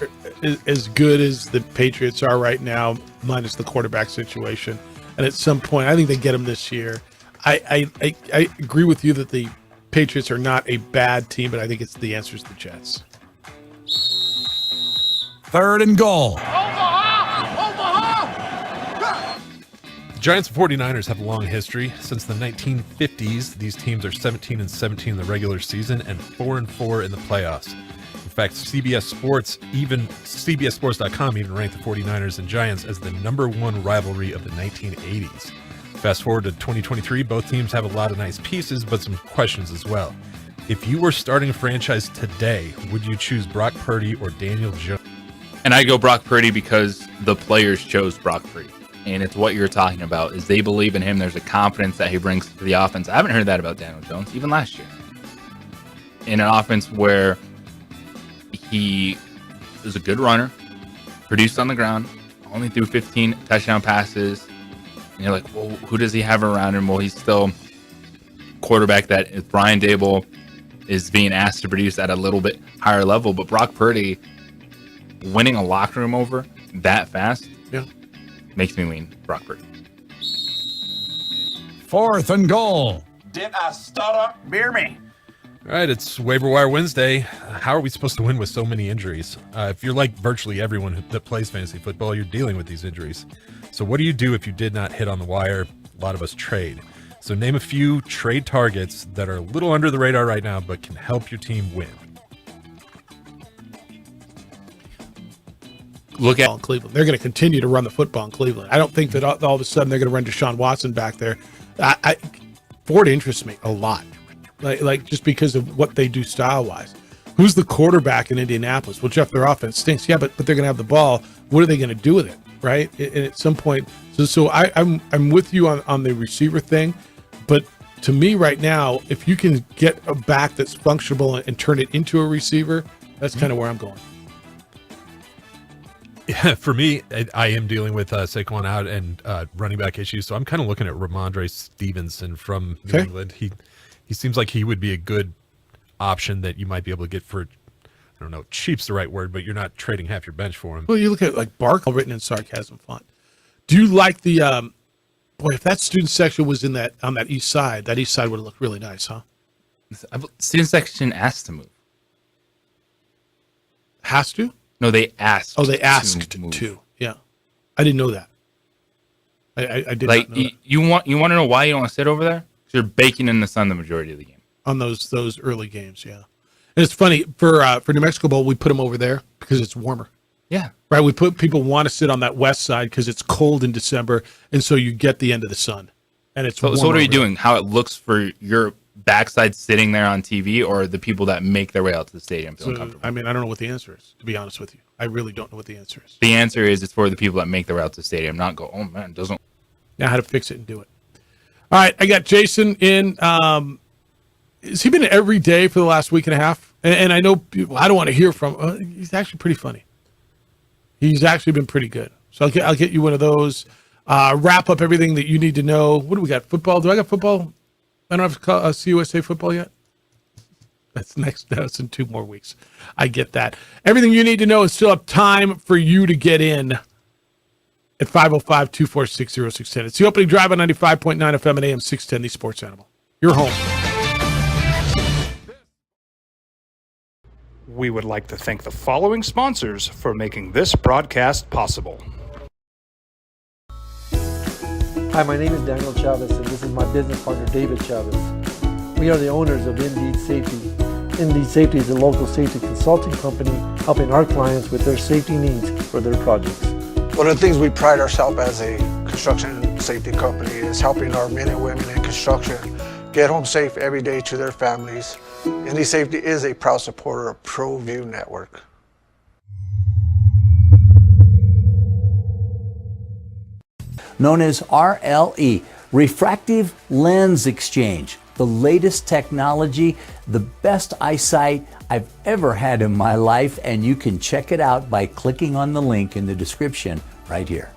as good as the Patriots are right now, minus the quarterback situation. And at some point, I think they get them this year. I agree with you that the Patriots are not a bad team, but I think it's the answer is the Jets. 3rd and goal. The Giants and 49ers have a long history. Since the 1950s, these teams are 17-17 in the regular season and 4-4 in the playoffs. In fact, CBSSports.com even ranked the 49ers and Giants as the #1 rivalry of the 1980s. Fast forward to 2023, both teams have a lot of nice pieces, but some questions as well. If you were starting a franchise today, would you choose Brock Purdy or Daniel Jones? And I go Brock Purdy because the players chose Brock Purdy. And it's what you're talking about, is they believe in him. There's a confidence that he brings to the offense. I haven't heard that about Daniel Jones, even last year. In an offense where he is a good runner, produced on the ground, only threw 15 touchdown passes. And you're like, well, who does he have around him? Well, he's still quarterback that is Brian Dable is being asked to produce at a little bit higher level. But Brock Purdy winning a locker room over that fast makes me lean Brock Purdy. 4th and goal. Did I stutter? Beer me. All right, it's Waiver Wire Wednesday. How are we supposed to win with so many injuries? If you're like virtually everyone that plays fantasy football, you're dealing with these injuries. So what do you do if you did not hit on the wire? A lot of us trade. So name a few trade targets that are a little under the radar right now, but can help your team win. Look at Cleveland. They're going to continue to run the football in Cleveland. I don't think that all of a sudden they're going to run Deshaun Watson back there. Ford interests me a lot, like just because of what they do style-wise. Who's the quarterback in Indianapolis? Well, Jeff, their offense stinks. Yeah, but they're going to have the ball. What are they going to do with it? right? And at some point, so I'm with you on the receiver thing, but to me right now, if you can get a back that's functional and turn it into a receiver, that's kind of where I'm going. Yeah, for me, I am dealing with Saquon out and running back issues, so I'm kind of looking at Ramondre Stevenson from New England. He seems like he would be a good option that you might be able to get for, I don't know, cheap's the right word, but you're not trading half your bench for him. Well, you look at like Barkley written in sarcasm font. Do you like the boy? If that student section was in that on that east side would have looked really nice, huh? Student section asked to move. Has to? No, they asked. Oh, they asked to. Yeah, I didn't know that. I did not know that. You want to know why you don't want to sit over there? Because you're baking in the sun the majority of the game. On those early games, yeah. And it's funny for New Mexico Bowl, we put them over there because it's warmer. Yeah, right. We put people want to sit on that west side because it's cold in December, and so you get the end of the sun, and it's. So what are you doing? How it looks for your backside sitting there on TV, or the people that make their way out to the stadium feeling comfortable? I mean, I don't know what the answer is, to be honest with you. I really don't know what the answer is. The answer is it's for the people that make their way out to the stadium, not go, oh man, doesn't. Now how to fix it and do it. All right, I got Jason in. Has he been every day for the last week and a half? And I know I don't want to hear from. He's actually pretty funny. He's actually been pretty good. So I'll get you one of those. Wrap up everything that you need to know. What do we got? Football? Do I got football? I don't have CUSA football yet. That's next. That's in 2 more weeks. I get that. Everything you need to know is still up time for you to get in at 505-246-0610. It's the opening drive on 95.9 FM and AM 610, the Sports Animal. You're home. We would like to thank the following sponsors for making this broadcast possible. Hi, my name is Daniel Chavez, and this is my business partner, David Chavez. We are the owners of Indeed Safety. Indeed Safety is a local safety consulting company helping our clients with their safety needs for their projects. One of the things we pride ourselves as a construction safety company is helping our men and women in construction get home safe every day to their families. Indeed Safety is a proud supporter of ProView Network. Known as RLE, Refractive Lens Exchange, the latest technology, the best eyesight I've ever had in my life, and you can check it out by clicking on the link in the description right here.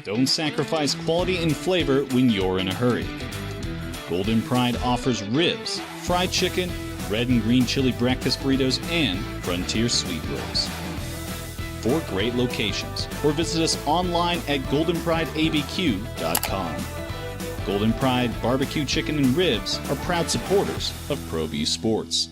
Don't sacrifice quality and flavor when you're in a hurry. Golden Pride offers ribs, fried chicken, red and green chili breakfast burritos, and Frontier sweet rolls. 4 great locations, or visit us online at goldenprideabq.com. Golden Pride Barbecue Chicken and Ribs are proud supporters of ProView Sports.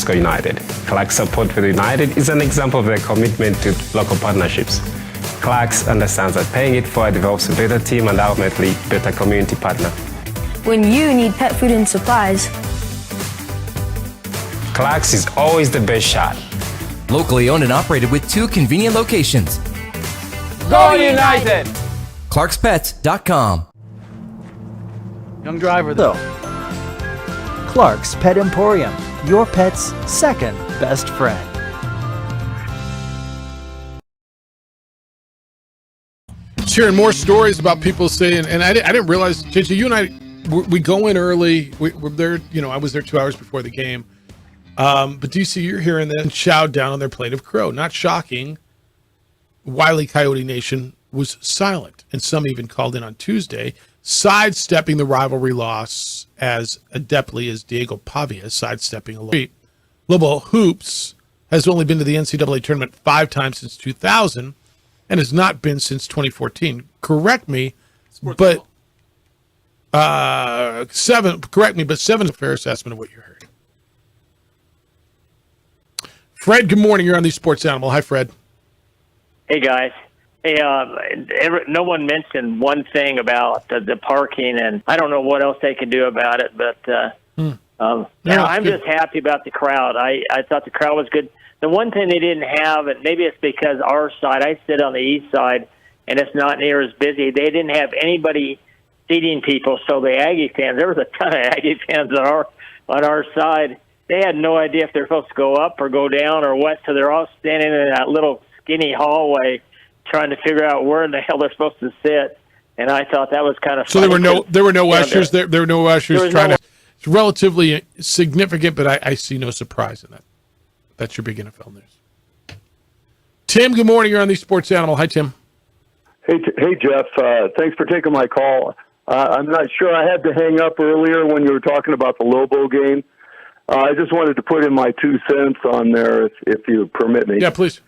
United. Clark's support for the United is an example of their commitment to local partnerships. Clark's understands that paying it forward develops a better team and ultimately better community partner. When you need pet food and supplies, Clark's is always the best shot. Locally owned and operated with 2 convenient locations. Go United! ClarksPets.com. Young driver, though. Clark's Pet Emporium, your pet's second best friend. Sharing more stories about people saying, and I didn't realize, JJ, you and I, we go in early. We're there, I was there 2 hours before the game. But DC, you're hearing them chow down on their plate of crow. Not shocking. Wile E. Coyote Nation was silent, and some even called in on Tuesday, sidestepping the rivalry loss as adeptly as Diego Pavia sidestepping a loss. Lobo Hoops has only been to the NCAA tournament 5 times since 2000 and has not been since 2014. Correct me, but 7. Correct me, but 7 is a fair assessment of what you heard. Fred, good morning. You're on the Sports Animal. Hi, Fred. Hey, guys. Hey, no one mentioned one thing about the parking, and I don't know what else they can do about it, but Now, I'm just happy about the crowd. I thought the crowd was good. The one thing they didn't have, and maybe it's because our side, I sit on the east side, and it's not near as busy. They didn't have anybody seating people, so the Aggie fans, there was a ton of Aggie fans on our side. They had no idea if they're supposed to go up or go down or what, so they're all standing in that little skinny hallway trying to figure out where in the hell they're supposed to sit. And I thought that was kind of so funny. there were no ushers there. There were no ushers trying to. It's relatively significant, but I see no surprise in that. That's your big NFL news. Tim, good morning. You're on the Sports Animal. Hi, Tim. Hey, Jeff. Thanks for taking my call. I'm not sure. I had to hang up earlier when you were talking about the Lobo game. I just wanted to put in my 2 cents on there, if you permit me. Yeah, please.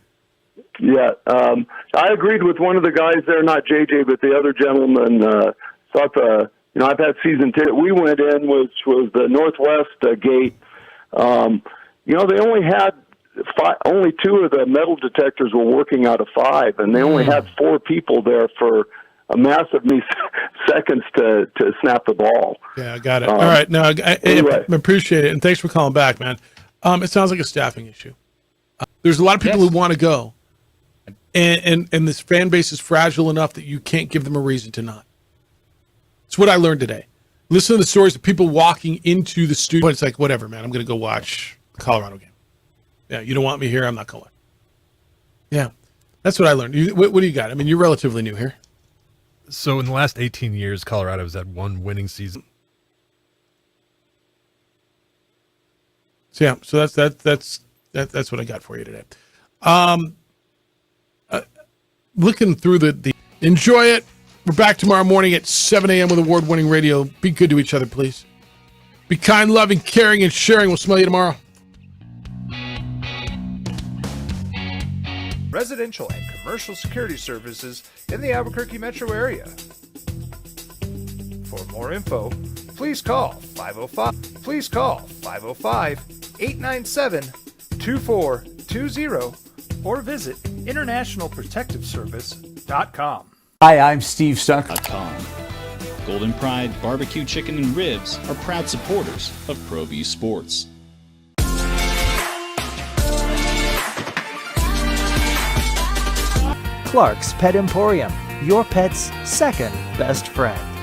Yeah, I agreed with one of the guys there, not JJ, but the other gentleman. Thought I've had season ticket. We went in, which was the Northwest gate. They only had only 2 of the metal detectors were working out of 5, and they only had 4 people there for a massive seconds to snap the ball. Yeah, I got it. All right. No, I appreciate it, and thanks for calling back, man. It sounds like a staffing issue. There's a lot of people who want to go, and this fan base is fragile enough that you can't give them a reason to not. It's what I learned today. Listen to the stories of people walking into the studio. It's like, whatever, man, I'm going to go watch the Colorado game. Yeah, you don't want me here, I'm not going. Yeah, that's what I learned. What do you got? I mean, you're relatively new here. So in the last 18 years, Colorado has had 1 winning season. So yeah, so that's what I got for you today. Looking through the enjoy it. We're back tomorrow morning at 7 a.m. with award-winning radio. Be good to each other, please. Be kind, loving, caring, and sharing. We'll smell you tomorrow. Residential and commercial security services in the Albuquerque metro area. For more info, please call 505-897-2420 or visit internationalprotectiveservice.com. Hi, I'm Steve Stuck. Golden Pride Barbecue Chicken and Ribs are proud supporters of ProView Sports. Clark's Pet Emporium, your pet's second best friend.